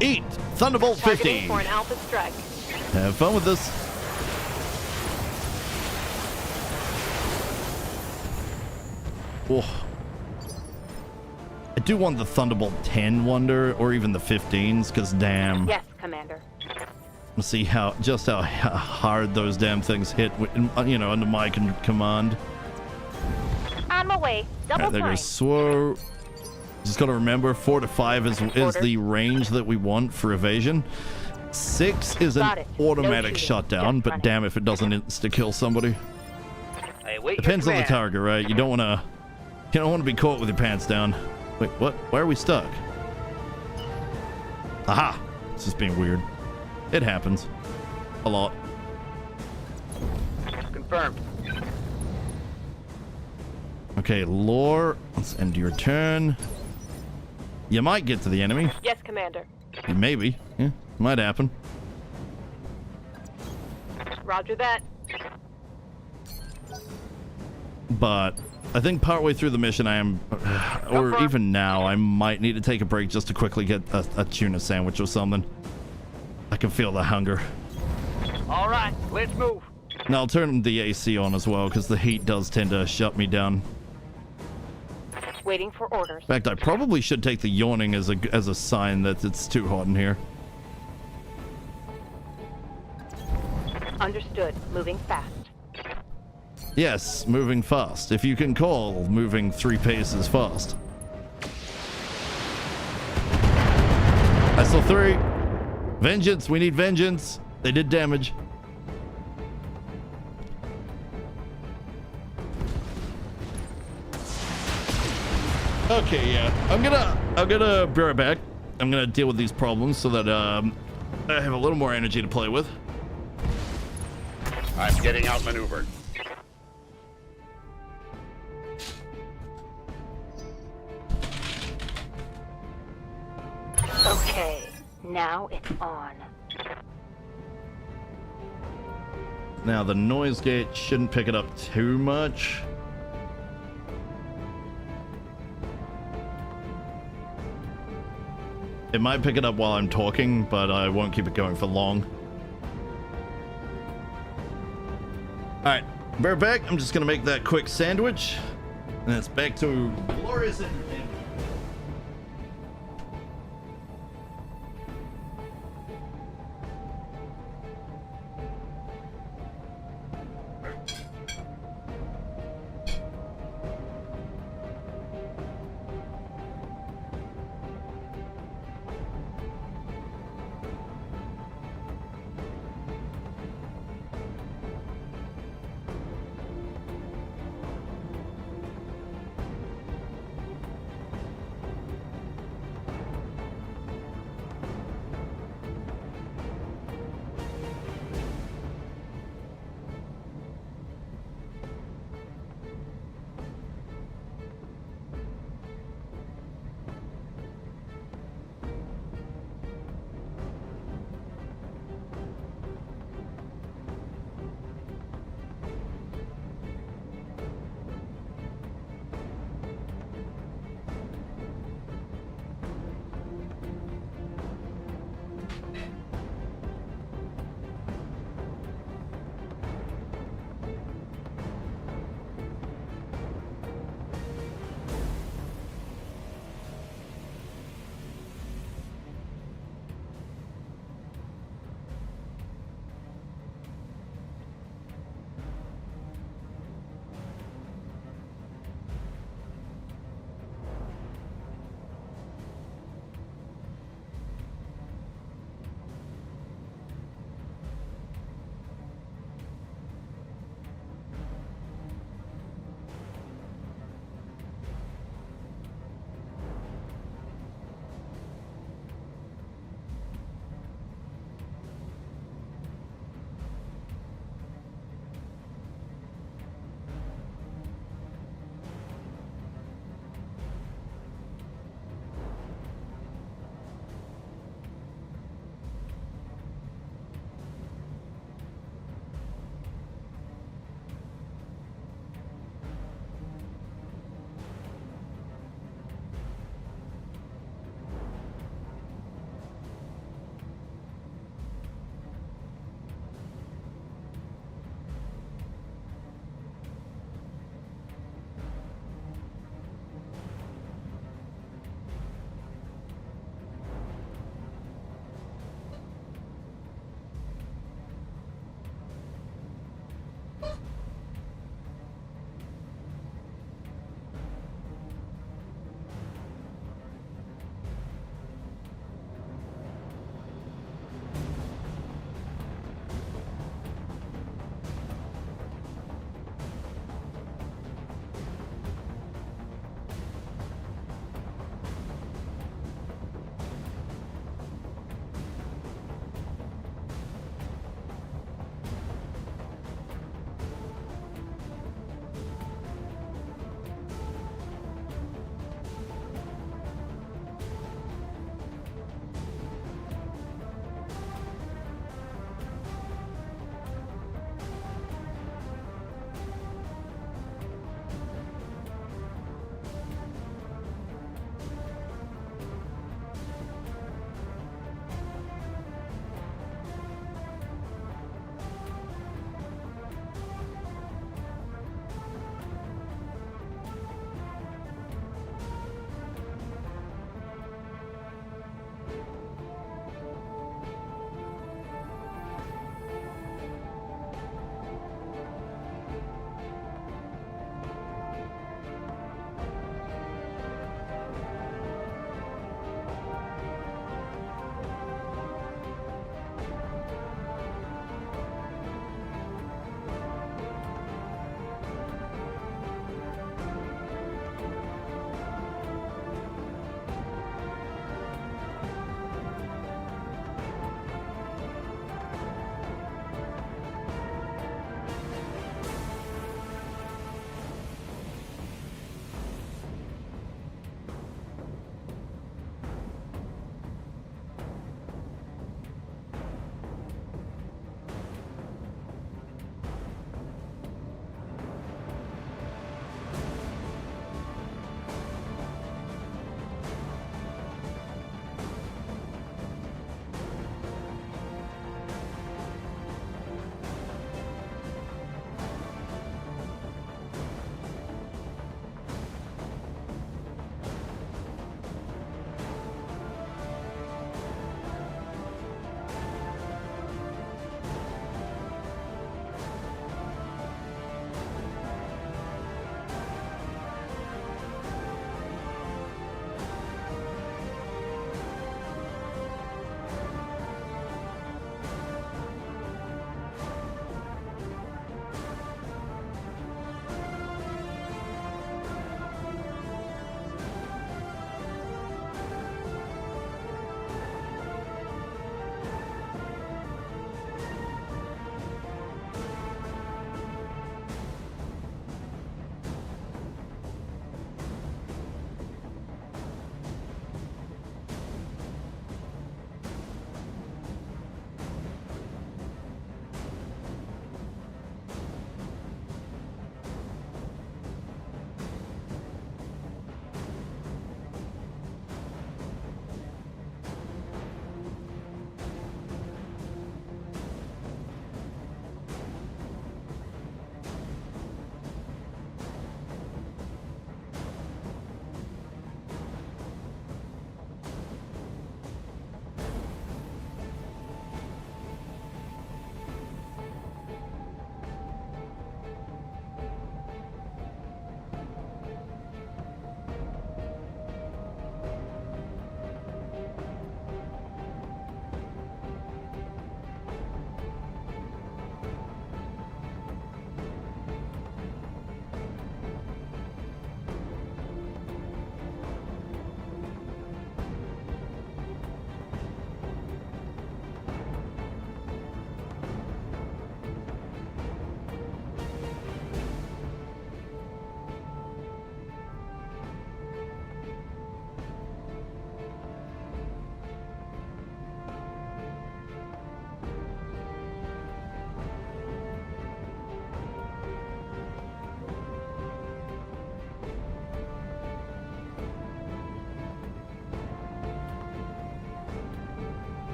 Eat Thunderbolt 50. Targeting for an alpha strike. Have fun with this. Oh. I do want the Thunderbolt 10 wonder, or even the 15s, because damn. Yes, Commander. Let's see how hard those damn things hit, under my command. On my way. Double Alright, there time. goes Swore. Just gotta remember, 4 to 5 is the range that we want for evasion. 6 is Got an it. No automatic shooting. shutdown, Just but running. damn if it doesn't insta-kill somebody. I await Depends your on the command. target, right? You don't wanna be caught with your pants down. Wait, what? Why are we stuck? Aha! It's just being weird. It happens. A lot. Confirmed. Okay, Lore, let's end your turn. You might get to the enemy. Yes, Commander. Maybe. Yeah, might happen. Roger that. But I think partway through the mission I am, or even now, I might need to take a break just to quickly get a tuna sandwich or something. I can feel the hunger. All right, let's move. Now I'll turn the AC on as well, because the heat does tend to shut me down. Waiting for orders. In fact, I probably should take the yawning as a sign that it's too hot in here. Understood. Moving fast. Yes, moving fast. If you can call moving 3 paces fast. I saw 3. Vengeance. We need vengeance. They did damage. Okay, yeah. I'm gonna be right back. I'm gonna deal with these problems so that I have a little more energy to play with. I'm getting outmaneuvered. Okay, now it's on. Now the noise gate shouldn't pick it up too much. It might pick it up while I'm talking, but I won't keep it going for long. Alright, we're back. I'm just gonna make that quick sandwich. And it's back to glorious entertainment.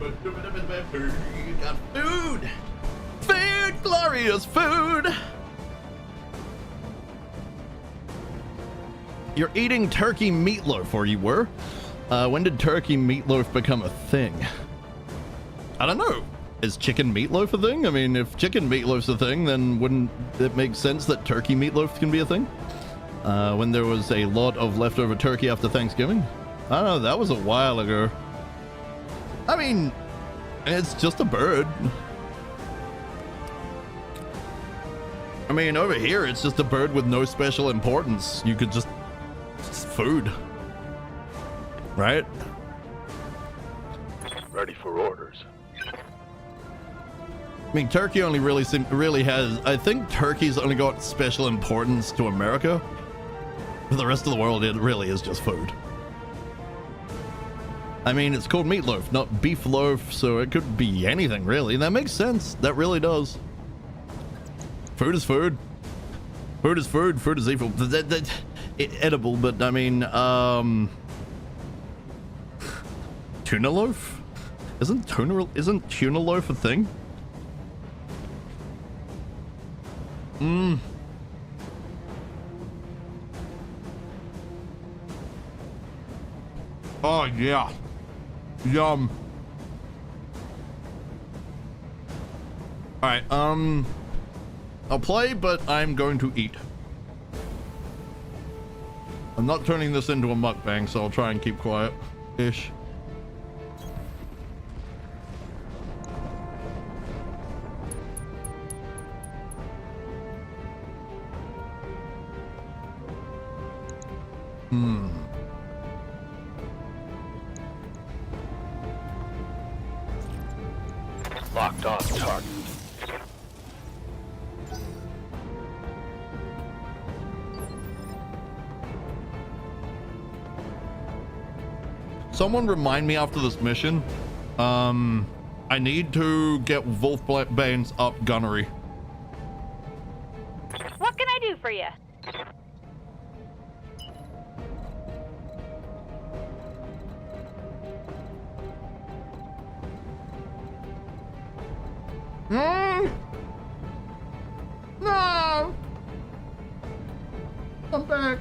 You got food. Food, glorious food. You're eating turkey meatloaf, or you were? When did turkey meatloaf become a thing? I don't know. Is chicken meatloaf a thing? I mean, if chicken meatloaf's a thing, then wouldn't it make sense that turkey meatloaf can be a thing? When there was a lot of leftover turkey after Thanksgiving? I don't know, that was a while ago. I mean, it's just a bird. I mean, over here, it's just a bird with no special importance. You could just... It's food. Right? Ready for orders. I mean, turkey only really has... I think turkey's only got special importance to America. For the rest of the world, it really is just food. I mean, it's called meatloaf, not beef loaf, so it could be anything, really. That makes sense. That really does. Food is food. Food is food. Food is evil. Edible, but I mean, tuna loaf? Isn't tuna loaf a thing? Oh yeah. Yum. All right, I'll play, but I'm going to eat. I'm not turning this into a mukbang, so I'll try and keep quiet-ish. Locked on target. Someone remind me after this mission. I need to get Wolfbane's up gunnery. What can I do for you? No! Come back.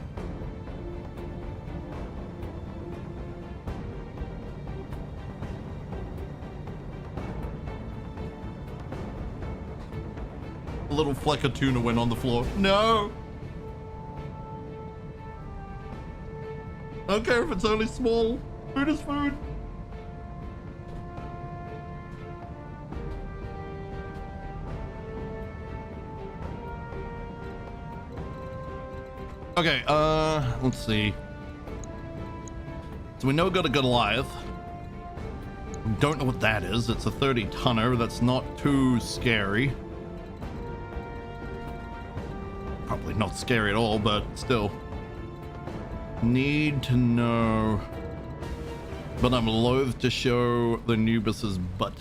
A little fleck of tuna went on the floor. No! I don't care if it's only small. Food is food. Okay, let's see. So we know we got a Goliath. We don't know what that is. It's a 30-tonner. That's not too scary. Probably not scary at all, but still. Need to know. But I'm loath to show the Anubis's butt.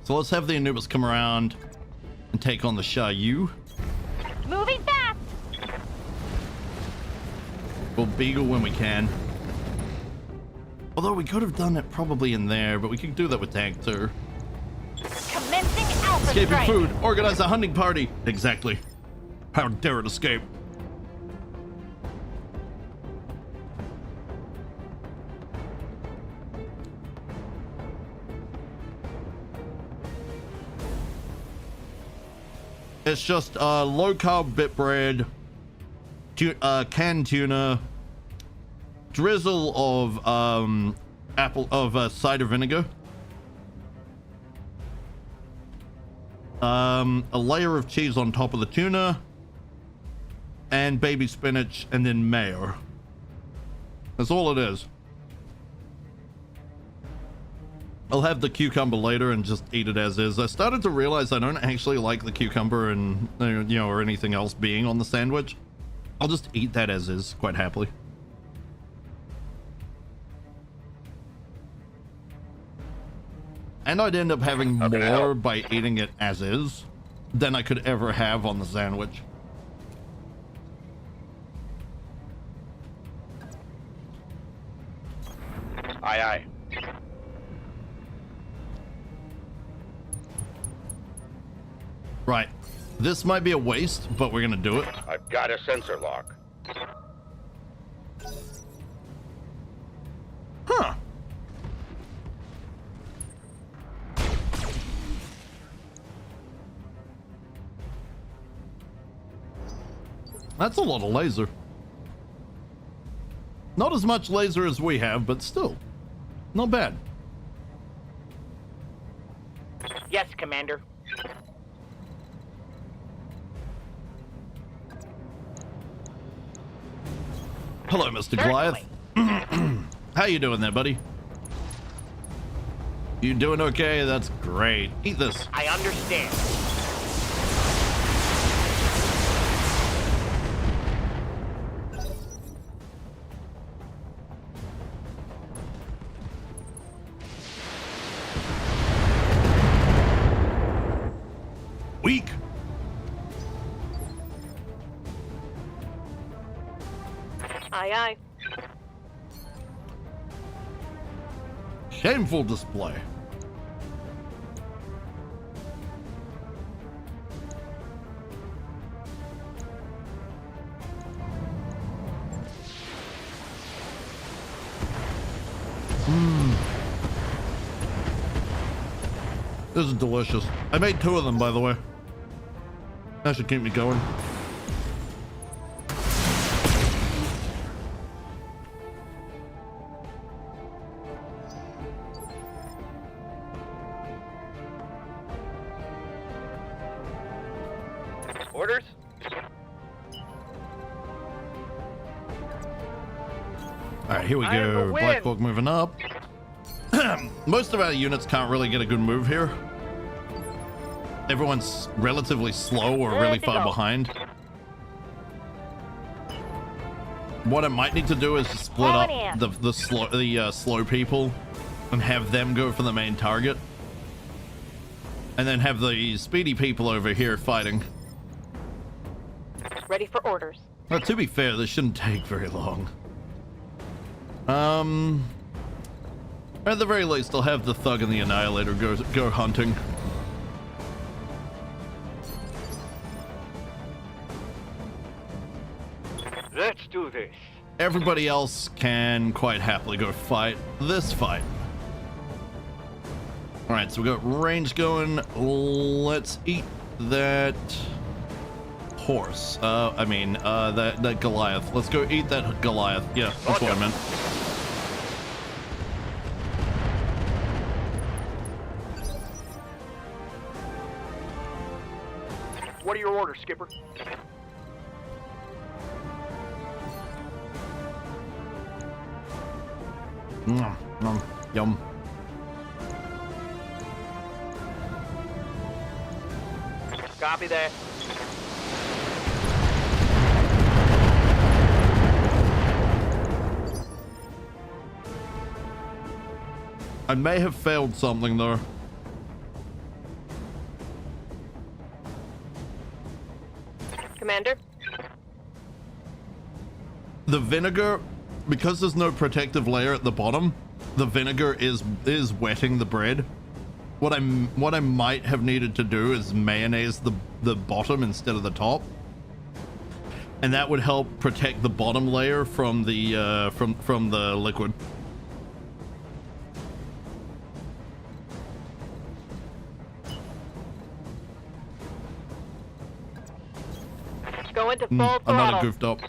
So let's have the Anubis come around and take on the Shayu. Moving fast! We'll beagle when we can. Although we could have done it probably in there, but we can do that with tank too. Commencing alpha Escaping strike. food. Organize a hunting party. Exactly. How dare it escape? It's just low carb bit bread, canned tuna, drizzle of cider vinegar, a layer of cheese on top of the tuna, and baby spinach, and then mayo. That's all it is. I'll have the cucumber later and just eat it as is. I started to realize I don't actually like the cucumber and, you know, or anything else being on the sandwich. I'll just eat that as is quite happily. And I'd end up having more by eating it as is than I could ever have on the sandwich. Aye, aye. Right. This might be a waste, but we're gonna do it. I've got a sensor lock. Huh. That's a lot of laser. Not as much laser as we have, but still. Not bad. Yes, Commander. Hello, Mr. Certainly. Goliath. How you doing there, buddy? You doing okay? That's great. Eat this. I understand. Weak. Aye, aye. Shameful display. This is delicious. I made 2 of them, by the way. That should keep me going. Orders? All right, here we I am the go. wind. Black Hawk moving up. Most of our units can't really get a good move here. Everyone's relatively slow or There really they far go. behind. What I might need to do is split up the slow people and have them go for the main target, and then have the speedy people over here fighting. Ready for orders. Well, to be fair, this shouldn't take very long. At the very least, I'll have the Thug and the Annihilator go hunting. Let's do this. Everybody else can quite happily go fight this fight. All right, so we got range going. Let's eat that horse. That Goliath. Let's go eat that Goliath. Yeah, that's what I meant. What are your orders, Skipper? Yum. Copy that. I may have failed something though. Commander? The vinegar, because there's no protective layer at the bottom, the vinegar is wetting the bread. What I might have needed to do is mayonnaise the bottom instead of the top, and that would help protect the bottom layer from the from the liquid. Go into full I might have throttle. goofed up.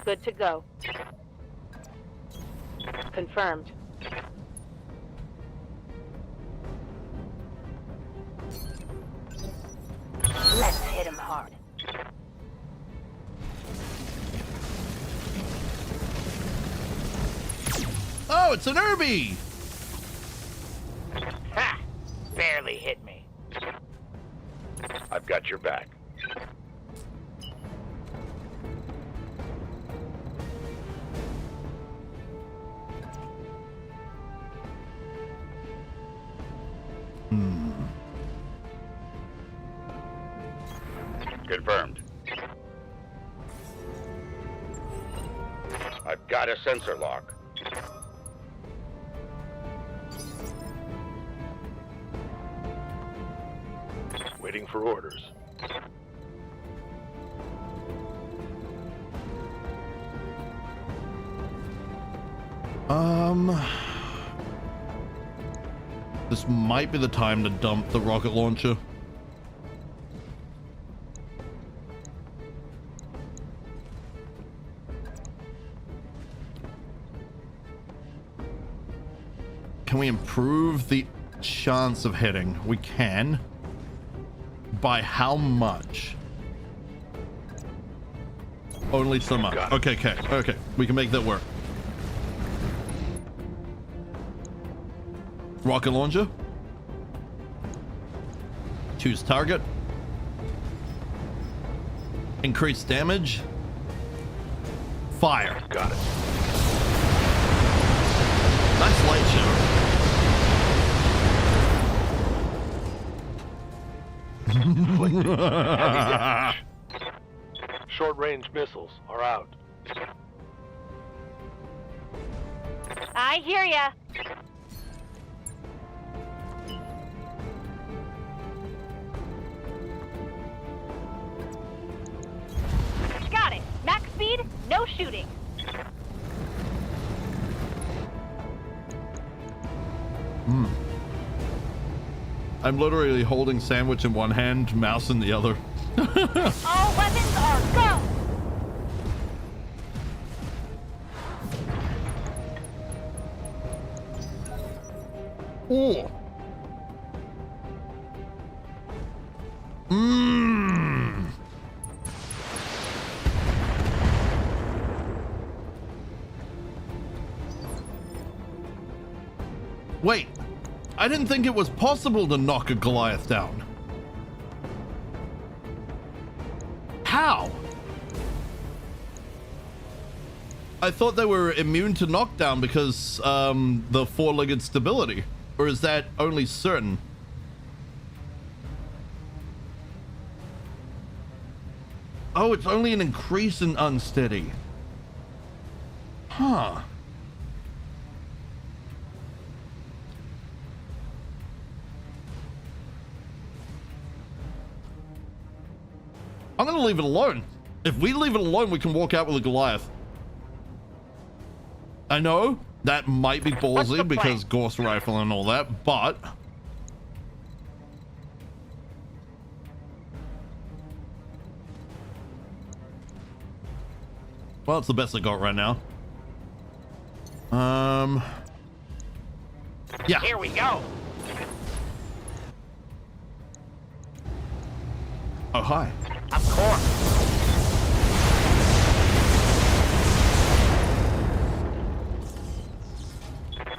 Good to go. Confirmed. Let's hit him hard. Oh, it's an Irby! Ha! Barely hit me. I've got your back. Got a sensor lock. Waiting for orders. This might be the time to dump the rocket launcher. Can we improve the chance of hitting? We can. By how much? Only so much. Got it. Okay. We can make that work. Rocket launcher. Choose target. Increase damage. Fire. Got it. Nice light show. Heavy damage. Short-range missiles are out. I hear ya. Got it. Max speed, no shooting. I'm literally holding sandwich in one hand, mouse in the other. All weapons are go. Oh. Wait, I didn't think it was possible to knock a Goliath down. How? I thought they were immune to knockdown because the four-legged stability, or is that only certain? Oh, it's only an increase in unsteady. Huh. I'm gonna leave it alone. If we leave it alone, we can walk out with a Goliath. I know that might be ballsy because Ghost Rifle and all that, but well, it's the best I got right now. Yeah. Here we go. Oh, hi. I'm core.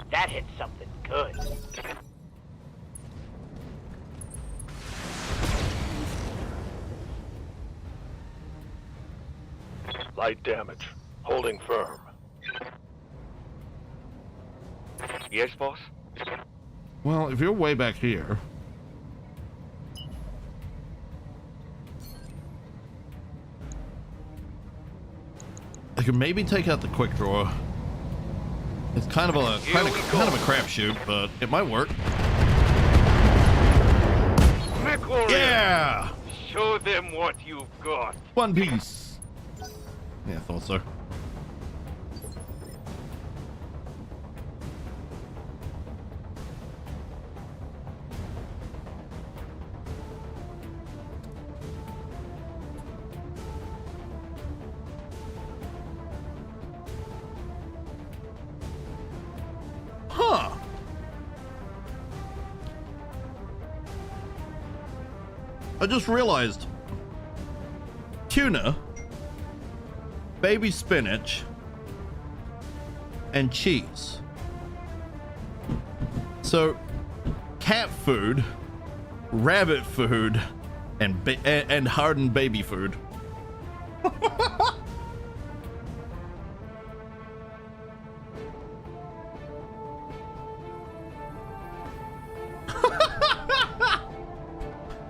That hit something good. Light damage. Holding firm. Yes, boss? Well, if you're way back here, I could maybe take out the quick draw. It's kind of a kind of a crapshoot, but it might work. Yeah, Show them what you've got. one piece. Yeah, I thought so. Huh. I just realized tuna, baby spinach, and cheese. So cat food, rabbit food, and hardened baby food.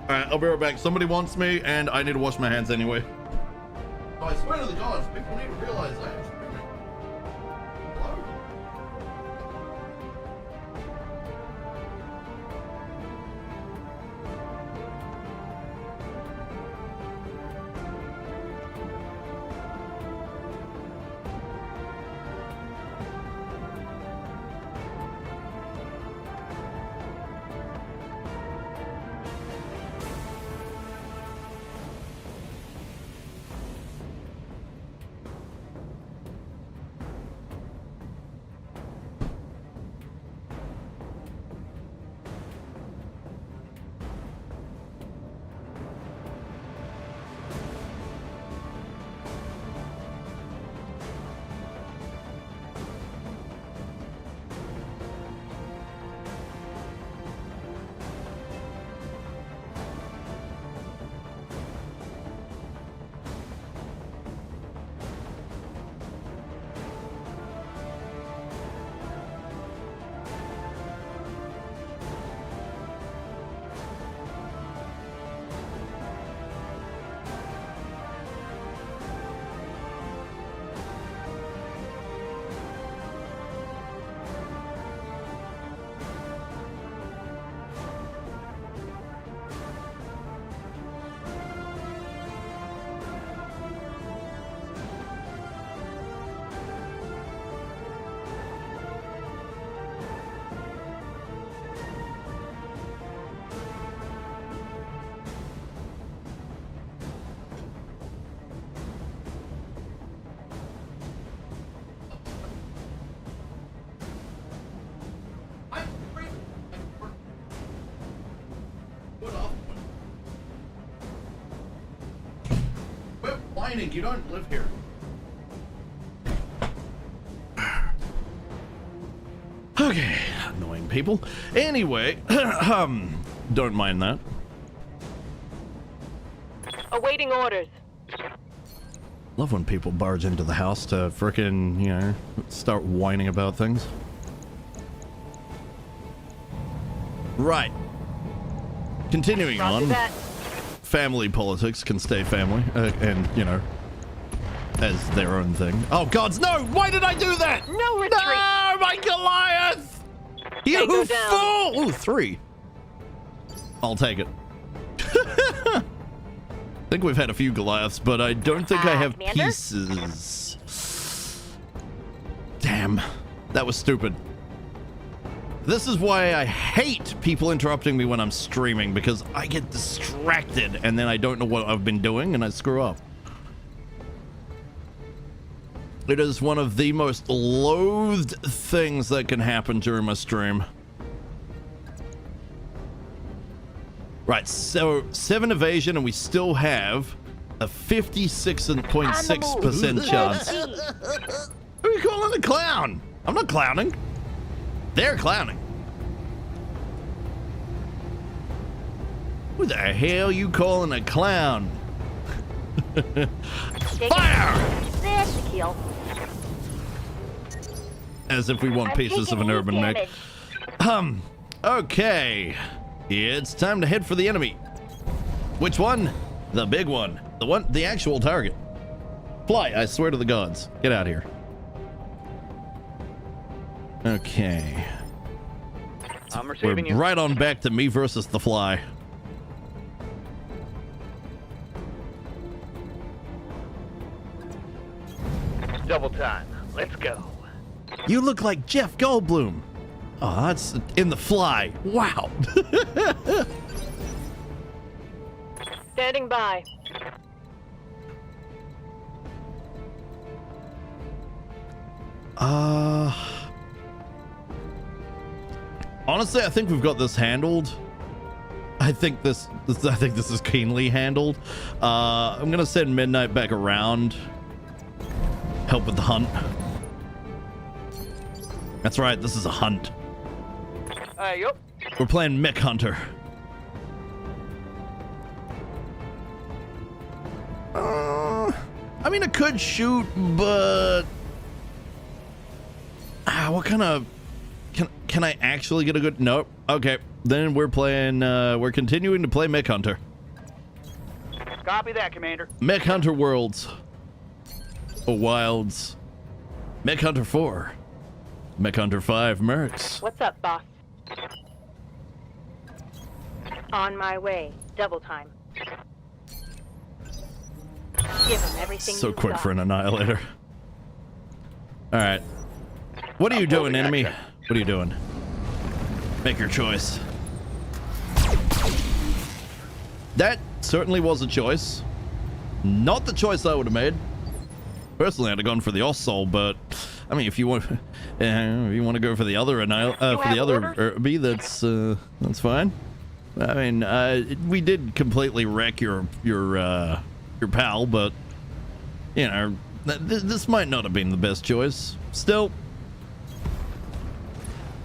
Alright, I'll be right back. Somebody wants me, and I need to wash my hands anyway. Oh, I swear to the gods, people need to realize I am streaming. whining. You don't live here. Okay, annoying people. Anyway, don't mind that. Awaiting orders. Love when people barge into the house to frickin', you know, start whining about things. Right. Continuing Roger on. that. Family politics can stay family, and, you know, as their own thing. Oh, gods, no! Why did I do that? No retreat. No, my Goliath! You Tango down. fool! Ooh, 3. I'll take it. I think we've had a few Goliaths, but I don't think I have Commander? pieces. Damn, that was stupid. This is why I hate people interrupting me when I'm streaming, because I get distracted and then I don't know what I've been doing and I screw up. It is one of the most loathed things that can happen during my stream. Right, so 7 evasion and we still have a 56.6% chance. Who are you calling a clown? I'm not clowning. They're clowning. Who the hell you calling a clown? Fire! There's the kill. As if we want pieces of an urban mech. Okay. It's time to head for the enemy. Which one? The big one. The actual target. Fly, I swear to the gods. Get out of here. Okay. I'm We're receiving you. right on back to me versus the fly. Double time. Let's go. You look like Jeff Goldblum. Oh, that's in the fly. Wow. Standing by. Honestly, I think we've got this handled. I think this is keenly handled. I'm gonna send Midnight back around. Help with the hunt. That's right, this is a hunt. Yup. We're playing Mech Hunter. I mean, I could shoot, but what kind of can I actually get a good? Nope. Okay, then we're playing. We're continuing to play Mech Hunter. Copy that, Commander. Mech Hunter Worlds. Or Wilds. Mech Hunter 4. Mech Hunter 5 Mechs. What's up, boss? On my way. Double time. Give him everything So you've quick got. for an annihilator. All right. What are you doing, enemy? What are you doing? Make your choice. That certainly was a choice. Not the choice I would have made. Personally, I'd have gone for the Oss-Soul, but I mean, if you want, if you want to go for the other B, that's fine. I mean, we did completely wreck your pal, but you know, this might not have been the best choice. Still,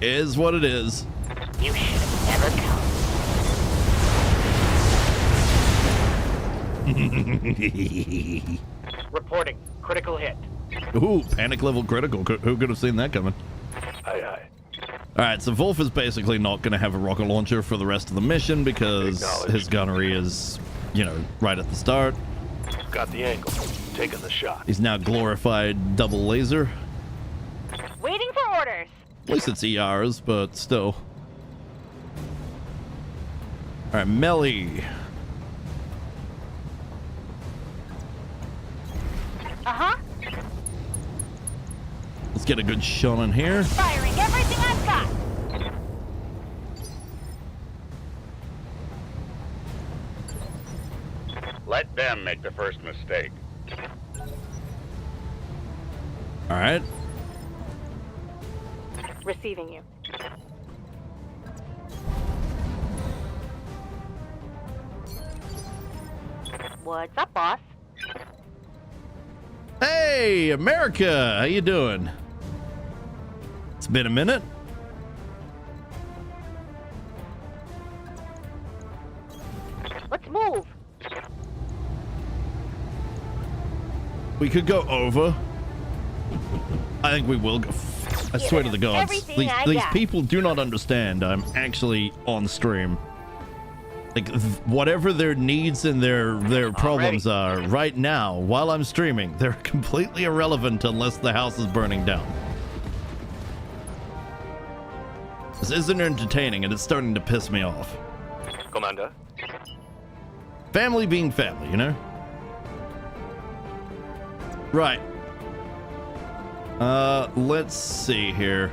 is what it is. You should have never come. Reporting. Critical hit. Ooh, panic level critical. Who could have seen that coming? Aye, aye. All right, so Wolf is basically not going to have a rocket launcher for the rest of the mission because his gunnery is, you know, right at the start. Got the angle. Taking the shot. He's now glorified double laser. Waiting for orders. At least it's ERs, but still. All right, melee. Uh-huh. Let's get a good shot on here. Firing everything I've got. Let them make the first mistake. All right. Receiving you. What's up, boss? Hey, America, how you doing? It's been a minute. Let's move. We could go over. I think we will go. I swear to the gods, Everything I these got. people do not understand. I'm actually on stream. Like whatever their needs and their problems are right now while I'm streaming, they're completely irrelevant unless the house is burning down. This isn't entertaining and it's starting to piss me off. Commander. Family being family, you know? Right. Let's see here.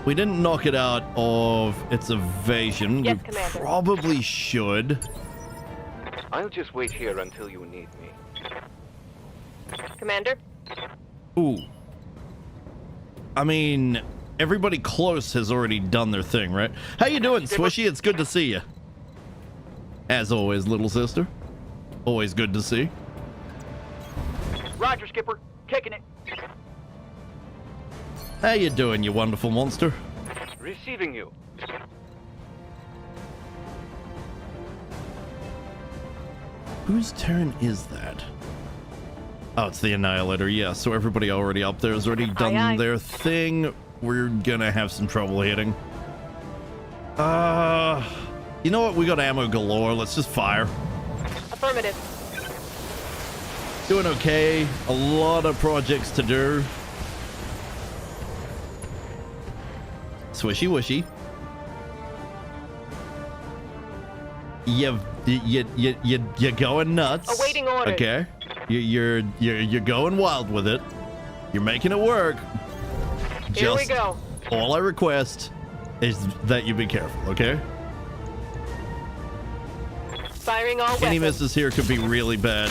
We didn't knock it out of its evasion. Yes, We Commander. probably should. I'll just wait here until you need me. Commander, Ooh. I mean, everybody close has already done their thing, right? How you doing, Swishy? It's good to see you. As always, little sister. Always good to see. Roger, Skipper. Kicking it. How you doing, you wonderful monster? Receiving you. Whose turn is that? Oh, it's the Annihilator. Yeah, so everybody already up there has already done aye. their thing. We're gonna have some trouble hitting. You know what? We got ammo galore. Let's just fire. affirmative. Doing okay. A lot of projects to do. Swishy wishy. You're going nuts. Awaiting orders. Okay. You're going wild with it. You're making it work. Here we go. All I request is that you be careful, okay? Firing all Any weapons. misses here could be really bad.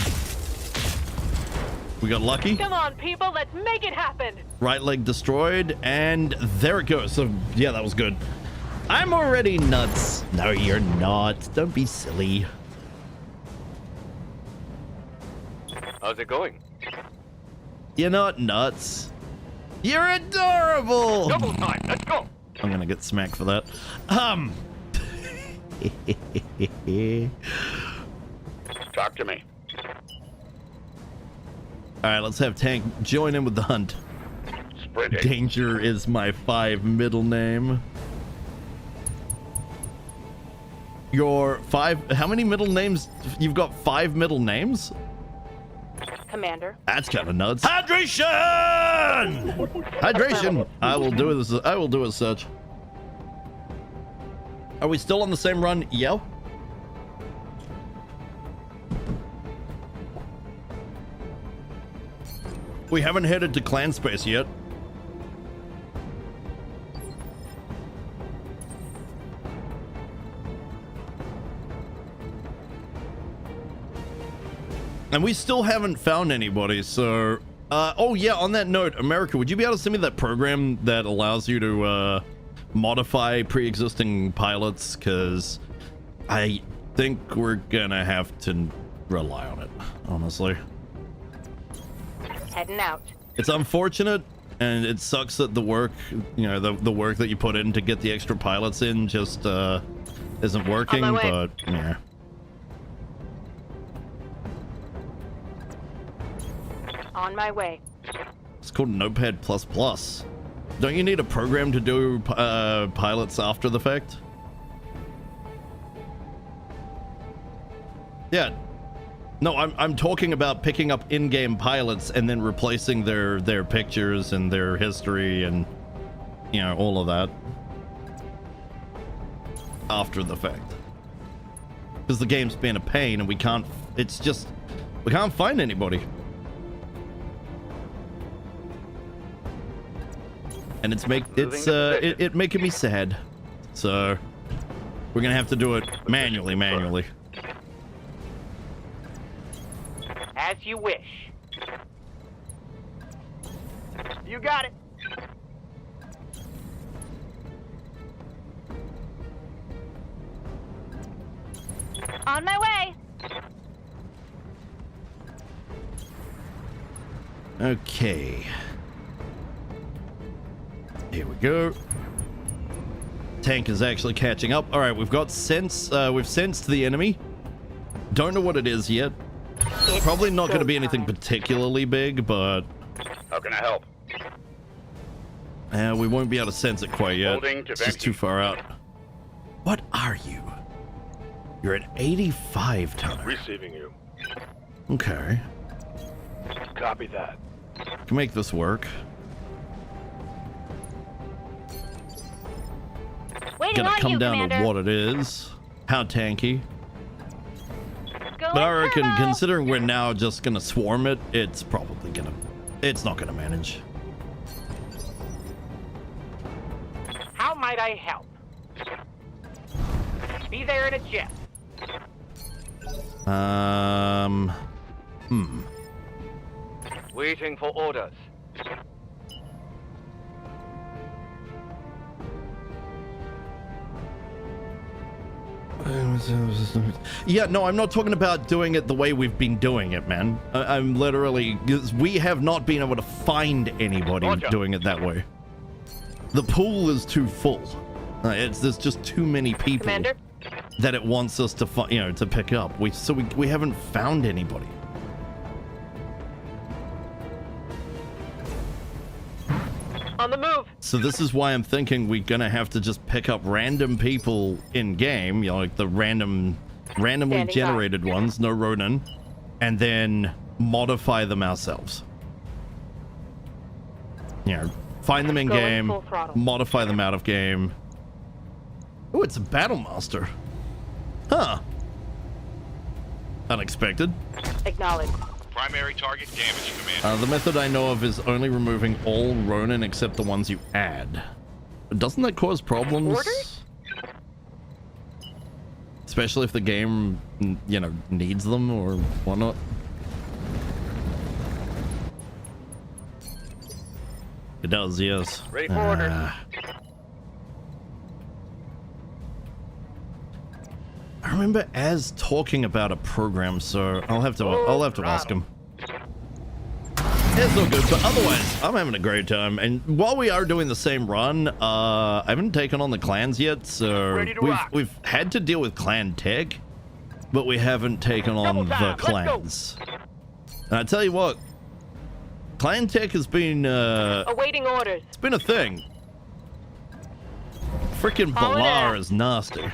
We got lucky. Come on, people, let's make it happen. Right leg destroyed, and there it goes. So, yeah, that was good. I'm already nuts. No, you're not. Don't be silly. How's it going? You're not nuts. You're adorable. Double time. Let's go. I'm gonna get smacked for that. Talk to me. All right, let's have Tank join in with the hunt. Sprinting. Danger is my 5 middle name. Your 5. How many middle names? You've got 5 middle names? Commander, That's kind of nuts. Hydration! Hydration! I will do this. I will do as such. Are we still on the same run? Yo? We haven't headed to clan space yet. And we still haven't found anybody, so... oh yeah, on that note, America, would you be able to send me that program that allows you to, modify pre-existing pilots? Because I think we're gonna have to rely on it, honestly. heading out. It's unfortunate, and it sucks that the work, you know, the work that you put in to get the extra pilots in just, isn't working, On my way. but, yeah. On my way. It's called Notepad++. Don't you need a program to do pilots after the fact? Yeah. No, I'm talking about picking up in-game pilots and then replacing their pictures and their history and, you know, all of that after the fact. Because the game's been a pain and we can't find anybody. And it's making me sad. So we're gonna have to do it manually. As you wish. You got it. On my way. Okay. Here we go. Tank is actually catching up. All right, we've got sense. We've sensed the enemy. Don't know what it is yet. It's Probably not going to be showtime. anything particularly big, but How can I help? we won't be able to sense it quite yet. Holding to It's just too Henchies. far out. What are you? You're an 85 tonner. Receiving you. Okay. Copy that. Can make this work. Waiting Gonna on come you, down Commander. to what it is. How tanky. Going But I reckon, turbo. considering we're now just gonna swarm it, it's probably gonna... It's not gonna manage. How might I help? Be there in a jiff. Waiting for orders. Yeah, no, I'm not talking about doing it the way we've been doing it, man. I'm literally... 'cause we have not been able to find anybody Roger. doing it that way. The pool is too full. There's just too many people Commander, that it wants us to, to pick up. We haven't found anybody. on the move. So this is why I'm thinking we're gonna have to just pick up random people in game, like the randomly Standing by. generated ones, no Ronin, and then modify them ourselves. Find them in Going game, full throttle. modify them out of game. Oh, it's a battle master. Huh. Unexpected. Acknowledged. Primary target damage, Commander. The method I know of is only removing all Ronin except the ones you add. Doesn't that cause problems? Orders? Especially if the game, needs them or whatnot. It does, yes. Ready for orders. I remember Az talking about a program, so I'll have to ask him. It's all good, but otherwise, I'm having a great time. And while we are doing the same run, I haven't taken on the clans yet, so Ready to we've rock. we've had to deal with clan tech, but we haven't taken on Double the time, let's go. clans. And I tell you what, clan tech has been Awaiting orders. it's been a thing. Freaking Call it Balar out. is nasty.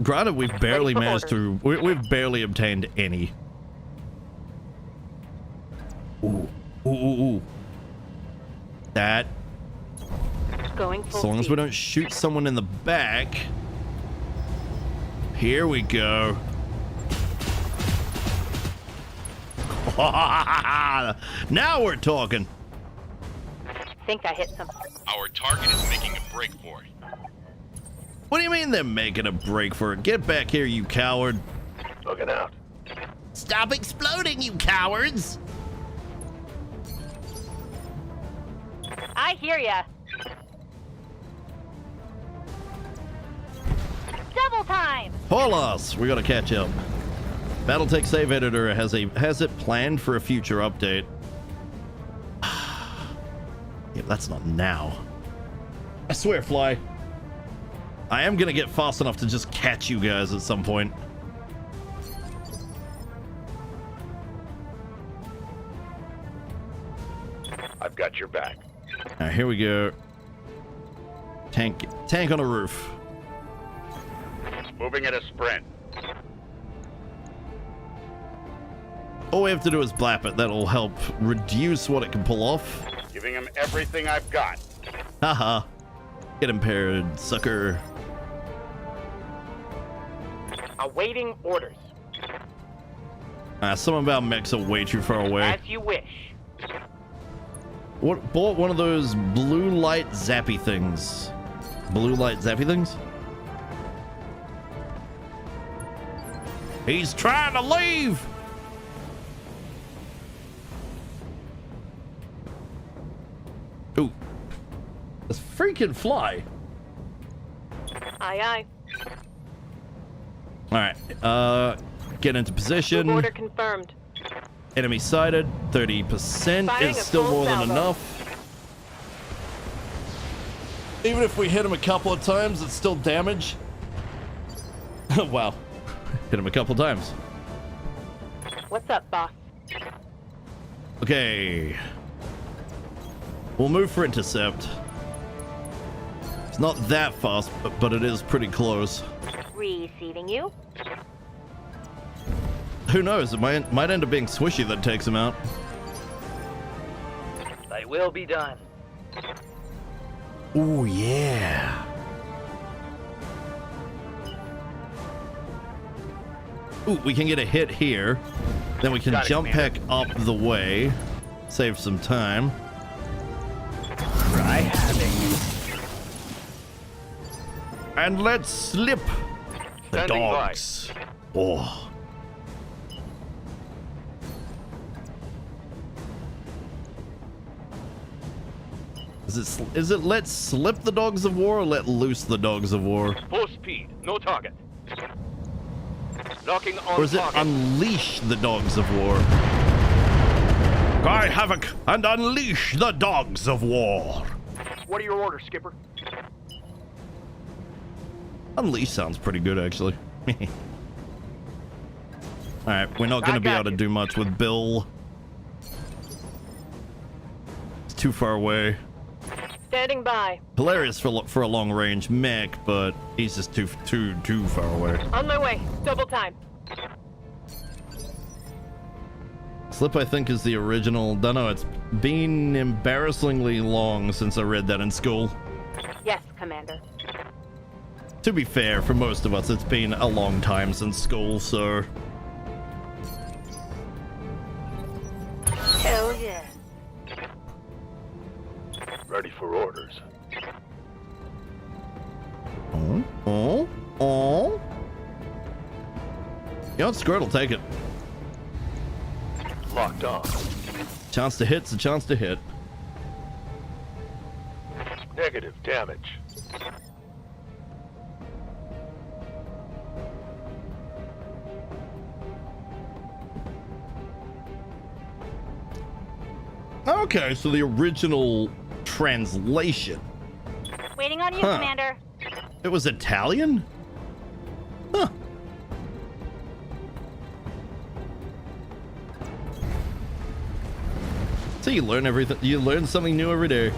Granted, we've barely for managed to... We've barely obtained any. Ooh. Ooh, ooh, ooh. That... Going full As long as speed. we don't shoot someone in the back... Here we go. Now we're talking. Think I hit something. Our target is making a break for it. What do you mean they're making a break for it? Get back here, you coward. Looking out. Stop exploding, you cowards! I hear ya. Double time. Holas, we gotta catch up. BattleTech Save Editor has it planned for a future update. Yeah, that's not now. I swear, Fly. I am gonna get fast enough to just catch you guys at some point. I've got your back. Alright, here we go. Tank on a roof. Moving at a sprint. All we have to do is blap it. That'll help reduce what it can pull off. Giving him everything I've got. Haha. Get impaired, sucker. Awaiting orders. Something about Mechs are way too far away. As you wish. What bought one of those blue light zappy things? Blue light zappy things? He's trying to leave! Ooh. This freaking fly. Aye, aye. Alright, get into Move position. order confirmed. Enemy sighted. 30% Firing is a still full more than salvo. enough. Even if we hit him a couple of times, it's still damage. Wow. Hit him a couple times. What's up, boss? Okay. We'll move for intercept. It's not that fast, but it is pretty close. Receiving you. Who knows? It might end up being Swishy that takes him out. They will be done. Oh, yeah. Ooh, we can get a hit here. Then we can Got it, jump Commander. back up the way. Save some time. Try having. And let's slip the Standing by. dogs. Oh. Is it let's slip the dogs of war or let loose the dogs of war? Full speed, no target. Locking on Or is it target. unleash the dogs of war? Cry havoc and unleash the dogs of war. What are your orders, Skipper? Unleash sounds pretty good, actually. Alright, we're not going to be able to do much with Bill. It's too far away. Standing by. Hilarious for a long range mech, but he's just too far away. On my way. Double time. Slip, I think, is the original. Don't know. It's been embarrassingly long since I read that in school. Yes, Commander. To be fair, for most of us, it's been a long time since school, so. Hell yeah. Ready for orders. Oh. You know, Squirt will take it. Locked on. Chance to hit's a chance to hit. Negative damage. Okay, so the original translation. Waiting on you, Huh. Commander. It was Italian? Huh. So you learn everything. You learn something new every day.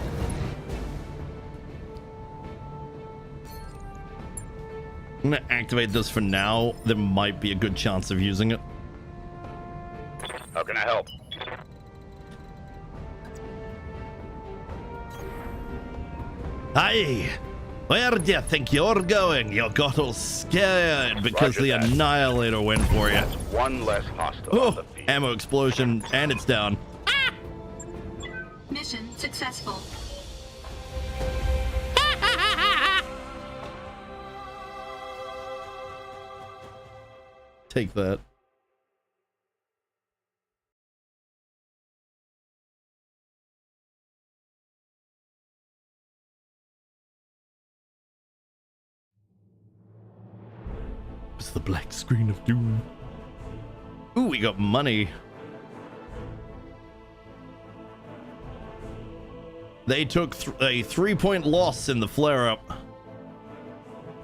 I'm gonna activate this for now. There might be a good chance of using it. How can I help? Hey, where do you think you're going? You got all scared because Roger the that. Annihilator went for you. That's one less hostile on Oh, the field. ammo explosion, and it's down. Mission successful. Take that. It's the black screen of doom. Ooh, we got money. They took a 3-point loss in the flare-up.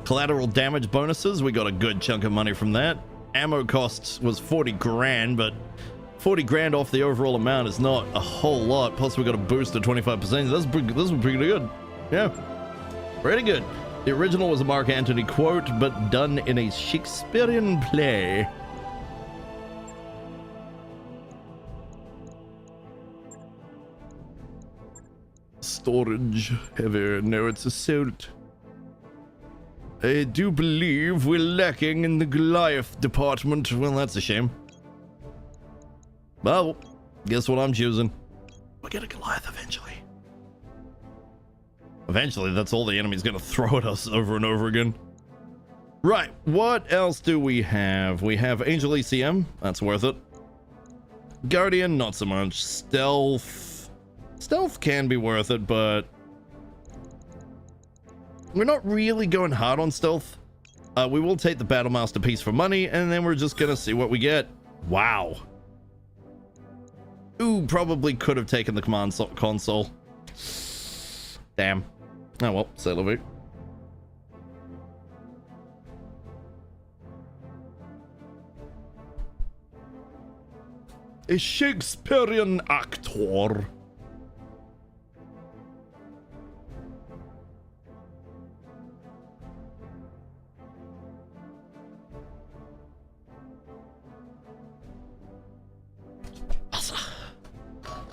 Collateral damage bonuses, we got a good chunk of money from that. Ammo costs was 40 grand, but 40 grand off the overall amount is not a whole lot. Plus we got a boost of 25%. This was pretty good. Yeah, pretty good. The original was a Mark Antony quote, but done in a Shakespearean play. Storage heavy. No, it's assault. I do believe we're lacking in the Goliath department. Well, that's a shame. Well, guess what I'm choosing? We'll get a Goliath eventually. Eventually, that's all the enemy's gonna throw at us over and over again. Right, what else do we have? We have Angel ECM. That's worth it. Guardian, not so much. Stealth. Stealth can be worth it, but we're not really going hard on stealth. We will take the Battle Master piece for money, and then we're just gonna see what we get. Wow. Ooh, probably could have taken the command console. Damn. Oh well, c'est la vie. A Shakespearean actor.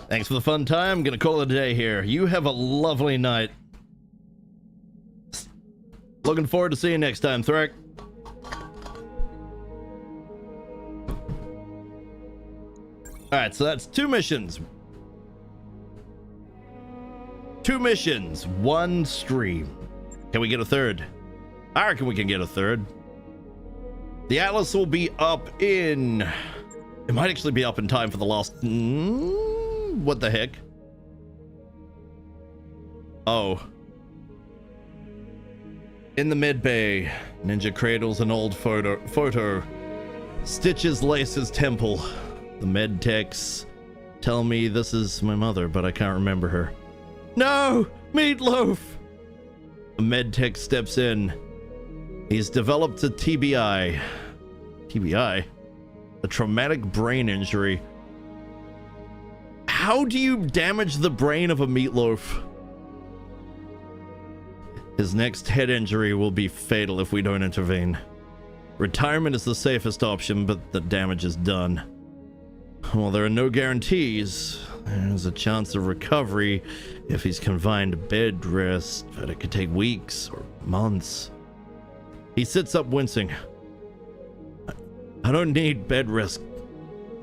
Thanks for the fun time. Gonna call it a day here. You have a lovely night. Looking forward to seeing you next time, Racc. Alright, so that's 2 missions. 2 missions, 1 stream. Can we get a third? I reckon we can get a third. The Atlas will be up in... It might actually be up in time for the last... what the heck? Oh. In the mid bay, Ninja cradles an old photo. Stitches laces temple. The med techs tell me this is my mother, but I can't remember her. No! Meatloaf! A med tech steps in. He's developed a TBI. TBI? A traumatic brain injury. How do you damage the brain of a meatloaf? His next head injury will be fatal if we don't intervene. Retirement is the safest option, but the damage is done. While there are no guarantees, there's a chance of recovery if he's confined to bed rest, but it could take weeks or months. He sits up wincing. I don't need bed rest.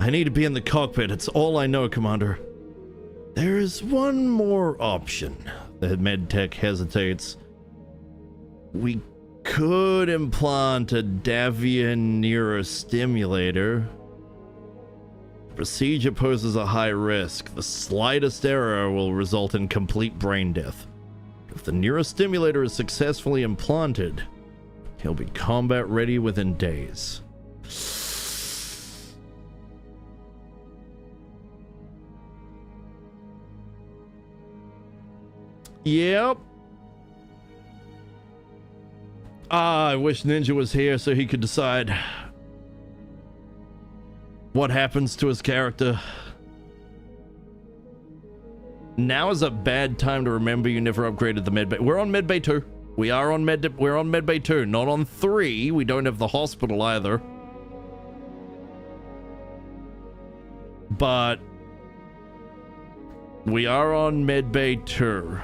I need to be in the cockpit. It's all I know, Commander. There is one more option. The med tech hesitates. We could implant a Davian neurostimulator. The procedure poses a high risk. The slightest error will result in complete brain death. If the neurostimulator is successfully implanted, he'll be combat ready within days. Yep. I wish Ninja was here so he could decide what happens to his character. Now is a bad time to remember you never upgraded the medbay. We're on medbay 2. We're on medbay 2, not on 3. We don't have the hospital either. But we are on medbay 2.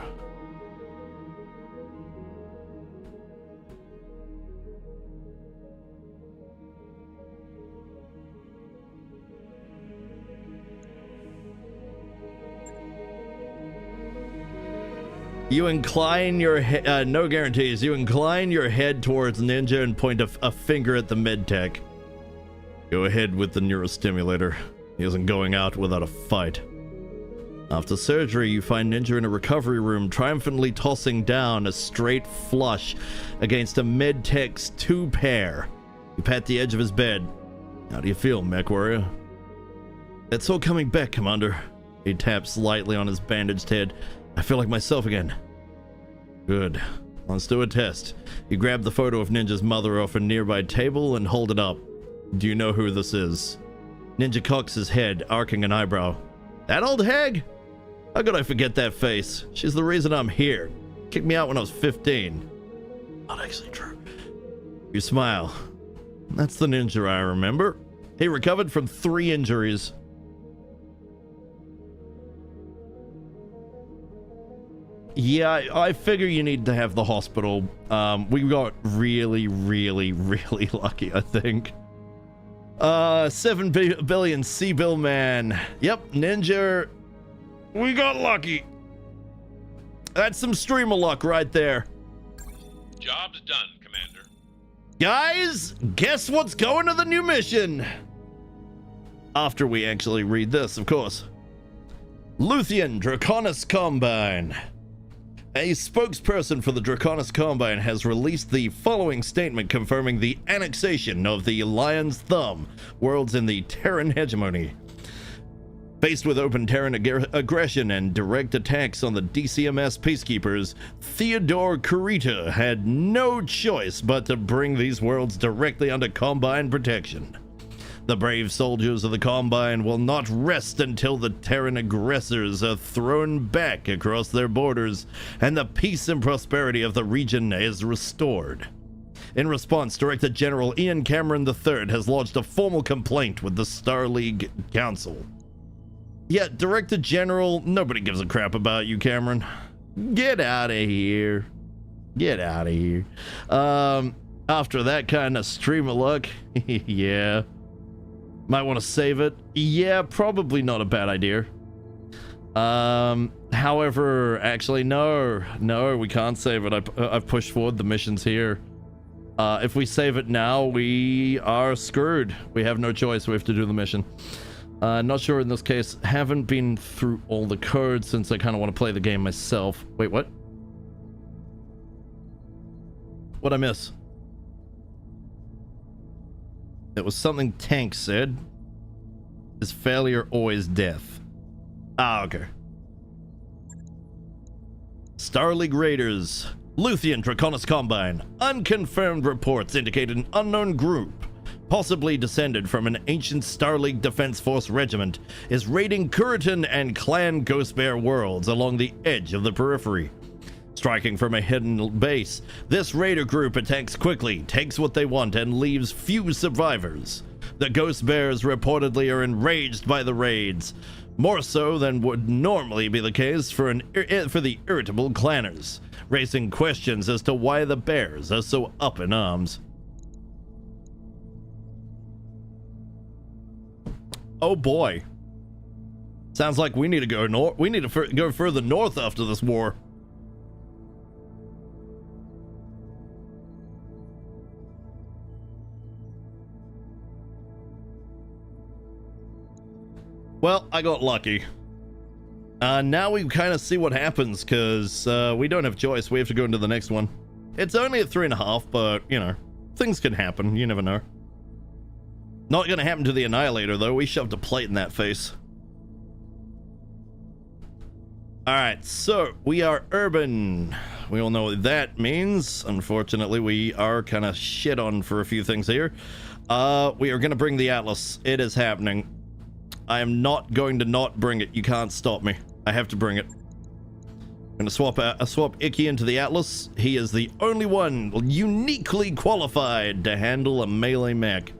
You incline your head, no guarantees. You incline your head towards Ninja and point a finger at the medtech. Go ahead with the neurostimulator. He isn't going out without a fight. After surgery, you find Ninja in a recovery room, triumphantly tossing down a straight flush against a medtech's 2-pair. You pat the edge of his bed. How do you feel, mech warrior? It's all coming back, Commander. He taps lightly on his bandaged head. I feel like myself again. Good. Let's do a test. You grab the photo of Ninja's mother off a nearby table and hold it up. Do you know who this is? Ninja cocks his head, arcing an eyebrow. That old hag? How could I forget that face? She's the reason I'm here. Kicked me out when I was 15. Not actually true. You smile. That's the Ninja I remember. He recovered from 3 injuries. Yeah, I figure you need to have the hospital. We got really lucky, I think. 7 billion C-Bill man. Yep, Ninja. We got lucky. That's some streamer luck right there. Job's done, Commander. Guys, guess what's going to the new mission? After we actually read this, of course. Luthien Draconis Combine. A spokesperson for the Draconis Combine has released the following statement confirming the annexation of the Lion's Thumb worlds in the Terran hegemony. Faced with open Terran aggression and direct attacks on the DCMS peacekeepers, Theodore Kurita had no choice but to bring these worlds directly under Combine protection. The brave soldiers of the Combine will not rest until the Terran aggressors are thrown back across their borders and the peace and prosperity of the region is restored. In response, Director General Ian Cameron III has lodged a formal complaint with the Star League Council. Yeah, Director General, nobody gives a crap about you, Cameron. Get out of here. Get out of here. After that kind of stream of luck, yeah. Might want to save it. Yeah, probably not a bad idea. However, actually, no, we can't save it. I've pushed forward the missions here. If we save it now, we are screwed. We have no choice. We have to do the mission. Not sure in this case. Haven't been through all the codes since I kind of want to play the game myself. Wait, what? What'd I miss? It was something Tank said. Is failure always death? Ah, okay. Star League Raiders. Luthien Draconis Combine. Unconfirmed reports indicate an unknown group, possibly descended from an ancient Star League Defense Force regiment, is raiding Kuritan and Clan Ghostbear worlds along the edge of the periphery. Striking from a hidden base, this raider group attacks quickly, takes what they want, and leaves few survivors. The Ghost Bears reportedly are enraged by the raids, more so than would normally be the case for the irritable clanners, raising questions as to why the bears are so up in arms. Oh boy. Sounds like we need to go north. We need to go further north after this war. Well, I got lucky. Now we kind of see what happens, because we don't have choice. We have to go into the next one. It's only at 3.5, but, you know, things can happen. You never know. Not going to happen to the Annihilator, though. We shoved a plate in that face. Alright, so we are urban. We all know what that means. Unfortunately, we are kind of shit on for a few things here. We are going to bring the Atlas. It is happening. I am not going to not bring it. You can't stop me. I have to bring it. I'm going to swap Icky into the Atlas. He is the only one uniquely qualified to handle a melee mech.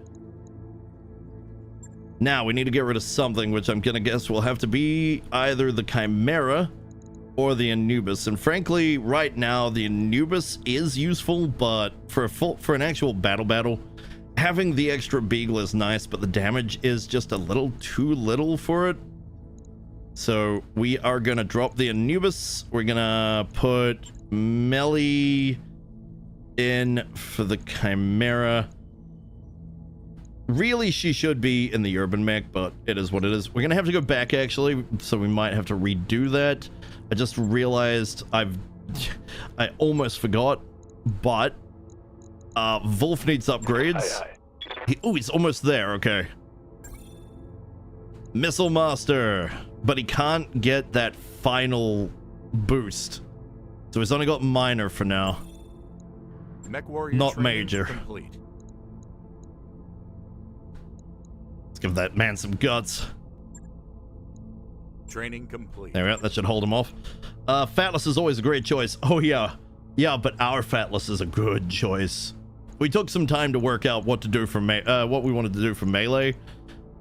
Now, we need to get rid of something, which I'm going to guess will have to be either the Chimera or the Anubis. And frankly, right now, the Anubis is useful, but for an actual battle, having the extra beagle is nice, but the damage is just a little too little for it. So we are going to drop the Anubis. We're going to put Melly in for the Chimera. Really, she should be in the urban mech, but it is what it is. We're going to have to go back, actually, so we might have to redo that. I just realized I almost forgot, but Wolf needs upgrades. He's almost there. Okay. Missile Master, but he can't get that final boost, so he's only got minor for now. Mech warrior not major. Complete. Let's give that man some guts. Training complete. There we go. That should hold him off. Fatless is always a great choice. Oh yeah, but our Fatless is a good choice. We took some time to work out what to do for what we wanted to do for melee,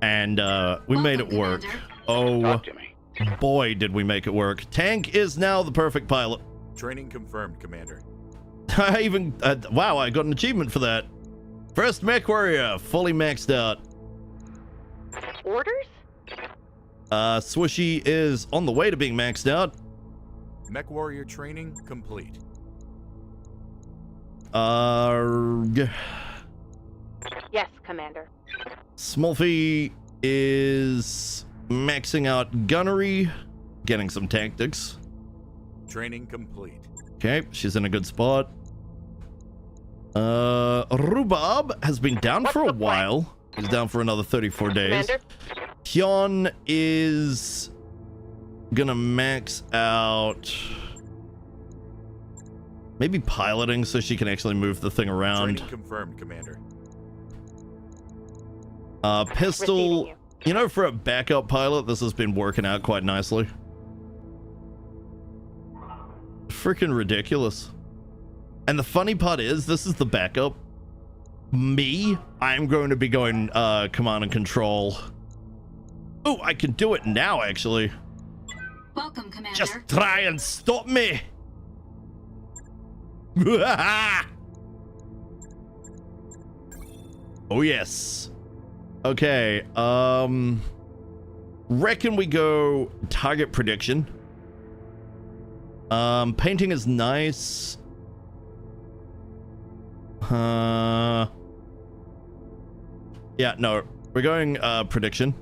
and we made it work. Oh boy, did we make it work. Tank is now the perfect pilot. Training confirmed, Commander. I even wow, I got an achievement for that. First mech warrior fully maxed out. Orders? Swishy is on the way to being maxed out. Mech warrior training complete. Yes, Commander. Smolfy is maxing out gunnery, getting some tactics. Training complete. Okay, she's in a good spot. Rhubarb has been down for a while. He's down for another 34 days. Commander? Hyun is gonna max out maybe piloting so she can actually move the thing around. Training confirmed, Commander. Pistol, Receiving you know, for a backup pilot, this has been working out quite nicely. Freaking ridiculous. And the funny part is, this is the backup. Me, I'm going to be going command and control. Oh, I can do it now, actually. Welcome, Commander. Just try and stop me. Oh, yes. Okay, reckon we go target prediction. Painting is nice. Yeah, no, we're going prediction.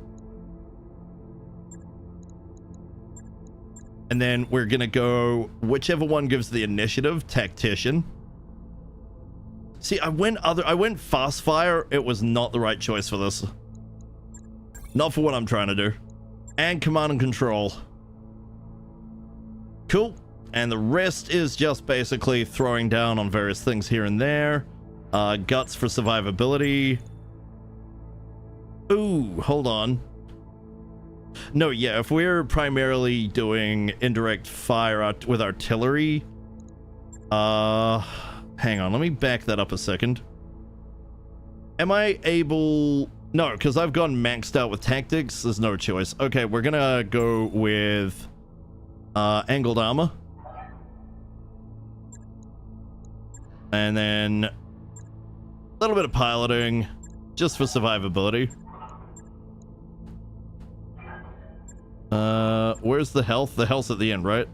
And then we're gonna go whichever one gives the initiative, tactician. See, I went fast fire. It was not the right choice for this. Not for what I'm trying to do. And command and control. Cool. And the rest is just basically throwing down on various things here and there. Guts for survivability. Ooh, hold on. No, yeah, if we're primarily doing indirect fire with artillery, hang on, let me back that up a second. Am I able... No, because I've gone maxed out with tactics. There's no choice. Okay, we're gonna go with angled armor. And then a little bit of piloting, just for survivability. Where's the health? The health's at the end, right?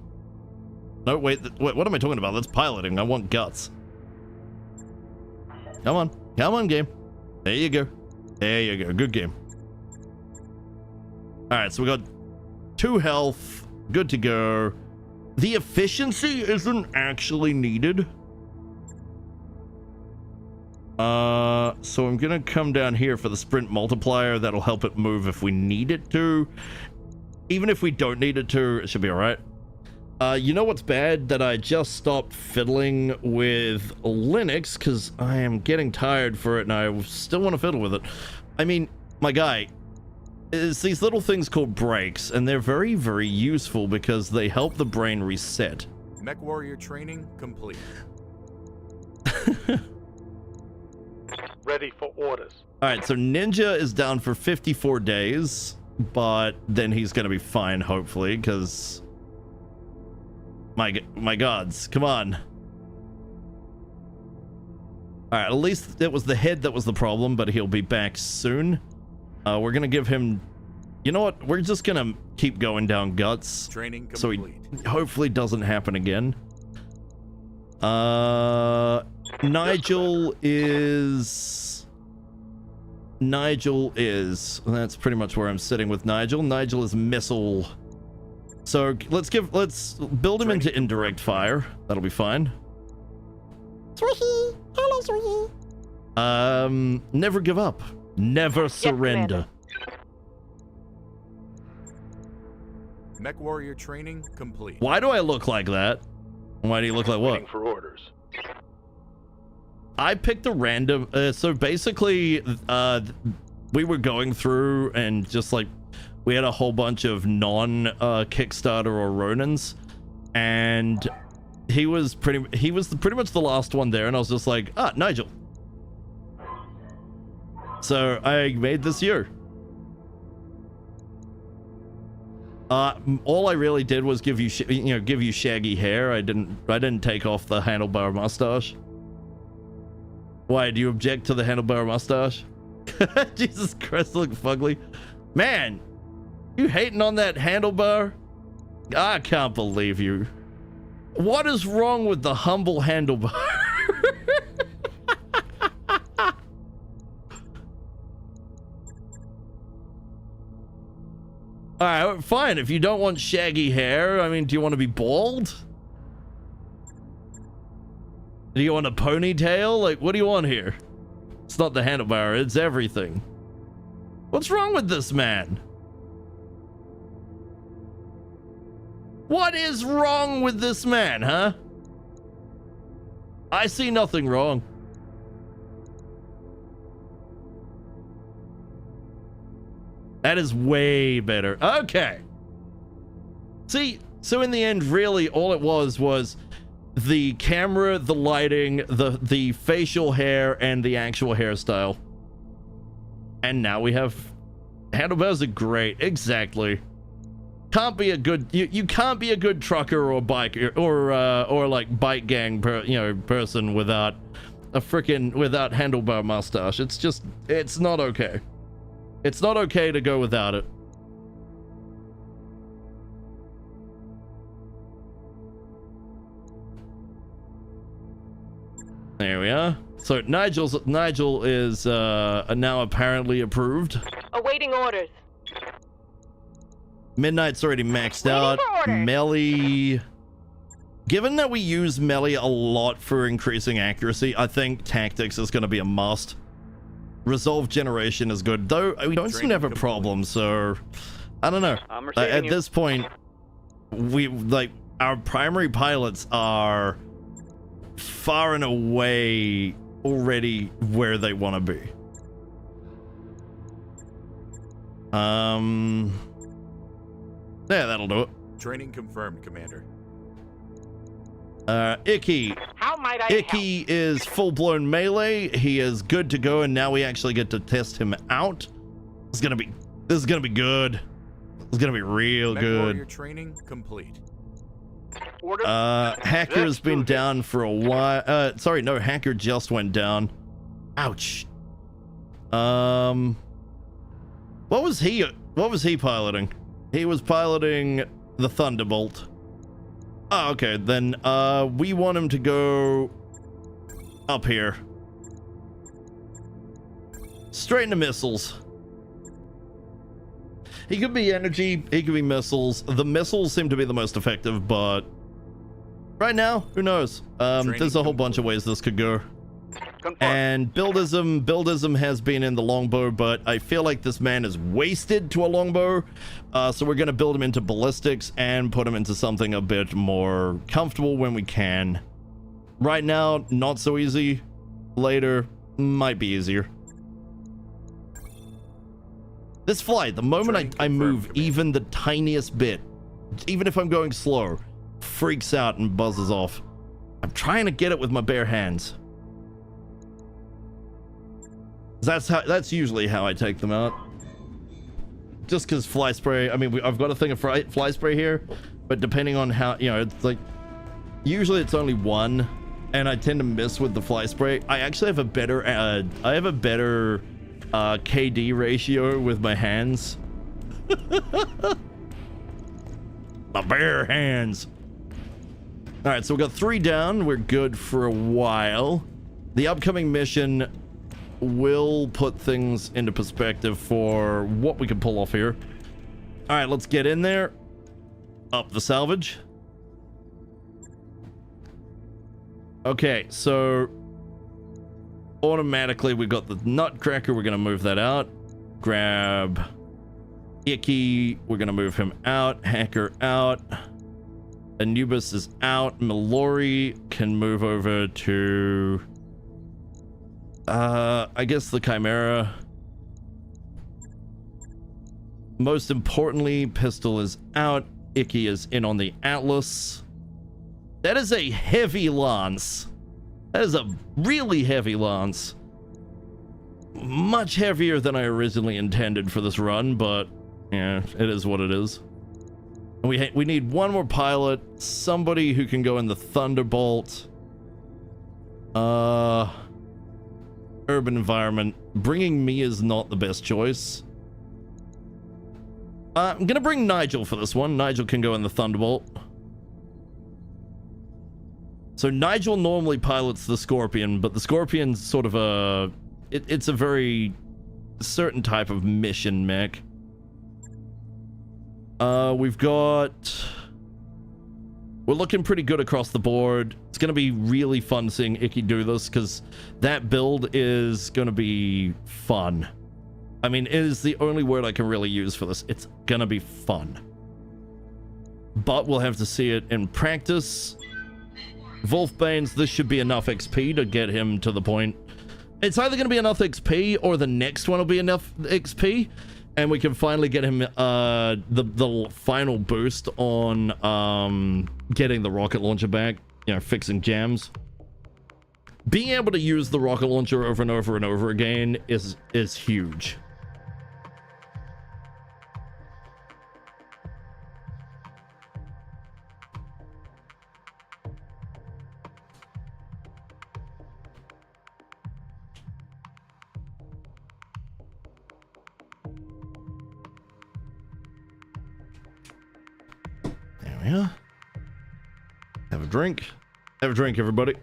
No, wait, what am I talking about? That's piloting. I want guts. Come on. Come on, game. There you go. There you go. Good game. Alright, so we got 2 health. Good to go. The efficiency isn't actually needed. So I'm gonna come down here for the sprint multiplier. That'll help it move if we need it to. Even if we don't need it to, it should be alright. You know what's bad? That I just stopped fiddling with Linux because I am getting tired for it and I still want to fiddle with it. I mean, my guy, it's these little things called breaks, and they're very, very useful because they help the brain reset. Mech warrior training complete. Ready for orders. Alright, so Ninja is down for 54 days, but then he's gonna be fine, hopefully, because... My gods, come on. Alright, at least it was the head that was the problem, but he'll be back soon. We're gonna give him... You know what? We're just gonna keep going down guts. Training complete. So he hopefully doesn't happen again. Nigel is... That's pretty much where I'm sitting with Nigel. Nigel is missile... So let's build him into indirect fire. That'll be fine. Sweetie. Hello, sweetie. Never give up. Never surrender. Mech warrior training complete. Why do I look like that? Why do you look like what? Waiting for orders. I picked a random... so basically, we were going through and just like... We had a whole bunch of non-Kickstarter or Ronins, and he was pretty much the last one there, and I was just like, Nigel. So I made this year. All I really did was give you shaggy hair. I didn't take off the handlebar mustache. Why, do you object to the handlebar mustache? Jesus Christ, look fugly. Man, you hating on that handlebar? I can't believe you. What is wrong with the humble handlebar? Alright, fine. If you don't want shaggy hair, I mean, do you want to be bald? Do you want a ponytail? Like, what do you want here? It's not the handlebar, it's everything. What's wrong with this man? What is wrong with this man, huh? I see nothing wrong. That is way better. Okay. See, so in the end, really, all it was the camera, the lighting, the facial hair, and the actual hairstyle. And now we have... handlebars are great. Exactly. Can't be a good... You can't be a good trucker or biker or like bike gang person without a freaking... without handlebar mustache. It's just... it's not okay. It's not okay to go without it. There we are. So Nigel is now apparently approved. Awaiting orders. Midnight's already maxed out. Melee. Given that we use melee a lot for increasing accuracy, I think tactics is going to be a must. Resolve generation is good, though we don't seem to have a problem, so I don't know. At this point, we like our primary pilots are far and away already where they want to be. Yeah, that'll do it. Training confirmed, Commander. Icky. How might I Icky is full-blown melee. He is good to go, and now we actually get to test him out. This is gonna be good. It's gonna be real Mech warrior good. training complete. Hacker's been down for a while. Sorry, no, Hacker just went down. Ouch. What was he piloting? He was piloting the Thunderbolt. Oh, okay, then we want him to go up here. Straight into missiles. He could be energy, he could be missiles. The missiles seem to be the most effective, but right now, who knows? There's a whole bunch of ways this could go. And buildism has been in the longbow, but I feel like this man is wasted to a longbow. So we're going to build him into ballistics and put him into something a bit more comfortable when we can. Right now, not so easy. Later, might be easier. This flight, the moment I move even the tiniest bit, even if I'm going slow, freaks out and buzzes off. I'm trying to get it with my bare hands. That's usually how I take them out. Just because fly spray, I mean, I've got a thing of fly spray here, but depending on how, it's like, usually it's only one, and I tend to miss with the fly spray. I actually have a better, KD ratio with my hands. My bare hands. All right, so we got 3 down. We're good for a while. The upcoming mission will put things into perspective for what we can pull off here. All right, let's get in there. Up the salvage. Okay, so automatically we got the Nutcracker. We're gonna move that out. Grab Icky. We're gonna move him out. Hacker out. Anubis is out. Mallory can move over to I guess the Chimera. Most importantly, Pistol is out. Icky is in on the Atlas. That is a heavy lance. That is a really heavy lance. Much heavier than I originally intended for this run, but yeah, it is what it is. We need one more pilot, somebody who can go in the Thunderbolt. Urban environment. Bringing me is not the best choice. I'm gonna bring Nigel for this one. Nigel can go in the Thunderbolt. So Nigel normally pilots the Scorpion, but the Scorpion's sort of it's a very certain type of mission mech. We're looking pretty good across the board. It's going to be really fun seeing Icky do this, because that build is going to be fun. I mean, it is the only word I can really use for this. It's going to be fun. but we'll have to see it in practice. Wolfbane's, this should be enough XP to get him to the point. It's either going to be enough XP or the next one will be enough XP, and we can finally get him the final boost on getting the rocket launcher back, you know, fixing jams. Being able to use the rocket launcher over and over and over again is huge. There we are. Have a drink. Have a drink, everybody.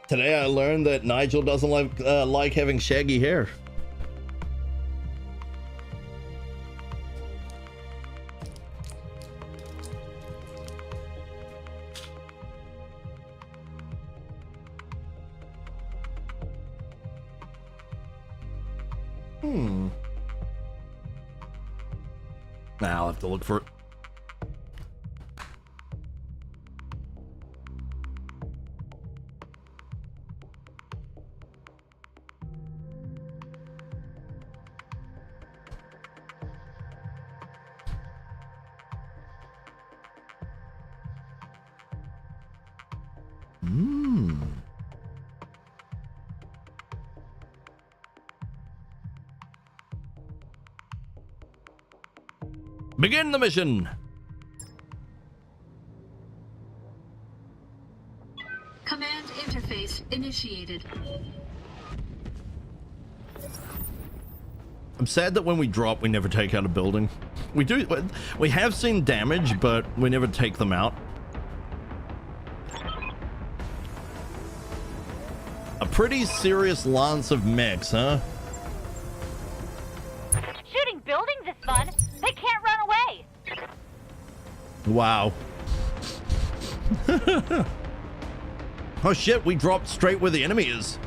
Today I learned that Nigel doesn't like having shaggy hair. Now I'll have to look for it. Begin the mission. Command interface initiated. I'm sad that when we drop, we never take out a building. We have seen damage, but we never take them out. A pretty serious lance of mechs, huh? Shooting buildings is fun. They can't run away. Wow. Oh shit, we dropped straight where the enemy is.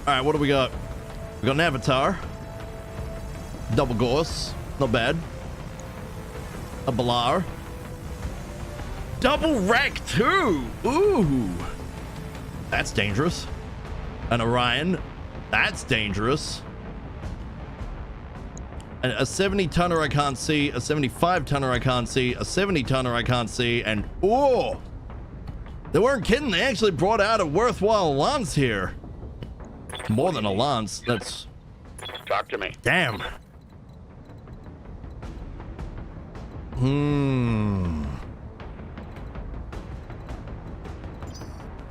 Alright, what do we got? We got an avatar. Double Gorse. Not bad. A Balar. Double Racc too! Ooh! That's dangerous. An Orion. That's dangerous. A 70-tonner I can't see, a 75-tonner I can't see, a 70-tonner I can't see, and oh! They weren't kidding, they actually brought out a worthwhile lance here. More than a lance, that's... Talk to me. Damn.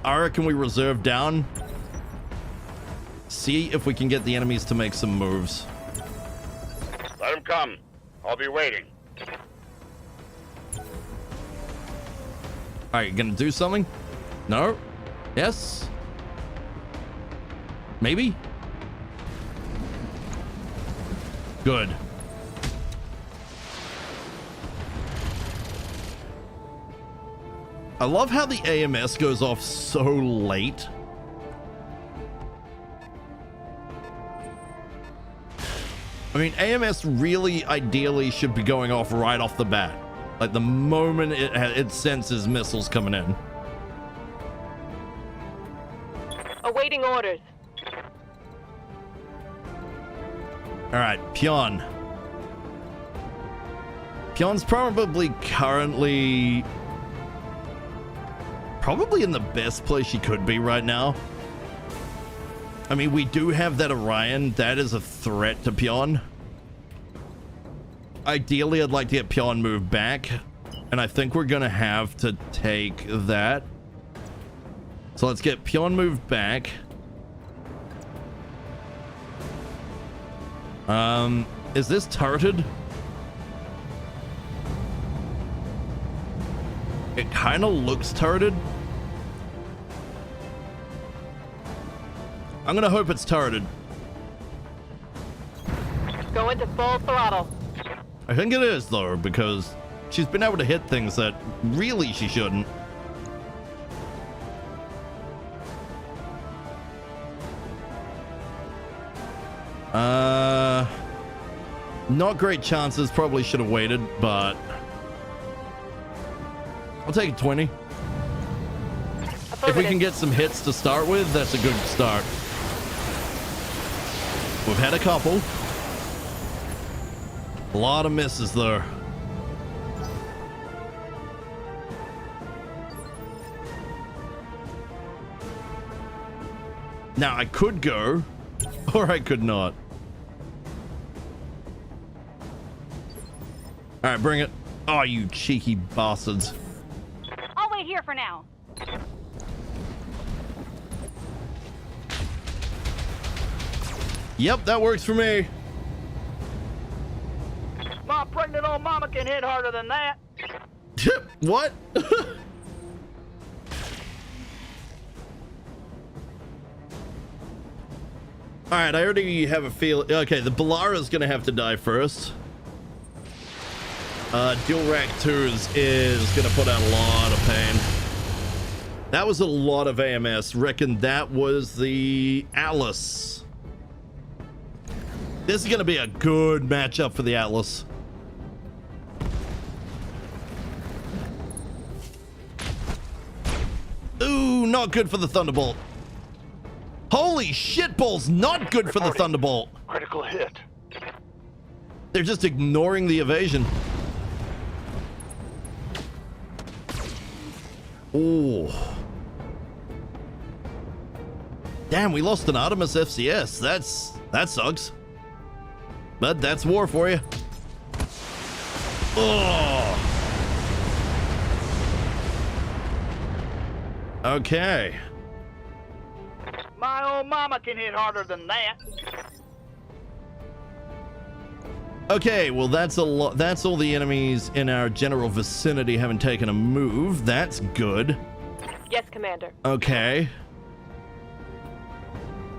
I reckon we reserve down. See if we can get the enemies to make some moves. Let him come. I'll be waiting. Alright, you gonna do something? No? Yes? Maybe? Good. I love how the AMS goes off so late. I mean, AMS really ideally should be going off right off the bat. Like the moment it senses missiles coming in. Awaiting orders. All right, Pion. Pion's probably currently in the best place she could be right now. I mean, we do have that Orion. That is a threat to Pion. Ideally, I'd like to get Pion moved back, and I think we're gonna have to take that. So let's get Pion moved back. Is this turreted? It kind of looks turreted. I'm gonna hope it's turreted. Go into full throttle. I think it is, though, because she's been able to hit things that really she shouldn't. Not great chances. Probably should have waited, but I'll take a 20. If we can get some hits to start with, that's a good start. We've had a couple. A lot of misses there. Now I could go, or I could not. All right, bring it. Oh, you cheeky bastards. I'll wait here for now. Yep, that works for me. My pregnant old mama can hit harder than that. What? All right, I already have a feel. Okay, the Balara's gonna have to die first. Dual Racc 2s is gonna put out a lot of pain. That was a lot of AMS. Reckon that was the Atlas. This is gonna be a good matchup for the Atlas. Ooh, not good for the Thunderbolt. Holy shitballs, not good for the Thunderbolt. Critical hit. They're just ignoring the evasion. Oh. Damn, we lost an Artemis FCS. That sucks. But that's war for you. Oh. Okay. My old mama can hit harder than that. Okay, well that's a lot. That's all the enemies in our general vicinity haven't taken a move. That's good. Yes, Commander. Okay.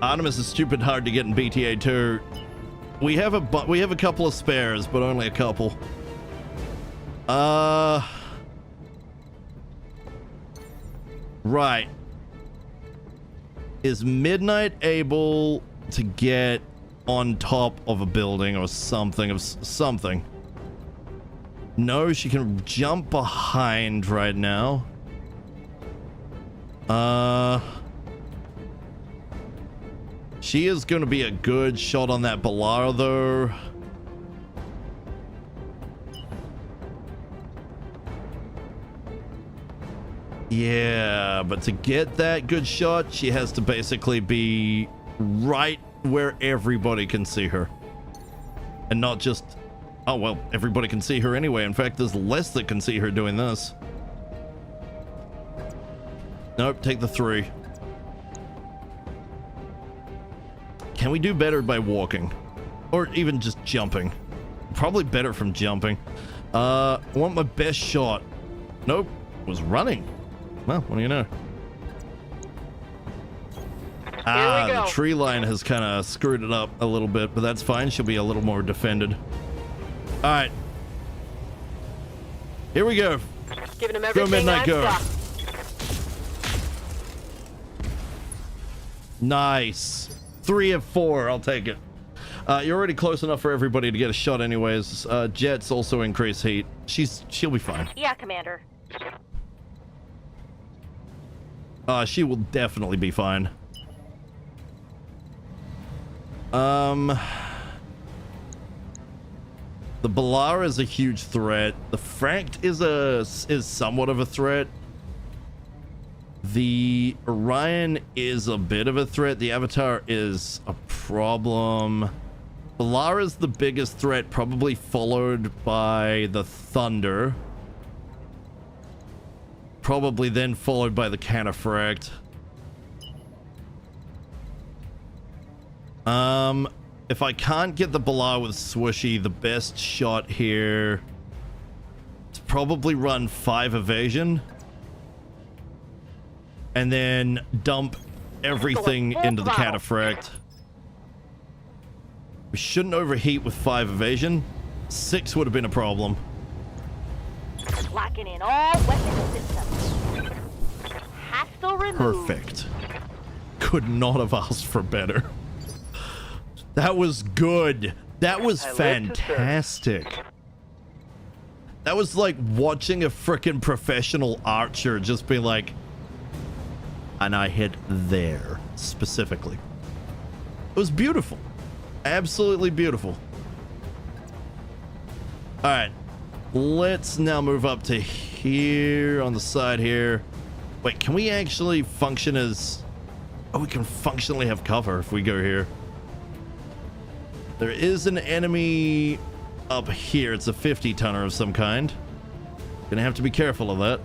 Artemis is stupid hard to get in BTAU. We have a couple of spares, but only a couple. Right. Is Midnight able to get on top of a building or something something? No, she can jump behind right now. She is going to be a good shot on that Balara though. Yeah, but to get that good shot, she has to basically be right where everybody can see her. And not just... Oh, well, everybody can see her anyway. In fact, there's less that can see her doing this. Nope, take the 3. Can we do better by walking? Or even just jumping? Probably better from jumping. I want my best shot. Nope, was running. Well, what do you know? Ah, the tree line has kind of screwed it up a little bit, but that's fine. She'll be a little more defended. All right. Here we go. Giving him everything. Go Midnight, go. Got. Nice. 3 of 4. I'll take it. You're already close enough for everybody to get a shot anyways. Jets also increase heat. She'll be fine. Yeah, Commander. She will definitely be fine. The Balara is a huge threat. The Fract is somewhat of a threat. The Orion is a bit of a threat. The Avatar is a problem. Balara is the biggest threat, probably followed by the Thunder. Probably then followed by the Cataphract. If I can't get the Balara with Swishy, the best shot here is probably run 5 evasion. And then dump everything Going full into the throttle. cataphract. We shouldn't overheat with 5 evasion. 6 would have been a problem. Locking in all weapon systems. Hostile removed. Perfect. Could not have asked for better. That was good. That was I live to fantastic. That was like watching a freaking professional archer just be like, and I hit there specifically. It was beautiful. Absolutely beautiful. All right. Let's now move up to here on the side here. Wait, can we actually function as... Oh, we can functionally have cover if we go here. There is an enemy up here. It's a 50-tonner of some kind. Gonna have to be careful of that.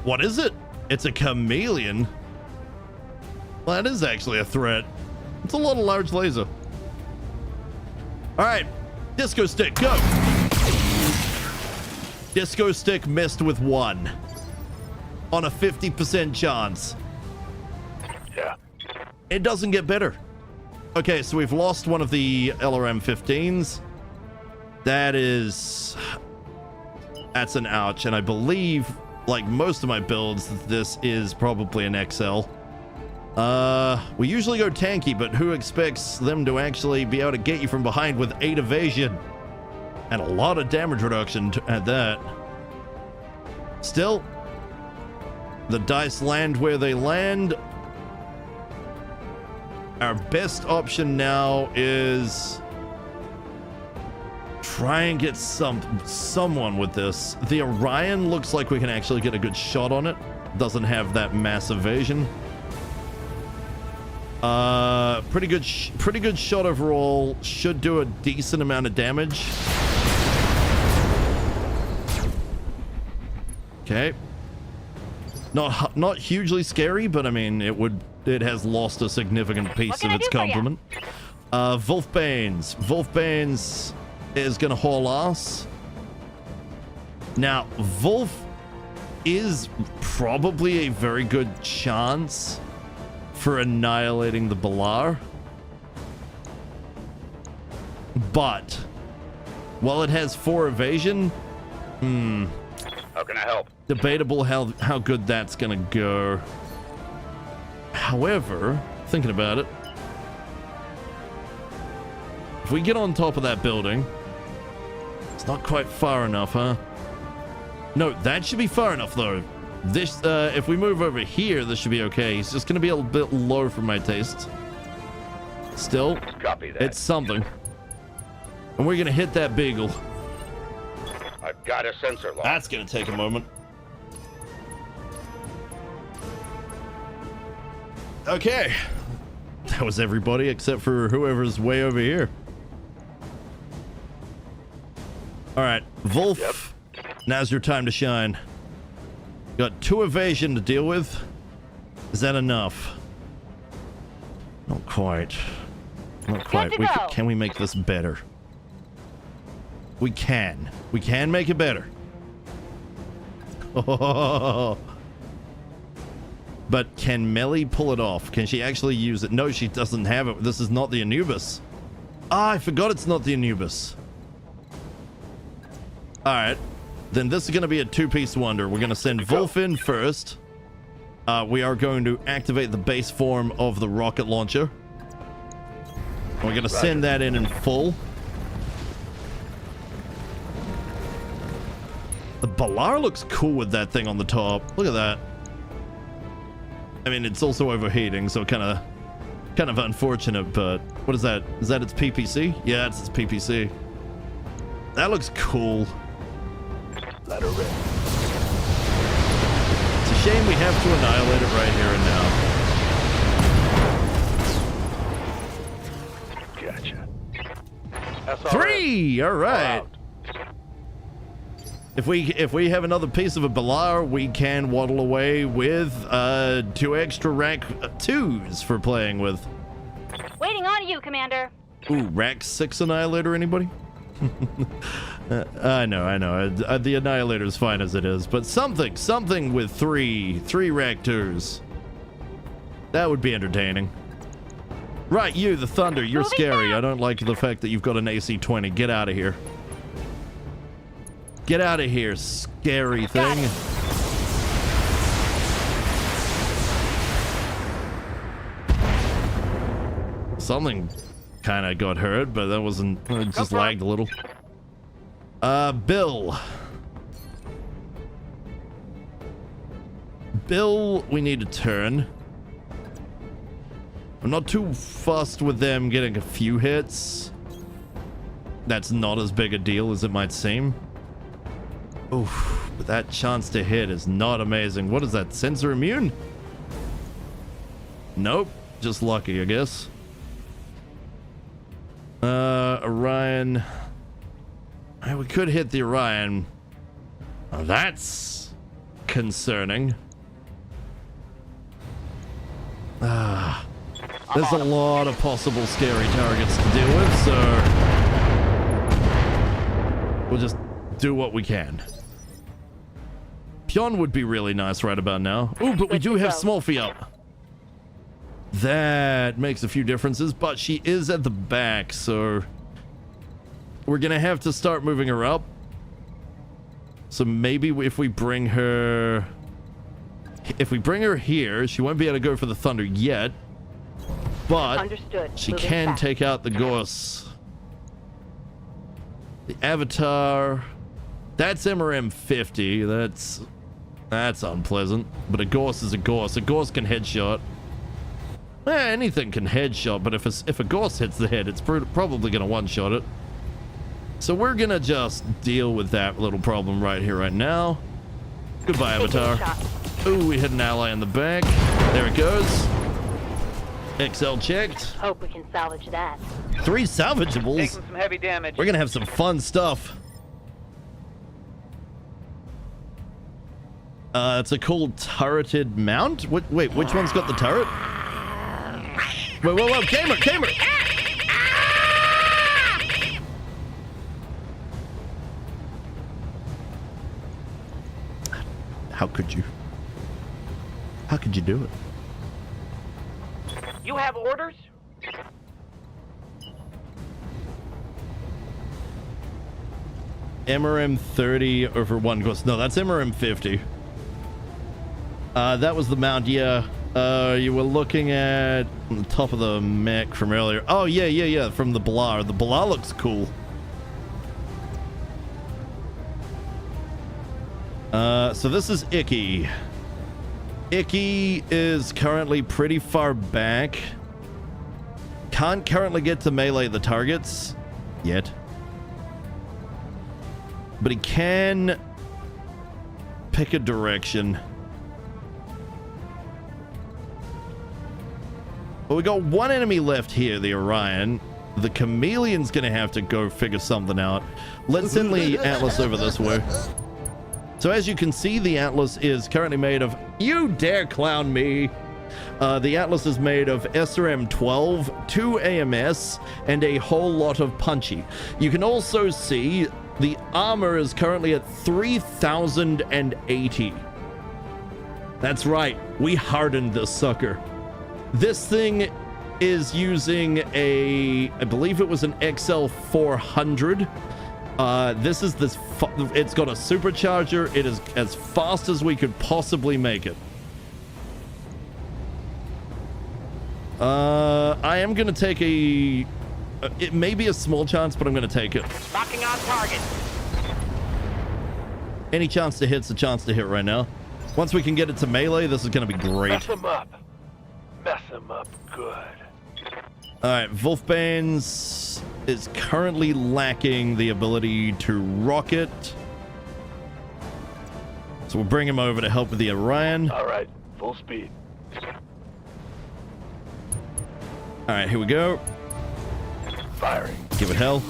What is it? It's a chameleon. Well, that is actually a threat. It's a lot of large laser. All right, disco stick, go. Disco stick missed with 1 on a 50% chance. Yeah. It doesn't get better. Okay, so we've lost one of the LRM-15s. That's an ouch, and I believe, like most of my builds, this is probably an XL. We usually go tanky, but who expects them to actually be able to get you from behind with 8 evasion? And a lot of damage reduction at that. Still, the dice land where they land. Our best option now is try and get someone with this. The Orion looks like we can actually get a good shot on it. Doesn't have that mass evasion. Pretty good shot overall. Should do a decent amount of damage. Okay. Not hugely scary, but I mean, it has lost a significant piece of its complement. Wolfbanes. Wolfbanes is gonna haul ass. Now, Wolf is probably a very good chance for annihilating the Balar. But while it has 4 evasion, How can I help? debatable how good that's gonna go. However, thinking about it, if we get on top of that building, it's not quite far enough, huh? No, that should be far enough though. This, if we move over here, this should be okay. It's just gonna be a little bit low for my taste. Still, Copy that. it's something. And we're gonna hit that beagle. I've got a sensor lock. That's gonna take a moment. Okay. That was everybody except for whoever's way over here. All right, Wolf. Yep. Now's your time to shine. Got 2 evasion to deal with. Is that enough? Not quite. Not quite. to go. Can we make this better? We can. We can make it better. Oh. But can Melly pull it off? Can she actually use it? No, she doesn't have it. This is not the Anubis. Ah, I forgot it's not the Anubis. All right. Then this is going to be a 2-piece wonder. We're going to send Wolf in first. We are going to activate the base form of the rocket launcher. And we're going to send that in full. The Balar looks cool with that thing on the top. Look at that. I mean, it's also overheating, so kind of unfortunate, but what is that? Is that its PPC? Yeah, it's its PPC. That looks cool. Let her rip. It's a shame we have to annihilate it right here and now. Gotcha. 3! All right. If we have another piece of a Balar, we can waddle away with 2 extra Racc 2s for playing with. Waiting on you, Commander. Ooh, Racc 6 Annihilator, anybody? I know. The Annihilator's fine as it is, but something with three Racc-2s. That would be entertaining. Right, you, the Thunder, you're scary. I don't like the fact that you've got an AC-20. Get out of here. Get out of here, scary thing. Something kind of got hurt, but that wasn't... It just lagged a little. Bill. Bill, we need to turn. I'm not too fussed with them getting a few hits. That's not as big a deal as it might seem. Oof, but that chance to hit is not amazing. What is that, sensor immune? Nope, just lucky, I guess. Orion. We could hit the Orion. Oh, that's concerning. There's a lot of possible scary targets to deal with, so we'll just do what we can. Pion would be really nice right about now. Ooh, but we do have Smolfy up. That makes a few differences, but she is at the back, so we're gonna have to start moving her up. So maybe if we bring her here, she won't be able to go for the Thunder yet, but Understood. she Moving can fast. take out the Gorse. The Avatar, that's MRM-50. That's unpleasant, but a Gorse is a Gorse. A Gorse can headshot. Anything can headshot, but if a Gorse hits the head, it's probably gonna one-shot it. So we're gonna just deal with that little problem right here, right now. Goodbye, Avatar. Ooh, we hit an ally in the back. There it goes. XL checked. Hope we can salvage that. 3 salvageables. Taking some heavy damage. We're gonna have some fun stuff. It's a cool turreted mount. Wait, which one's got the turret? Whoa, gamer! How could you? How could you do it? You have orders? MRM-30 over 1 Gorse. No, that's MRM-50. That was the mount, yeah. You were looking at the top of the mech from earlier. Oh, yeah, from the Blar. The Blar looks cool. So this is Icky. Icky is currently pretty far back. Can't currently get to melee the targets yet. But he can pick a direction. Well, we got one enemy left here, the Orion. The Chameleon's gonna have to go figure something out. Let's send the Atlas over this way. So as you can see, the Atlas is currently made of... You dare clown me! The Atlas is made of SRM-12, 2 AMS, and a whole lot of punchy. You can also see the armor is currently at 3,080. That's right, we hardened this sucker. This thing is using I believe it was an XL400. It's got a supercharger. It is as fast as we could possibly make it. I am gonna take it may be a small chance, but I'm gonna take it. Locking on target. Any chance to hit's a chance to hit right now. Once we can get it to melee, this is gonna be great. Mess him up. Mess him up good. Alright, Wolfbane's is currently lacking the ability to rocket. So we'll bring him over to help with the Orion. All right, full speed. Alright, here we go. Firing. Give it hell.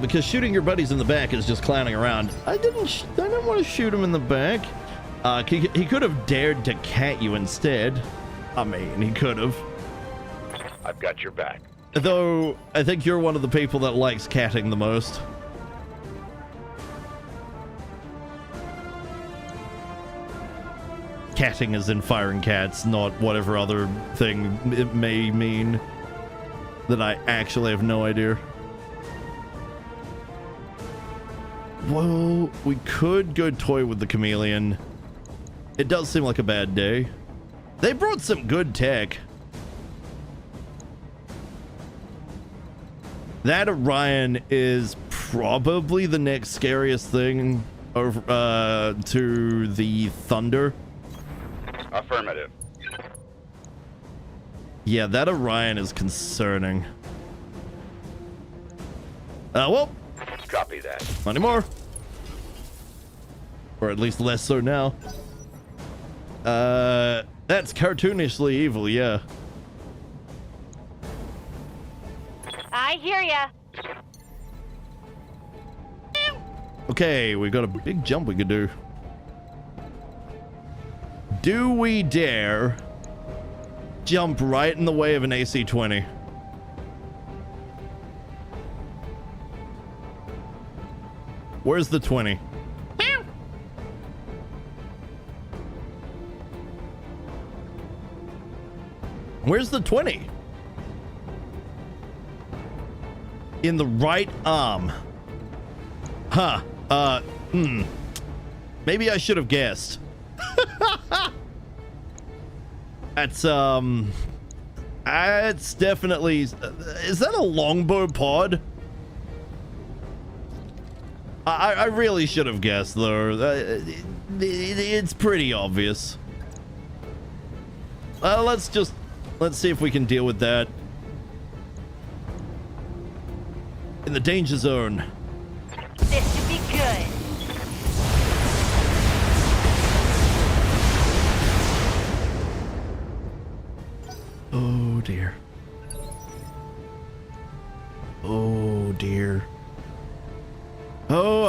Because shooting your buddies in the back is just clowning around. I didn't want to shoot him in the back. He could have dared to cat you instead. I mean, he could have. I've got your back. Though, I think you're one of the people that likes catting the most. Catting as in firing cats, not whatever other thing it may mean that I actually have no idea. Well, we could go toy with the chameleon. It does seem like a bad day. They brought some good tech. That Orion is probably the next scariest thing over to the Thunder. Affirmative. Yeah, that Orion is concerning. Well, Copy that. not anymore. Or at least less so now. That's cartoonishly evil, yeah. I hear ya. Okay, we got a big jump we could do. Do we dare jump right in the way of an AC-20? Where's the 20? Where's the 20? In the right arm. Huh. Maybe I should have guessed. It's definitely... Is that a longbow pod? I really should have guessed, though. It's pretty obvious. Let's see if we can deal with that. In the danger zone. This should be good. Oh dear. Oh dear. Oh,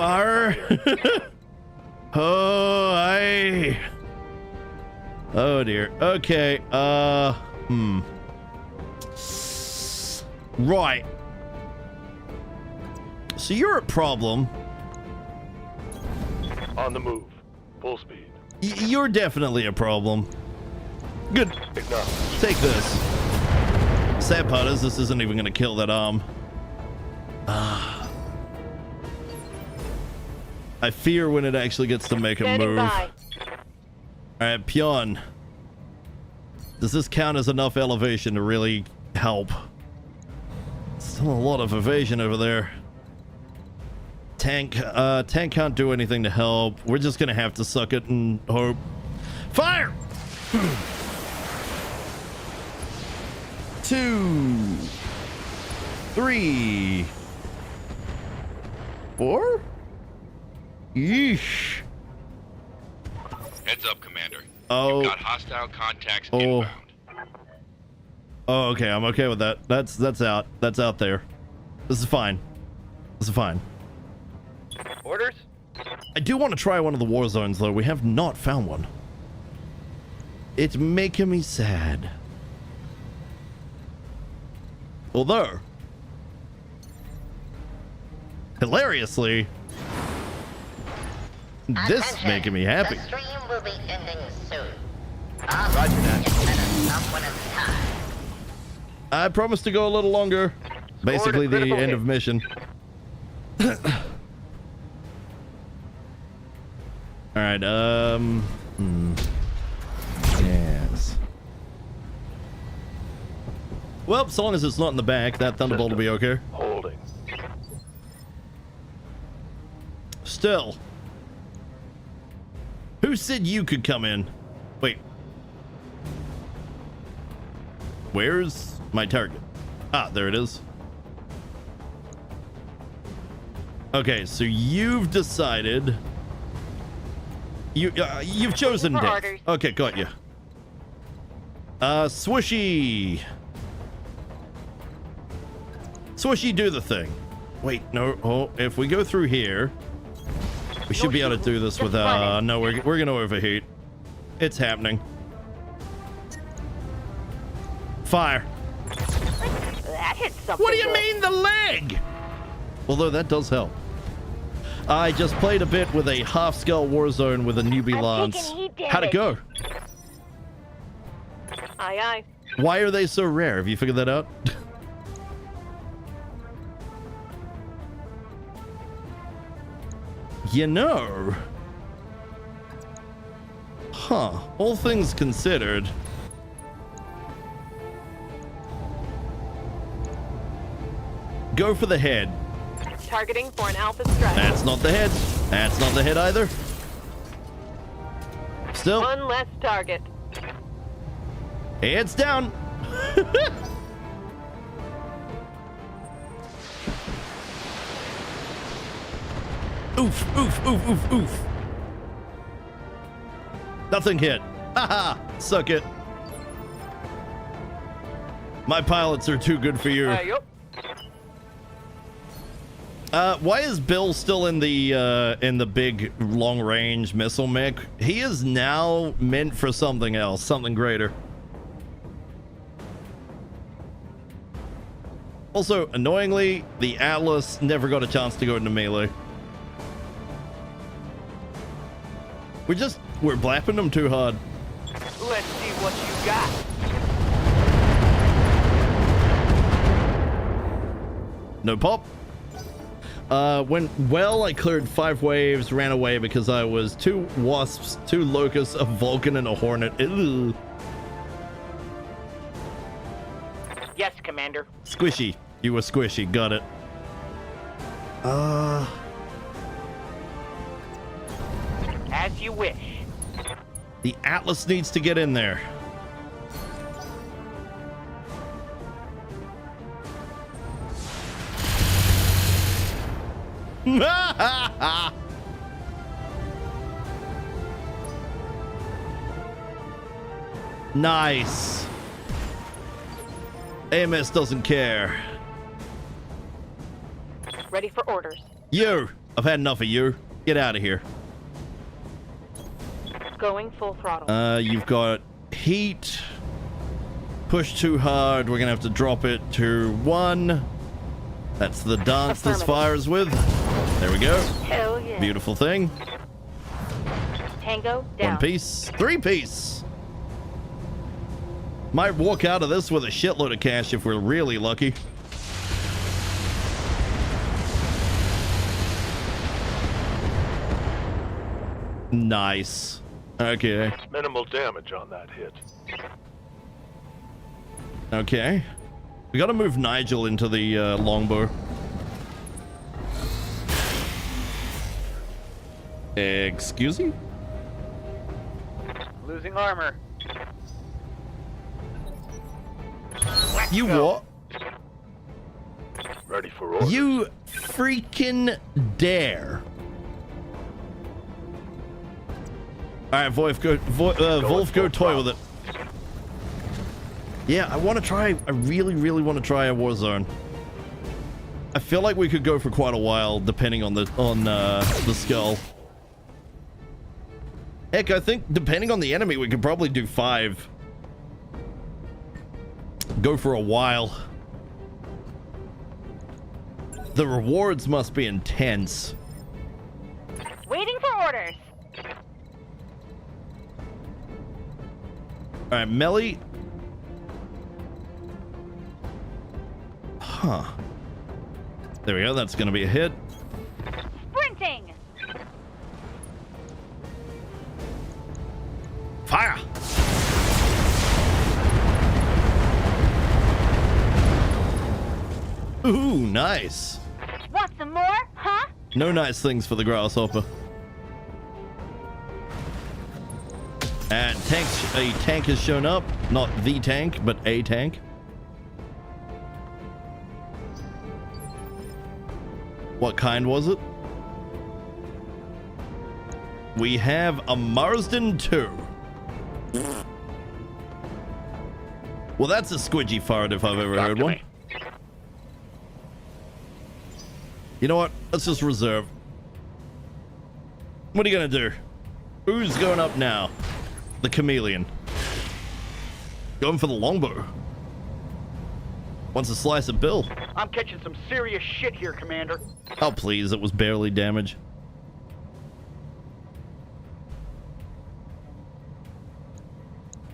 oh, I. Oh dear. Okay. Right. So you're a problem. On the move. Full speed. You're definitely a problem. Good. Acknowledge. Take this. Sad part is this isn't even going to kill that arm. I fear when it actually gets to make a Standing move. by. Alright, Pion. Does this count as enough elevation to really help? Still a lot of evasion over there. Tank can't do anything to help. We're just gonna have to suck it and hope. Fire! 2, 3, 4? Yeesh. Heads up, Commander. Oh. You've got hostile contacts inbound. Oh, okay. I'm okay with that. That's out. That's out there. This is fine. This is fine. Orders? I do want to try one of the war zones, though. We have not found one. It's making me sad. Although, hilariously, this is making me happy. The stream will be ending soon. Roger that. It's better stop when it's time. I promise to go a little longer. Basically, the critical end hit. of mission. All right. Yes. Well, so long as it's not in the back, that Thunderbolt will be okay. Holding. Still. Who said you could come in? Wait. Where's my target? Ah, there it is. Okay, so you've decided. You've chosen for death. orders. Okay, got you. Swooshy. Swooshy, do the thing. Wait, no. Oh, if we go through here, we should be able to do this Just without. running. No, we're gonna overheat. It's happening. Fire. That hit something What do you good. mean the leg? Although that does help. I just played a bit with a half-scale Warzone with a newbie I'm lance. taking heat How'd it go? Aye, aye. Why are they so rare? Have you figured that out? You know. Huh. All things considered. Go for the head. Targeting for an alpha strike. That's not the head. That's not the head either. Still. One less target. Heads down. Oof, oof, oof, oof, oof. Nothing hit. Haha, suck it. My pilots are too good for you. Yup. Why is Bill still in the big long-range missile mech? He is now meant for something else, something greater. Also, annoyingly, the Atlas never got a chance to go into melee. We're blapping them too hard. Let's see what you got. No pop. Went well. I cleared 5 waves, ran away because I was 2 wasps, 2 locusts, a Vulcan, and a Hornet. Ew. Yes, Commander. Squishy. You were squishy. Got it. As you wish. The Atlas needs to get in there. Nice. AMS doesn't care. Ready for orders. You. I've had enough of you. Get out of here. Going full throttle. You've got heat. Push too hard. We're gonna have to drop it to 1. That's the dance this fires with. There we go. Hell yeah. Beautiful thing. Tango down. 1 piece. 3 piece. Might walk out of this with a shitload of cash if we're really lucky. Nice. Okay. Minimal damage on that hit. Okay. We gotta move Nigel into the longbow. Excuse me? Losing armor. You what? Ready for orders. You freaking dare. Alright, Wolf, go toy with it. Yeah, I want to try. I really, really want to try a Warzone. I feel like we could go for quite a while, depending on the skull. Heck, I think depending on the enemy, we could probably do 5. Go for a while. The rewards must be intense. Waiting for orders. All right, Melly. Huh. There we go. That's going to be a hit. Sprinting. Fire! Ooh, nice. Want some more? Huh? No nice things for the grasshopper. And a tank has shown up. Not the tank, but a tank. What kind was it? We have a Marsden 2. Well, that's a squidgy fart if I've ever heard one. You know what? Let's just reserve. What are you gonna do? Who's going up now? The chameleon. Going for the longbow. Wants a slice of Bill. I'm catching some serious shit here, Commander. Oh, please. It was barely damage.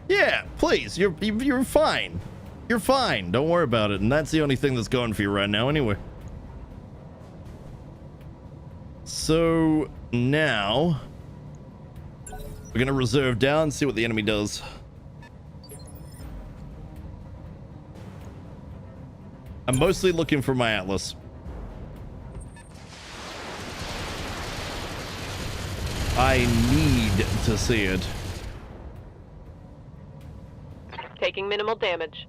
Yeah, please. You're fine. You're fine. Don't worry about it. And that's the only thing that's going for you right now anyway. So now we're going to reserve down, see what the enemy does. I'm mostly looking for my Atlas. I need to see it. Taking minimal damage.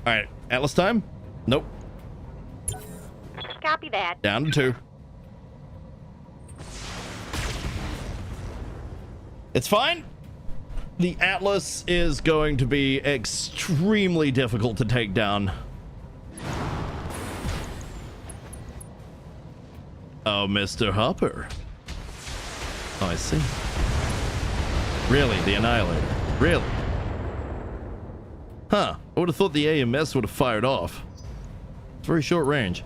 All right, Atlas time? Nope. Copy that. Down to 2. It's fine. The Atlas is going to be extremely difficult to take down. Oh, Mr. Hopper. Oh, I see. Really, the Annihilator. Really? Huh. I would have thought the AMS would have fired off. It's very short range.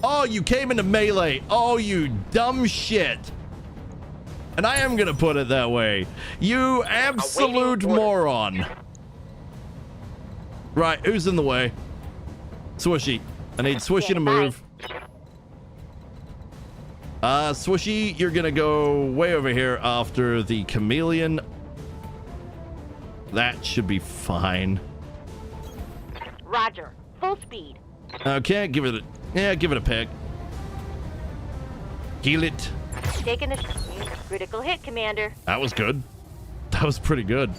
Oh, you came into melee. Oh, you dumb shit. And I am gonna put it that way. You absolute moron. Right, who's in the way? Swishy. I need Swishy to move. Swishy, you're gonna go way over here after the chameleon. That should be fine. Roger. Full speed. Okay, give it a peck. Heal it. Taking a critical hit, Commander. That was good. That was pretty good.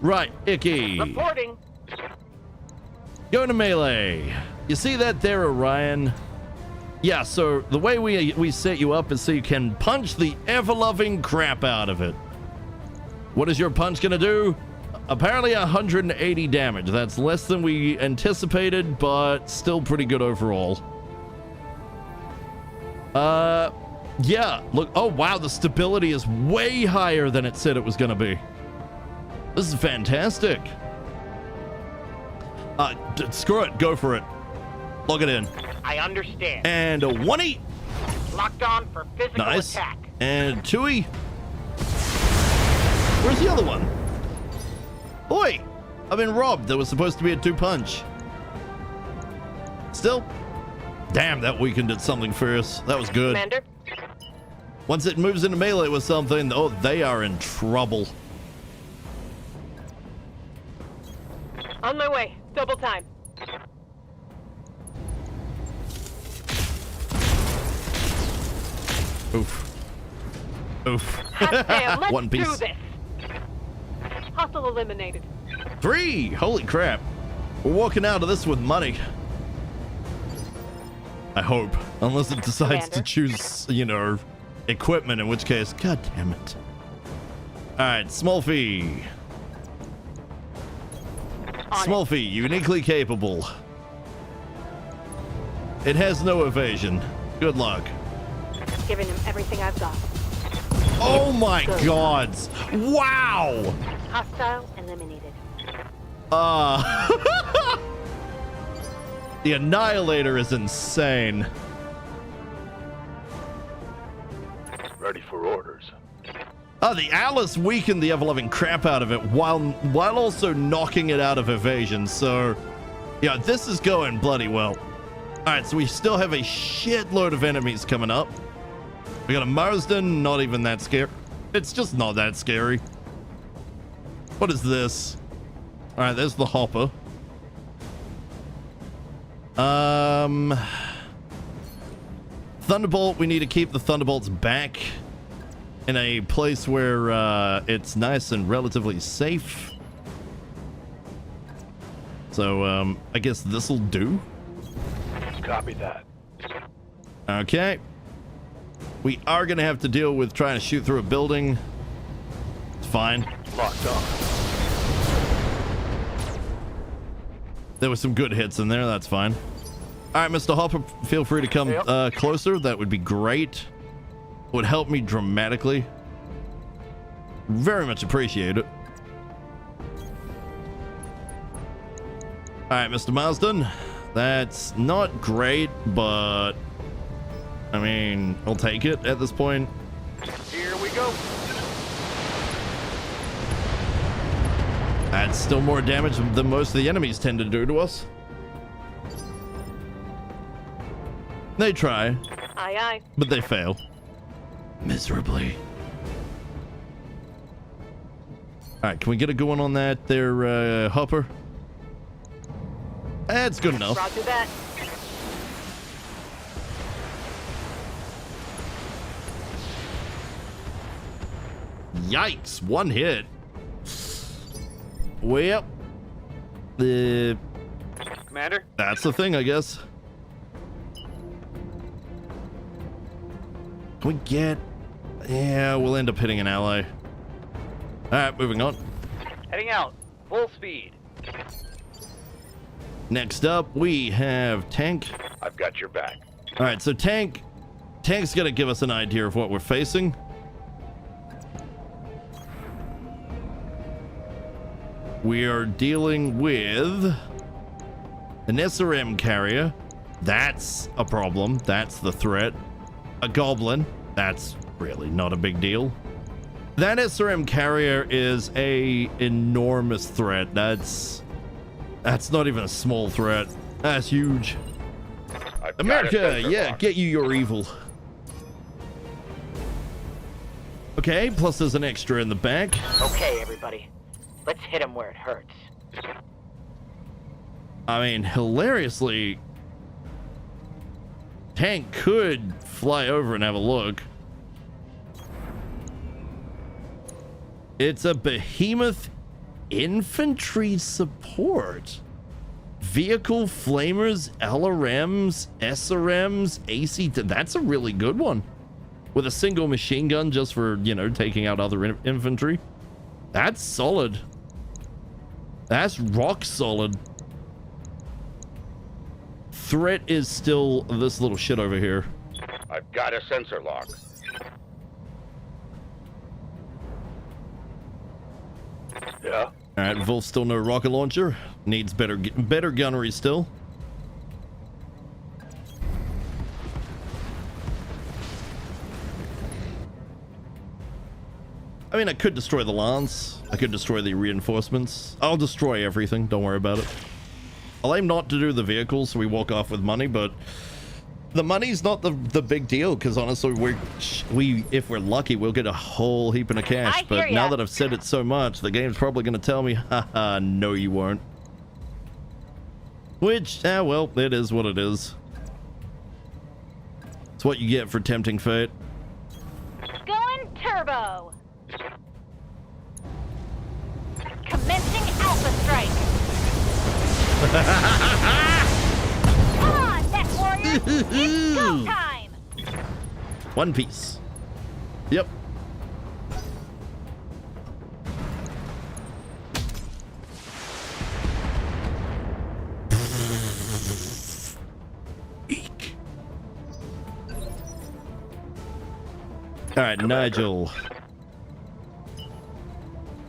Right, Icky. Reporting. Go to melee. You see that there, Orion? Yeah, so the way we set you up is so you can punch the ever-loving crap out of it. What is your punch gonna do? Apparently 180 damage. That's less than we anticipated, but still pretty good overall. Yeah, look. Oh, wow, the stability is way higher than it said it was gonna be. This is fantastic. Screw it. Go for it. Log it in. I understand. And a 1-8. Locked on for physical attack. And 2-y. Where's the other one? Oi! I've been robbed. There was supposed to be a 2-punch. Still. Damn, that weakened at something fierce. That was good. Commander. Once it moves into melee with something, oh, they are in trouble. On my way. Double time. Oof. Oof. Damn, let's One piece. do this. Hostile eliminated. 3! Holy crap. We're walking out of this with money. I hope. Unless it decides to choose, you know, equipment, in which case, god damn it. Alright, small fee. Small fee, uniquely capable. It has no evasion. Good luck. Giving him everything I've got. Oh my gods. Wow! Hostile eliminated. The Annihilator is insane. Ready for orders. Oh, the Atlas weakened the ever-loving crap out of it while also knocking it out of evasion. So, yeah, this is going bloody well. All right, so we still have a shitload of enemies coming up. We got a Marsden, not even that scary. It's just not that scary. What is this? All right, there's the Hopper. Thunderbolt, we need to keep the Thunderbolts back in a place where it's nice and relatively safe. So, I guess this'll do. Copy that. Okay. We are gonna have to deal with trying to shoot through a building. It's fine. Locked on. There were some good hits in there. That's fine. All right, Mr. Hopper, feel free to come closer. That would be great. It would help me dramatically. Very much appreciate it. right, Mr. Marsden. That's not great, but I mean, I'll take it at this point. Here we go. That's still more damage than most of the enemies tend to do to us. They try, Aye, aye. but they fail miserably. All right, can we get a going on that there, hopper? That's good enough. Roger that. Yikes, one hit. Well, Commander? that's the thing, I guess. Can we get... Yeah, we'll end up hitting an ally. All right, moving on. Heading out. Full speed. Next up, we have Tank. I've got your back. All right, so Tank's gonna give us an idea of what we're facing. We are dealing with an SRM carrier. That's a problem. That's the threat. A goblin. That's really not a big deal. That SRM carrier is a enormous threat. That's not even a small threat. That's huge. I've got a America, sensor yeah, box. get you your evil. Okay, plus there's an extra in the back. Okay, everybody. Let's hit him where it hurts. I mean, hilariously, Tank could fly over and have a look. It's a behemoth infantry support. Vehicle flamers, LRMs, SRMs, AC. That's a really good one. With a single machine gun just for, you know, taking out other infantry. That's solid. That's rock solid. Threat is still this little shit over here. I've got a sensor lock. Yeah? All right, Wolf still no rocket launcher. Needs better gunnery still. I mean, I could destroy the lance. I could destroy the reinforcements. I'll destroy everything. Don't worry about it. I'll aim not to do the vehicles so we walk off with money, but the money's not the big deal because honestly, if we're lucky, we'll get a whole heap of cash. I But hear now ya. that I've said it so much, the game's probably going to tell me, haha, no, you won't. Which, well, it is what it is. It's what you get for tempting fate. Going turbo. Commencing Alpha Strike. Come on, Mech Warriors. It's go time. One piece. Yep. Eek. All right, Nigel.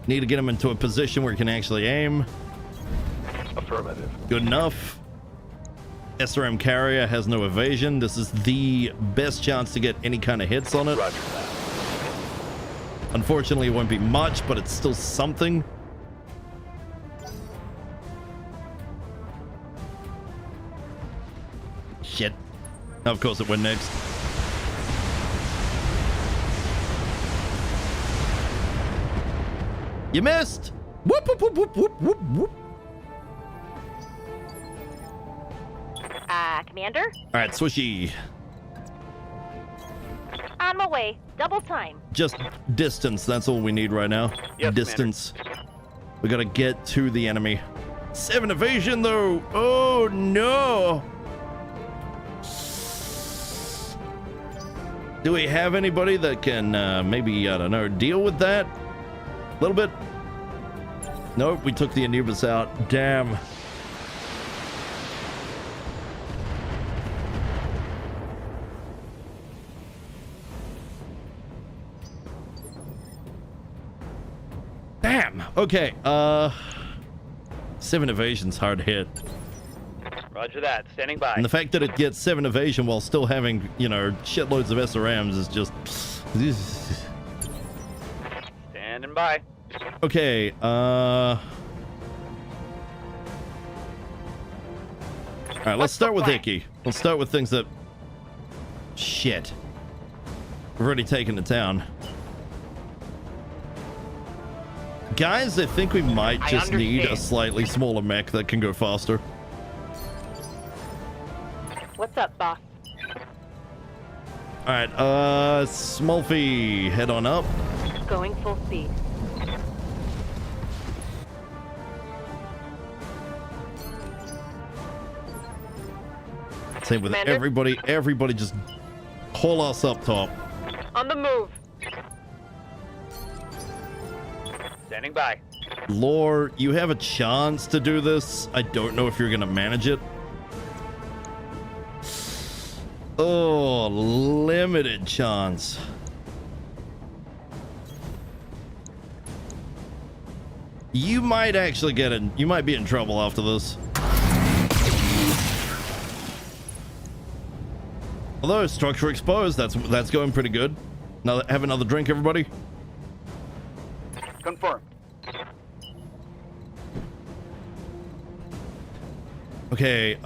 Need to get him into a position where he can actually aim. Affirmative. Good enough. SRM carrier has no evasion. This is the best chance to get any kind of hits on it. Roger that. Unfortunately, it won't be much, but it's still something. Shit. Of course it went next. You missed! Whoop, whoop, whoop, whoop, whoop, whoop, whoop. Commander? All right, Swishy. On my way. Double time. Just distance. That's all we need right now. Yes, Distance. We gotta get to the enemy. 7 evasion, though. Oh, no. Do we have anybody that can maybe, I don't know, deal with that? A little bit? Nope, we took the Anubis out. Damn. Damn. Okay. 7 evasion's hard to hit. Roger that. Standing by. And the fact that it gets 7 evasion while still having, you know, shitloads of SRMs is just... Standing by. Okay, Alright, let's start with Icky. Let's start with things that... Shit. We've already taken the town. Guys, I think we might just need a slightly smaller mech that can go faster. What's up, boss? Alright, Smolfy, head on up. Going full speed. Same with Commander? everybody just haul us up top. On the move. Standing by. Lore, you have a chance to do this. I don't know if you're gonna manage it. Oh, limited chance. You might actually get in. You might be in trouble after this. Although structure exposed, that's going pretty good. Now have another drink, everybody. Confirmed. Okay,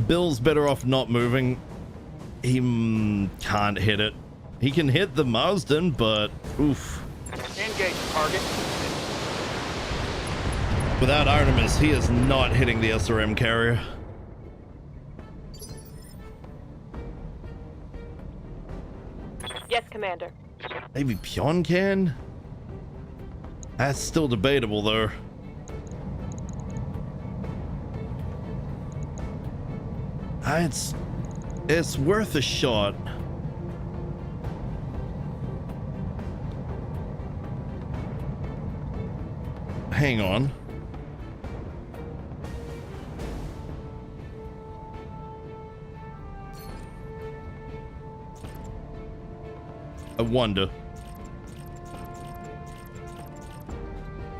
Bill's better off not moving. He can't hit it. He can hit the Marsden, but oof. Engage target. Without Artemis, he is not hitting the SRM carrier. Yes, Commander. Maybe Pion can? That's still debatable, though. It's worth a shot. Hang on. I wonder.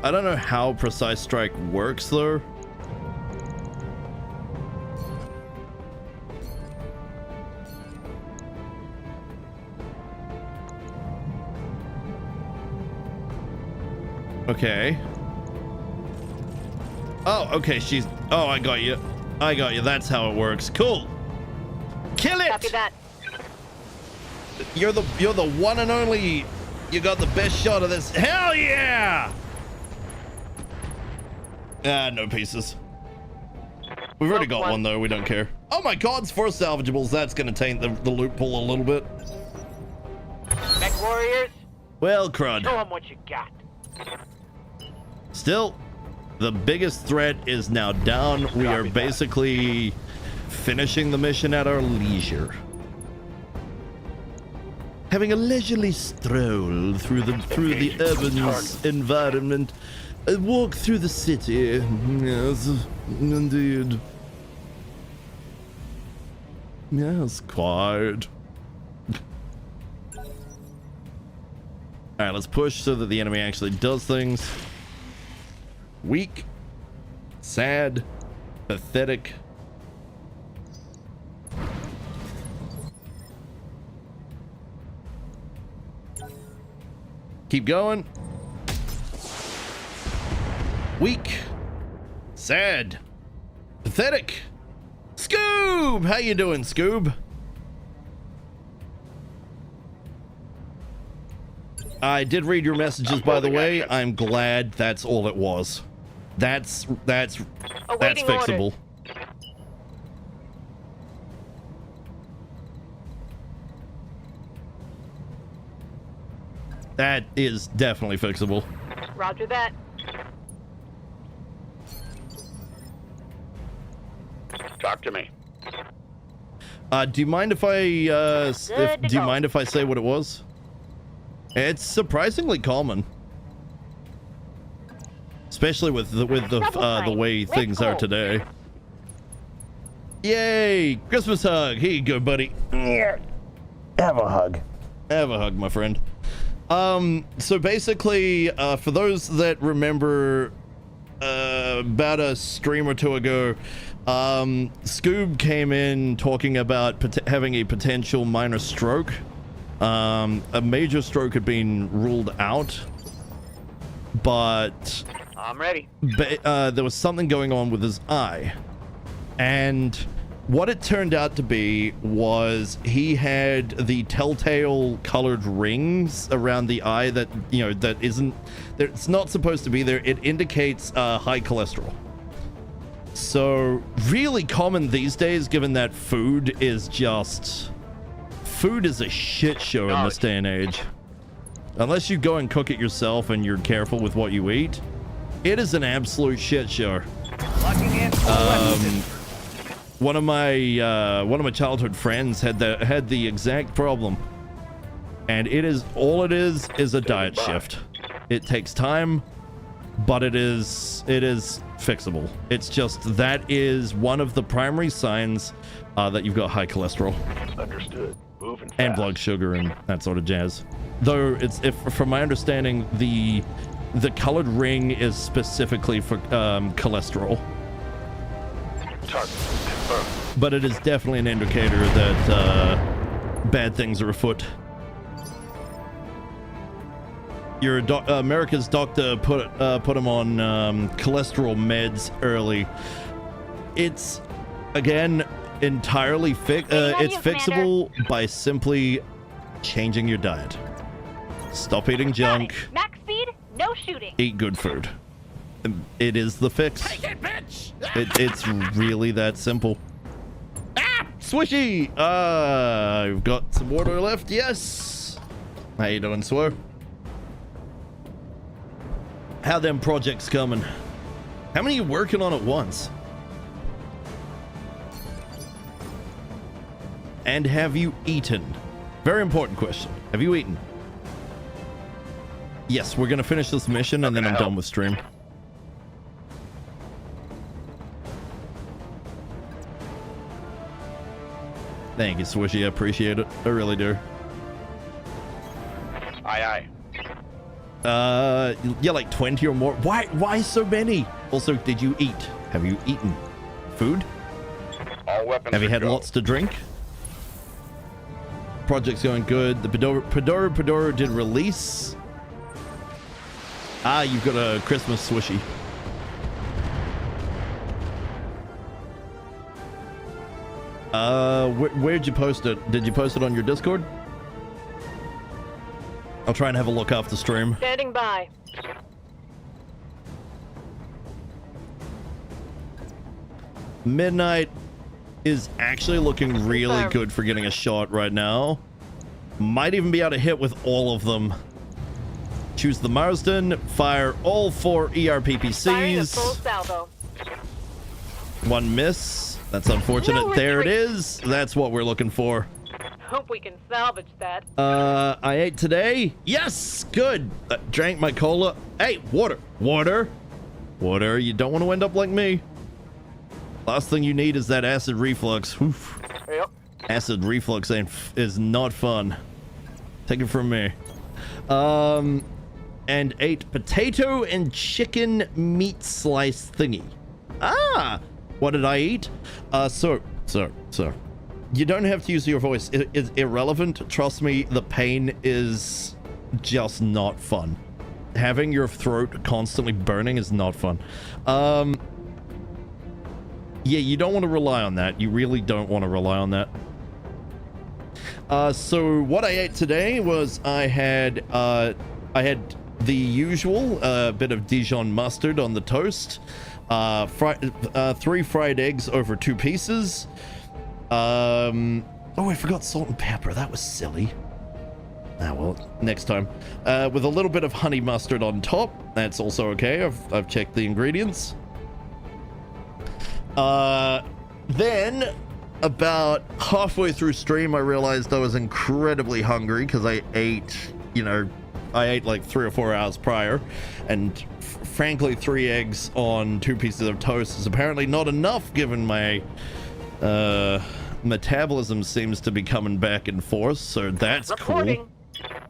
I don't know how precise strike works though. Okay. Oh, okay, she's... Oh, I got you. I got you. That's how it works. Cool. Kill it! Copy that. You're the one and only. You got the best shot of this. Hell yeah! Ah, no pieces. We've already got one though. We don't care. Oh my God, it's 4 salvageables. That's gonna taint the loot pool a little bit. Mech warriors. Well, crud. Show them what you got. Still, the biggest threat is now down. We are basically finishing the mission at our leisure. Having a leisurely stroll through the urban environment. A walk through the city. Yes, indeed. Yes, quite. Alright, let's push so that the enemy actually does things. Weak. Sad. Pathetic. Keep going. Weak. Sad. Pathetic. Scoob! How you doing, Scoob? I did read your messages, by the way. I'm glad that's all it was. That's fixable. That is definitely fixable. Roger that. Talk to me. Do you mind if I do you mind if I say what it was? It's surprisingly common, especially with the way things are today. Yay! Christmas hug. Here you go, buddy. Have a hug. Have a hug, my friend. So basically, for those that remember, about a stream or two ago, Scoob came in talking about having a potential minor stroke. A major stroke had been ruled out, but I'm ready. there was something going on with his eye, and what it turned out to be was he had the telltale colored rings around the eye that, you know, that isn't there. It's not supposed to be there. It indicates high cholesterol. So really common these days, given that food is a shit show in this day and age. Unless you go and cook it yourself and you're careful with what you eat, it is an absolute shit show. One of my childhood friends had the exact problem, and it is a diet shift. It takes time, but it is fixable. It's just that is one of the primary signs that you've got high cholesterol. Understood. Moving fast. And blood sugar and that sort of jazz. Though from my understanding, the colored ring is specifically for cholesterol. Target confirmed. But it is definitely an indicator that bad things are afoot. Your America's doctor put him on cholesterol meds early. It's again entirely it's fixable by simply changing your diet. Stop eating junk. Max speed, no shooting. Eat good food. It is the fix. Take it, bitch! It's really that simple. Ah! Swishy! We've got some water left. Yes! How you doing, Swir? How them projects coming? How many are you working on at once? And have you eaten? Very important question. Have you eaten? Yes, we're gonna finish this mission and then I'm done with stream. Thank you, Swishy. I appreciate it. I really do. Aye, aye. Yeah, like 20 or more. Why so many? Also, did you eat? Have you eaten food? All weapons. Have you are had go. lots to drink? Project's going good. The Pedoro did release. Ah, you've got a Christmas Swishy. Where'd you post it? Did you post it on your Discord? I'll try and have a look after stream. Standing by. Midnight is actually looking really good for getting a shot right now. Might even be able to hit with all of them. Choose the Marsden. Fire all 4 Firing a full ERPPCs. salvo. One miss. That's unfortunate. No There it retreat. is. That's what we're looking for. Hope we can salvage that. I ate today. Yes, good. Drank my cola. Hey, water. You don't want to end up like me. Last thing you need is that acid reflux. Oof. Yep. Acid reflux is not fun. Take it from me. And ate potato and chicken meat slice thingy. Ah, what did I eat? Sir. You don't have to use your voice. It is irrelevant. Trust me, the pain is just not fun. Having your throat constantly burning is not fun. Yeah, you don't want to rely on that. You really don't want to rely on that. So what I ate today was I had the usual bit of Dijon mustard on the toast, 3 fried eggs over 2 pieces. Oh, I forgot salt and pepper. That was silly. Ah, well, next time. With a little bit of honey mustard on top. That's also okay. I've checked the ingredients. Then about halfway through stream, I realized I was incredibly hungry because I ate like 3 or 4 hours prior, and frankly 3 eggs on 2 pieces of toast is apparently not enough given my metabolism seems to be coming back in force, so that's Reporting. cool.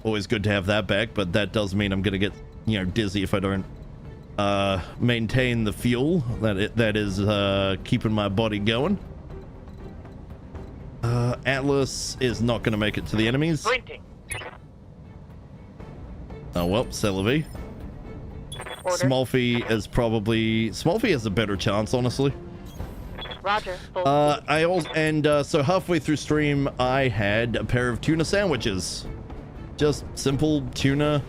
always good to have that back, but that does mean I'm gonna get, you know, dizzy if I don't maintain the fuel that is keeping my body going. Atlas is not gonna make it to the enemies. Sprinting. Oh well, Celebi. Smolfy is probably... Smolfy has a better chance, honestly. Roger. I also... And so halfway through stream, I had a pair of tuna sandwiches. Just simple tuna.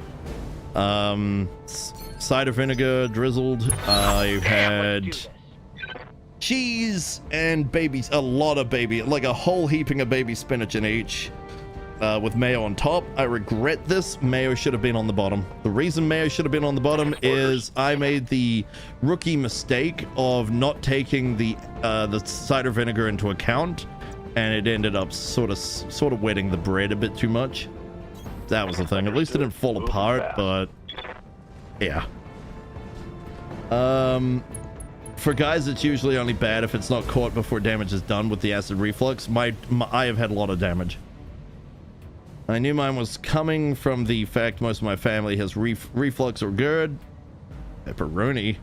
Cider vinegar drizzled. I had cheese and babies. A lot of baby. Like a whole heaping of baby spinach in each. With mayo on top. I regret this. Mayo should have been on the bottom. The reason mayo should have been on the bottom is I made the rookie mistake of not taking the cider vinegar into account, and it ended up sort of wetting the bread a bit too much. That was the thing. At least it didn't fall apart, but yeah. For guys, it's usually only bad if it's not caught before damage is done with the acid reflux. I have had a lot of damage. I knew mine was coming from the fact most of my family has reflux or GERD. Pepperoni.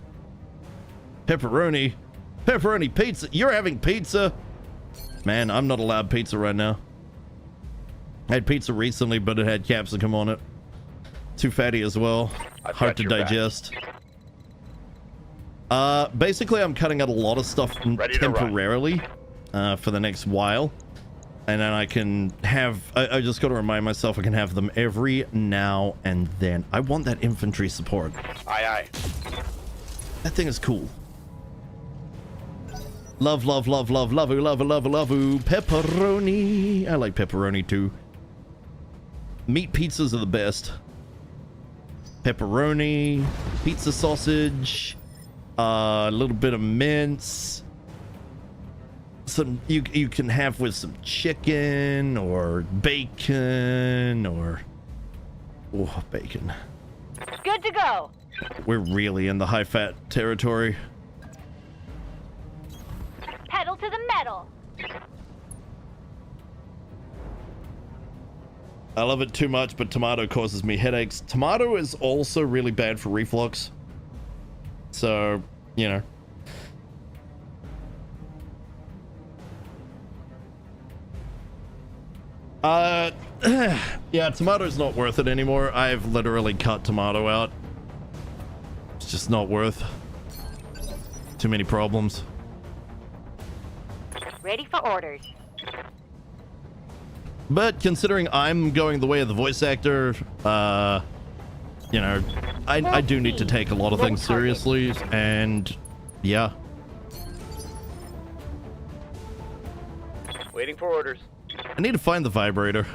Pepperoni. Pepperoni pizza. You're having pizza? Man, I'm not allowed pizza right now. I had pizza recently, but it had capsicum on it. Too fatty as well. Hard to digest. Basically, I'm cutting out a lot of stuff temporarily for the next while. And then I can have... I just got to remind myself I can have them every now and then. I want that infantry support. Aye, aye. That thing is cool. Love, love, love, love, love, love, love, love, pepperoni. I like pepperoni too. Meat pizzas are the best. Pepperoni, pizza sausage, a little bit of mince. Some you can have with some chicken or bacon or bacon. Good to go. We're really in the high fat territory. Pedal to the metal. I love it too much, but tomato causes me headaches. Tomato is also really bad for reflux. So, you know. Yeah, tomato's not worth it anymore. I've literally cut tomato out. It's just not worth. Too many problems. Ready for orders. But considering I'm going the way of the voice actor, you know, I do need to take a lot of things seriously, and yeah. Waiting for orders. I need to find the vibrator.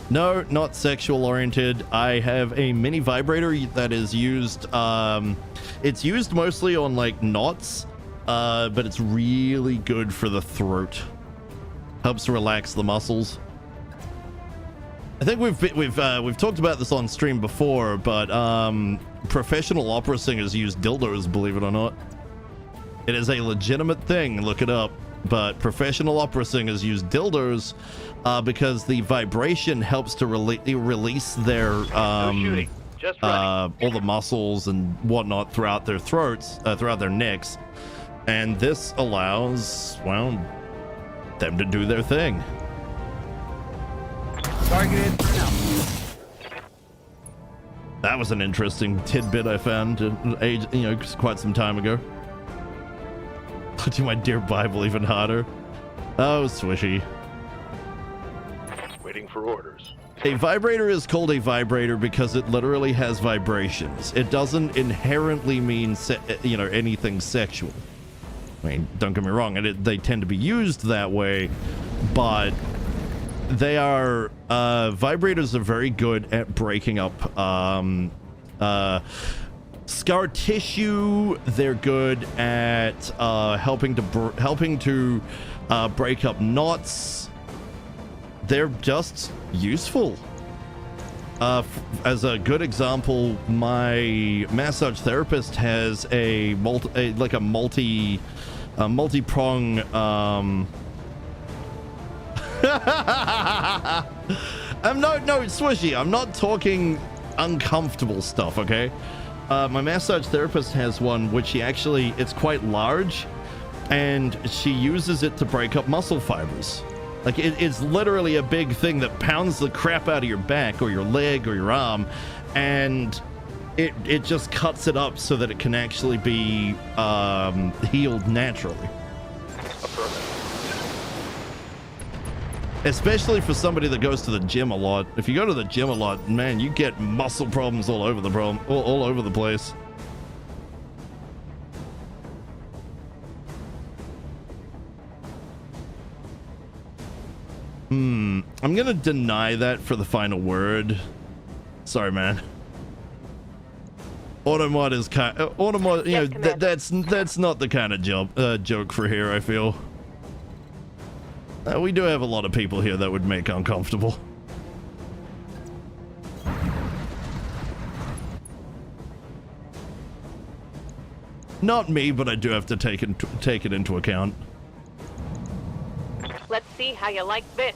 No, not sexual oriented. I have a mini vibrator that is used, it's used mostly on like knots, but it's really good for the throat. Helps relax the muscles. I think we've talked about this on stream before, but professional opera singers use dildos, believe it or not. It is a legitimate thing. Look it up. But professional opera singers use dildos because the vibration helps to release their all the muscles and whatnot throughout their throats, throughout their necks, and this allows, well, them to do their thing. Targeted for now. That was an interesting tidbit I found, quite some time ago. Do my dear Bible even harder. Oh, swishy. Waiting for orders. A vibrator is called a vibrator because it literally has vibrations. It doesn't inherently mean, anything sexual. I mean, don't get me wrong, they tend to be used that way, but they are, vibrators are very good at breaking up, scar tissue. They're good at helping to break up knots. They're just useful. As a good example, my massage therapist has a multi-prong No, Swishy, I'm not talking uncomfortable stuff, okay? My massage therapist has one which it's quite large, and she uses it to break up muscle fibers. Like, it's literally a big thing that pounds the crap out of your back or your leg or your arm, and it just cuts it up so that it can actually be healed naturally. Especially for somebody that goes to the gym a lot. If you go to the gym a lot, man, you get muscle problems all over the place. I'm gonna deny that for the final word. Sorry, man. Automod is Automod, you know, that's not the kind of joke for here, I feel. We do have a lot of people here that would make uncomfortable. Not me, but I do have to take it into account. Let's see how you like this.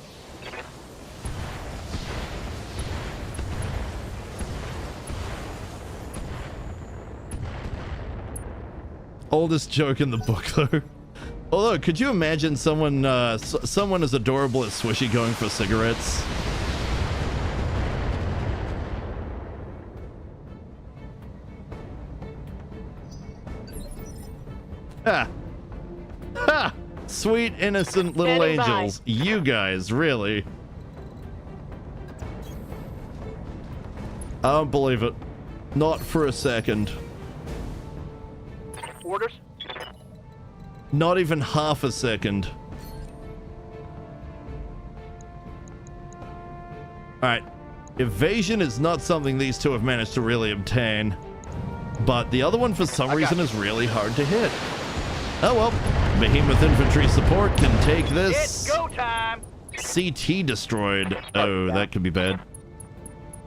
Oldest joke in the book, though. Although, could you imagine someone as adorable as Swishy going for cigarettes? Ha! Ha! Sweet, innocent little Standing by. angels. You guys, really? I don't believe it. Not for a second. Orders? Not even half a second. Alright. Evasion is not something these two have managed to really obtain. But the other one, for some reason, is really hard to hit. Oh well. Behemoth infantry support can take this. It's go time! CT destroyed. Oh, that could be bad.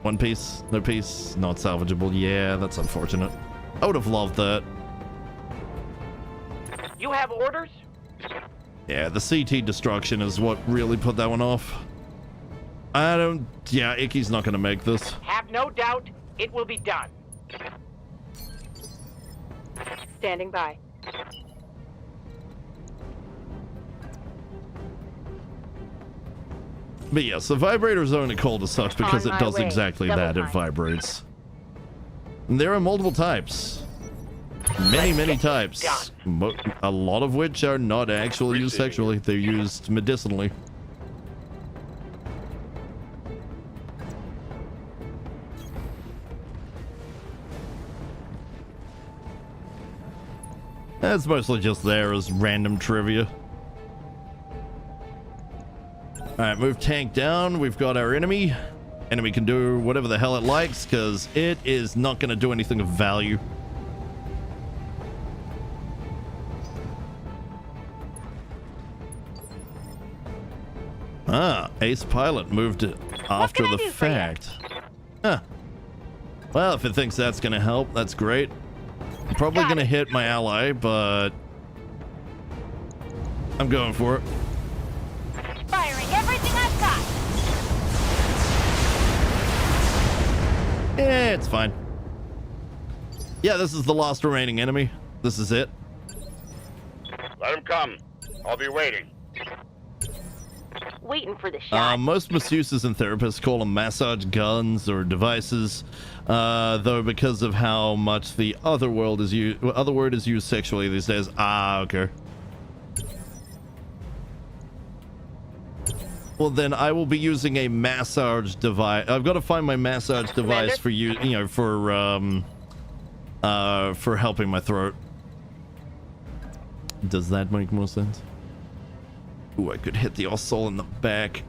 One piece, no piece, not salvageable. Yeah, that's unfortunate. I would have loved that. You have orders? Yeah, the CT destruction is what really put that one off. Yeah, Icky's not gonna make this. Have no doubt, it will be done. Standing by. But yes, the vibrator's only called as such because On it my does way. exactly Double that. It time. vibrates. And there are multiple types. Many types. A lot of which are not actually used sexually. They're used medicinally. That's mostly just there as random trivia. Alright, move tank down. We've got our enemy. Enemy can do whatever the hell it likes because it is not going to do anything of value. Ah, Ace Pilot moved it after can I the do for you? fact. Huh. Well, if it thinks that's going to help, that's great. I'm probably going to hit my ally, but I'm going for it. Firing everything I've got. Yeah, it's fine. Yeah, this is the last remaining enemy. This is it. Let him come. I'll be waiting. Waiting for the shot. Most masseuses and therapists call them massage guns or devices, though because of how much the other word is used sexually these days. Ah, okay. Well, then I will be using a massage device. I've got to find my massage device for you, for helping my throat. Does that make more sense? Ooh, I could hit the Ossol in the back.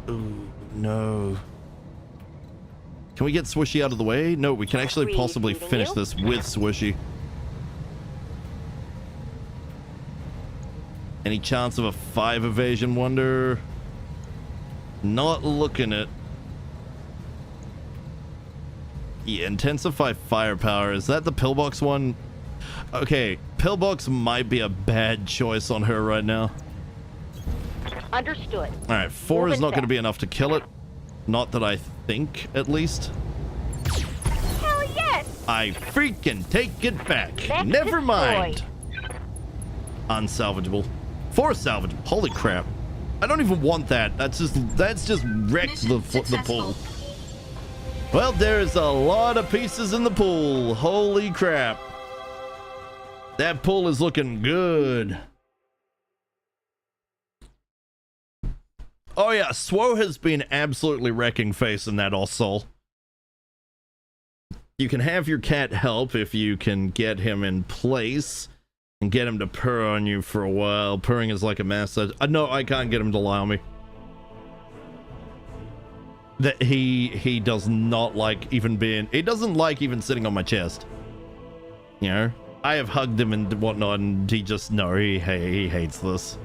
Ooh, no. Can we get Swishy out of the way? No, we can actually possibly finish this with Swishy. Any chance of a 5 evasion wonder? Not looking it. Yeah, intensify firepower. Is that the pillbox one? Okay, pillbox might be a bad choice on her right now. Understood. All right, 4 is not going to be enough to kill it. Not that I think, at least. Hell yes! I freaking take it back. Mechs Never mind. destroyed. Unsalvageable. 4 salvageable. Holy crap. I don't even want that. That's just wrecked Mission the pool. successful. Well, there's a lot of pieces in the pool. Holy crap. That pool is looking good. Oh yeah, Swo has been absolutely wrecking face in that also. You can have your cat help if you can get him in place and get him to purr on you for a while. Purring is like a massage. No, I can't get him to lie on me. That he does not like even being, he doesn't like even sitting on my chest. You know, I have hugged him and whatnot, and he just, no, he hates this.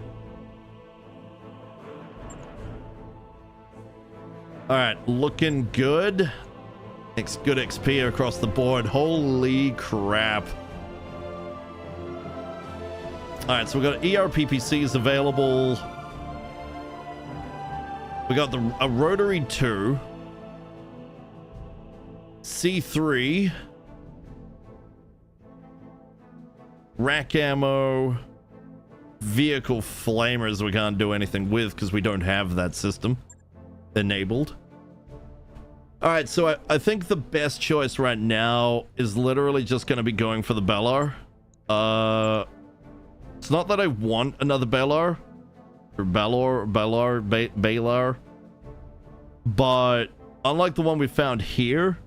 All right, looking good. Good XP across the board. Holy crap. All right, so we got ERPPCs available. We got a rotary 2, C3, rack ammo, vehicle flamers we can't do anything with because we don't have that system enabled. All right, so I think the best choice right now is literally just going to be going for the Balar. It's not that I want another Balar. Or Balar. But unlike the one we found here,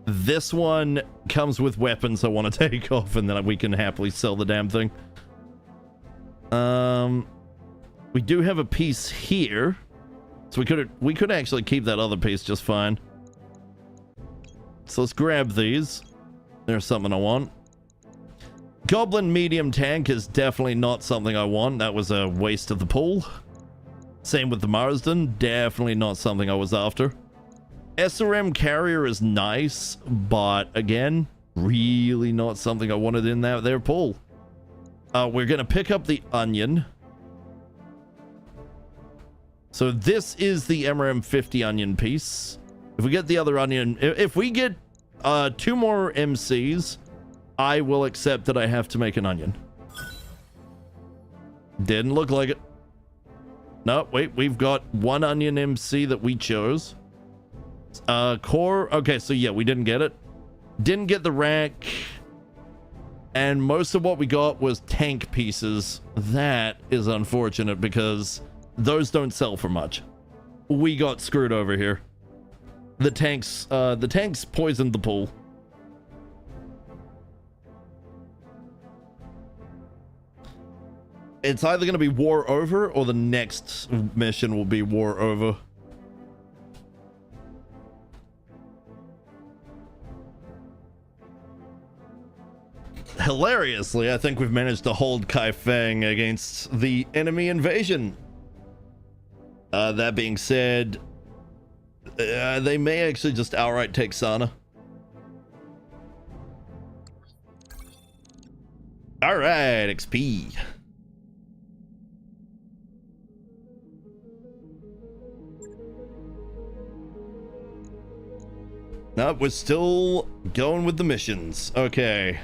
this one comes with weapons I want to take off, and then we can happily sell the damn thing. We do have a piece here, so we could actually keep that other piece just fine. So let's grab these. There's something I want. Goblin medium tank is definitely not something I want. That was a waste of the pool. Same with the Marsden. Definitely not something I was after. SRM carrier is nice, but again, really not something I wanted in their pool. We're going to pick up the onion. So this is the MRM50 onion piece. If we get the other onion, if we get 2 more MCs, I will accept that I have to make an onion. Didn't look like it. No, wait, we've got 1 onion MC that we chose. Core, okay, so yeah, we didn't get it. Didn't get the Racc. And most of what we got was tank pieces. That is unfortunate because those don't sell for much. We got screwed over here. The tanks poisoned the pool. It's either going to be war over or the next mission will be war over. Hilariously, I think we've managed to hold Kai Feng against the enemy invasion. That being said, they may actually just outright take Sana. All right, XP. No, we're still going with the missions. Okay.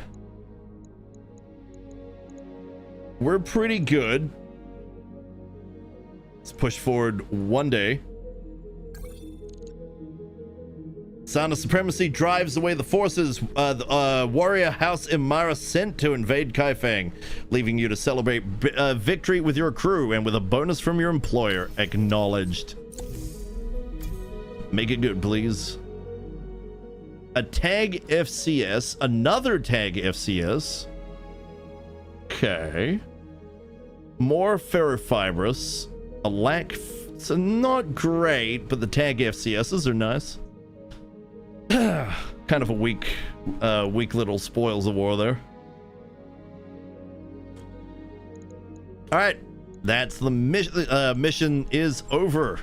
We're pretty good. Let's push forward 1 day. Sound of Supremacy drives away the forces the warrior House Imara sent to invade Kaifeng, leaving you to celebrate victory with your crew and with a bonus from your employer. Acknowledged. Make it good, please. A tag FCS, another tag FCS. Okay. More ferrofibrous. A lack. So not great, but the tag FCSs are nice. Kind of a weak little spoils of war there. All right, that's the mission. Mission is over.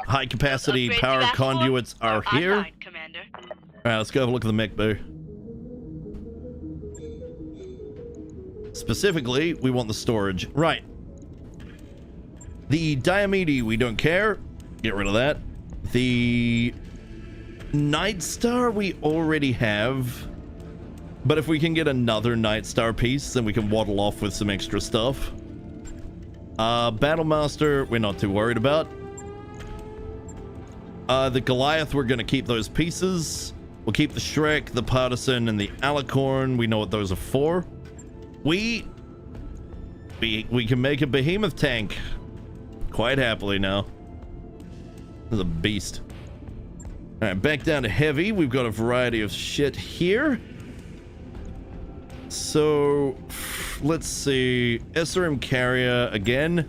High capacity power conduits are here. Online, Commander. All right, let's go have a look at the mech bay. Specifically, we want the storage. Right. The Diomede, we don't care. Get rid of that. The Night Star we already have. But if we can get another Night Star piece, then we can waddle off with some extra stuff. Battle Master, we're not too worried about. The Goliath, we're going to keep those pieces. We'll keep the Shrek, the Partisan, and the Alicorn. We know what those are for. We can make a Behemoth tank quite happily now. This is a beast. All right, back down to heavy. We've got a variety of shit here. So, let's see. SRM carrier again.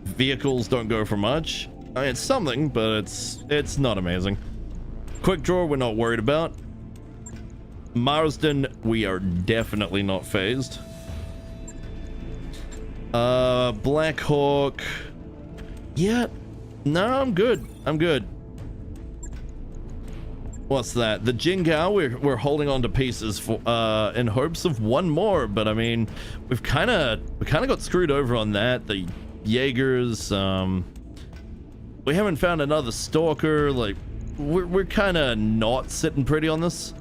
Vehicles don't go for much. I mean, it's something, but it's not amazing. Quick draw, we're not worried about. Marsden, we are definitely not phased. Black Hawk. Yeah. No, I'm good. I'm good. What's that? The Jingao, we're holding on to pieces for in hopes of one more, but I mean, we kind of got screwed over on that. The Jaegers, we haven't found another Stalker. Like, we're kind of not sitting pretty on this.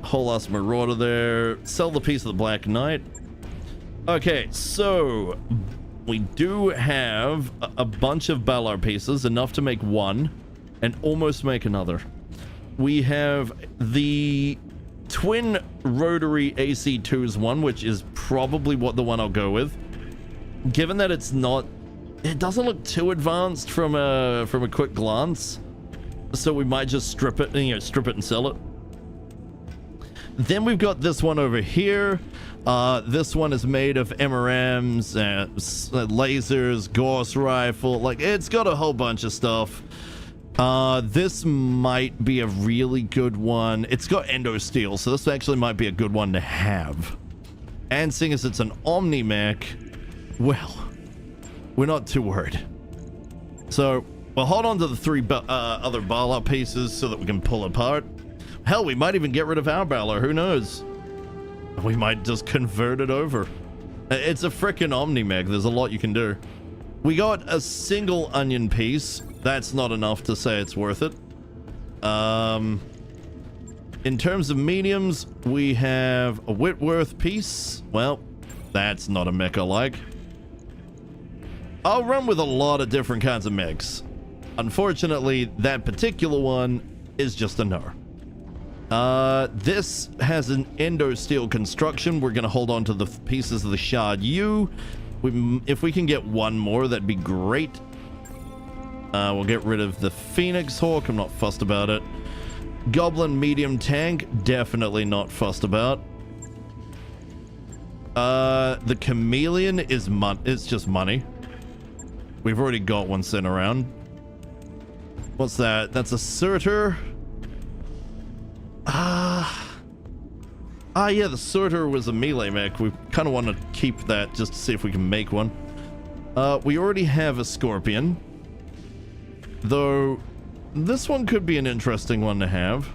Whole ass Marauder there. Sell the piece of the Black Knight. Okay, so we do have a bunch of Ballard pieces, enough to make one and almost make another. We have the twin rotary AC2s one, which is probably the one I'll go with. Given that it doesn't look too advanced from a quick glance, so we might just strip it and sell it. Then we've got this one over here. This one is made of MRMs, lasers, Gauss rifle. Like, it's got a whole bunch of stuff. This might be a really good one. It's got endo steel, so this actually might be a good one to have. And seeing as it's an Omni mech, well, we're not too worried. So we'll hold on to the three other Balor pieces so that we can pull apart. Hell, we might even get rid of our Balor. Who knows? We might just convert it over. It's a frickin' Omni mech. There's a lot you can do. We got a single onion piece. That's not enough to say it's worth it. In terms of mediums, we have a Whitworth piece. Well, that's not a mech I like. I'll run with a lot of different kinds of mechs. Unfortunately, that particular one is just a no. This has an endo steel construction. We're gonna hold on to the pieces of the Shard U. If we can get one more, that'd be great. We'll get rid of the Phoenix Hawk. I'm not fussed about it. Goblin medium tank, definitely not fussed about. The Chameleon is it's just money. We've already got one sitting around. What's that? That's a sooorta. Yeah, the sooorta was a melee mech. We kind of want to keep that just to see if we can make one. We already have a Scorpion. Though, this one could be an interesting one to have.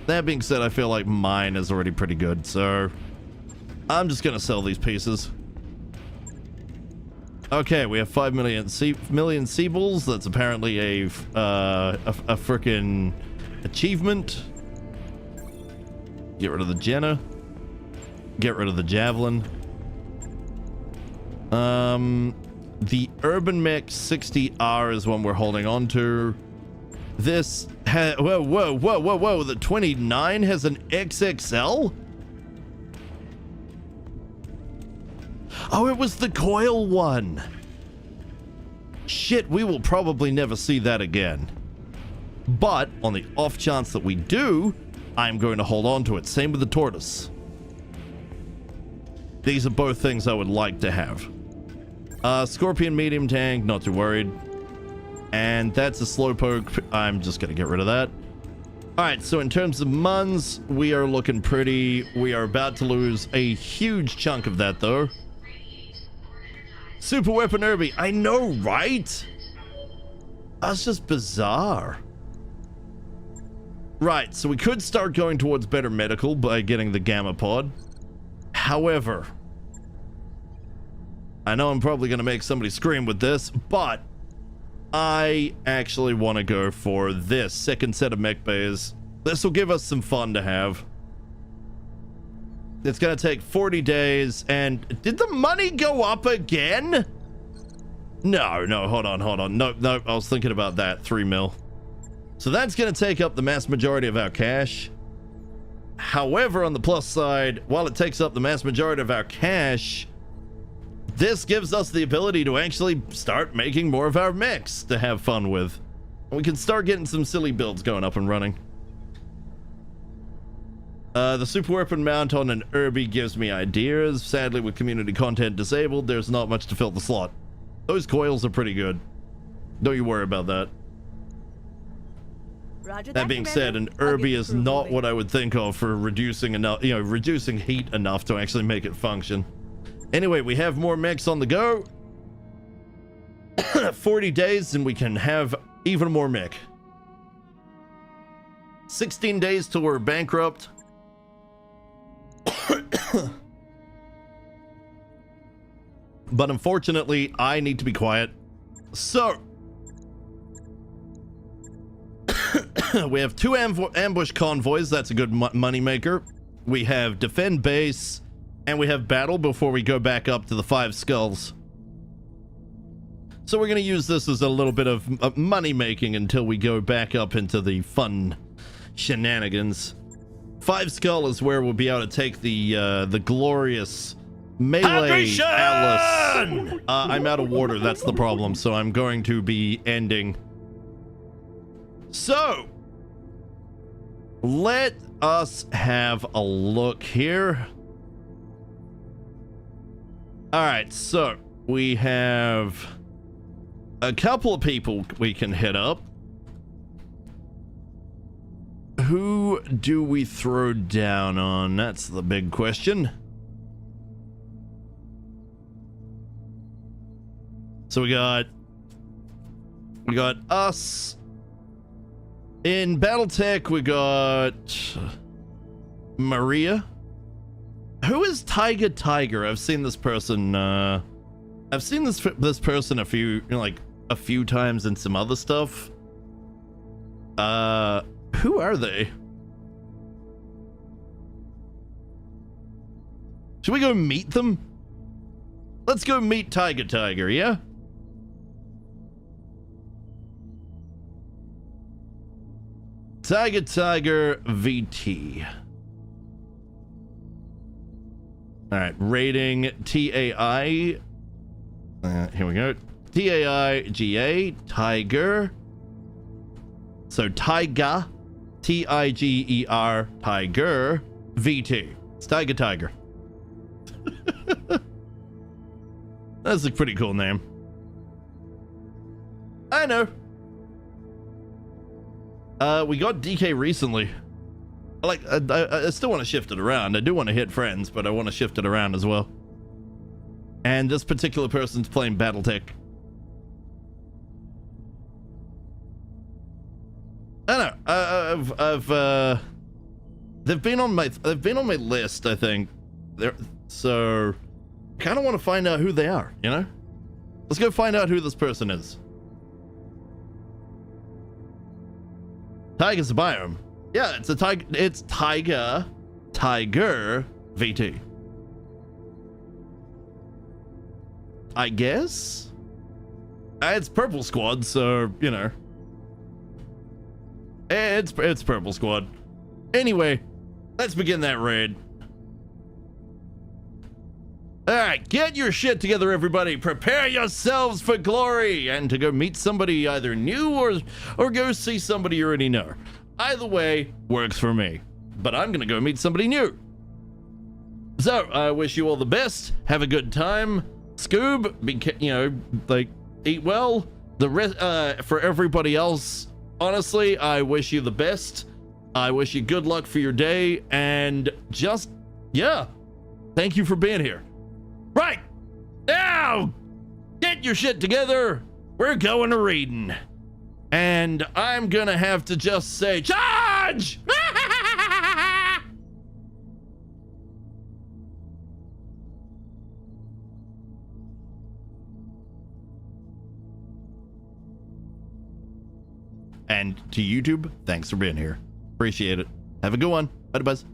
That being said, I feel like mine is already pretty good, so I'm just going to sell these pieces. Okay, we have 5 million Seaballs. That's apparently a frickin' achievement. Get rid of the Jenna. Get rid of the Javelin. The Urban Mech 60R is one we're holding on to. This whoa. The 29 has an XXL? Oh, it was the coil one. Shit, we will probably never see that again. But on the off chance that we do, I'm going to hold on to it. Same with the Tortoise. These are both things I would like to have. Scorpion medium tank, not too worried. And that's a Slowpoke. I'm just going to get rid of that. Alright, so in terms of Muns, we are looking pretty. We are about to lose a huge chunk of that, though. Super Weapon Irby. I know, right? That's just bizarre. Right, so we could start going towards better medical by getting the Gamma Pod. However, I know I'm probably going to make somebody scream with this, but I actually want to go for this second set of mech bays. This will give us some fun to have. It's going to take 40 days. And did the money go up again? No, hold on. Nope, I was thinking about that. 3 mil. So that's going to take up the mass majority of our cash. However, on the plus side, while it takes up the mass majority of our cash, this gives us the ability to actually start making more of our mechs to have fun with. We can start getting some silly builds going up and running. The super weapon mount on an Irby gives me ideas. Sadly, with community content disabled, there's not much to fill the slot. Those coils are pretty good. Don't you worry about that. Roger That being said, an Irby is not what I would think of for reducing enough, reducing heat enough to actually make it function. Anyway, we have more mechs on the go. 40 days and we can have even more mech. 16 days till we're bankrupt. But unfortunately, I need to be quiet. So we have 2 ambush convoys. That's a good money maker. We have defend base, and we have battle before we go back up to the 5 skulls. So we're going to use this as a little bit of money making until we go back up into the fun shenanigans. 5 skull is where we'll be able to take the glorious melee Atlas. I'm out of water. That's the problem. So I'm going to be ending. So let us have a look here. All right, so we have a couple of people we can hit up. Who do we throw down on? That's the big question. So we got us. In BattleTech, we got Maria. Who is Tiger? I've seen this person. I've seen this person a few times in some other stuff. Who are they? Should we go meet them? Let's go meet Tiger, yeah? Tiger VT. All right, rating TAI. Here we go. TAIGA, Tiger. So Tiger, TIGER, Tiger VT. It's Tiger. That's a pretty cool name. I know. We got DK recently. I still want to shift it around. I do want to hit friends, but I want to shift it around as well. And this particular person's playing BattleTech. I don't know. They've been on my list, I think. So kind of want to find out who they are, you know? Let's go find out who this person is. Tiger's a biome. Yeah, it's a tiger. It's Tiger VT. I guess. It's Purple Squad, so you know. It's Purple Squad. Anyway, let's begin that raid. All right, get your shit together, everybody. Prepare yourselves for glory and to go meet somebody either new or go see somebody you already know. Either way works for me, but I'm gonna go meet somebody new. So I wish you all the best. Have a good time. Scoob, eat well. The rest, for everybody else, honestly, I wish you the best. I wish you good luck for your day, and just, yeah, thank you for being here. Right now, get your shit together. We're going to reading, and I'm gonna have to just say charge. And to YouTube, thanks for being here. Appreciate it. Have a good one. Bye, buzz.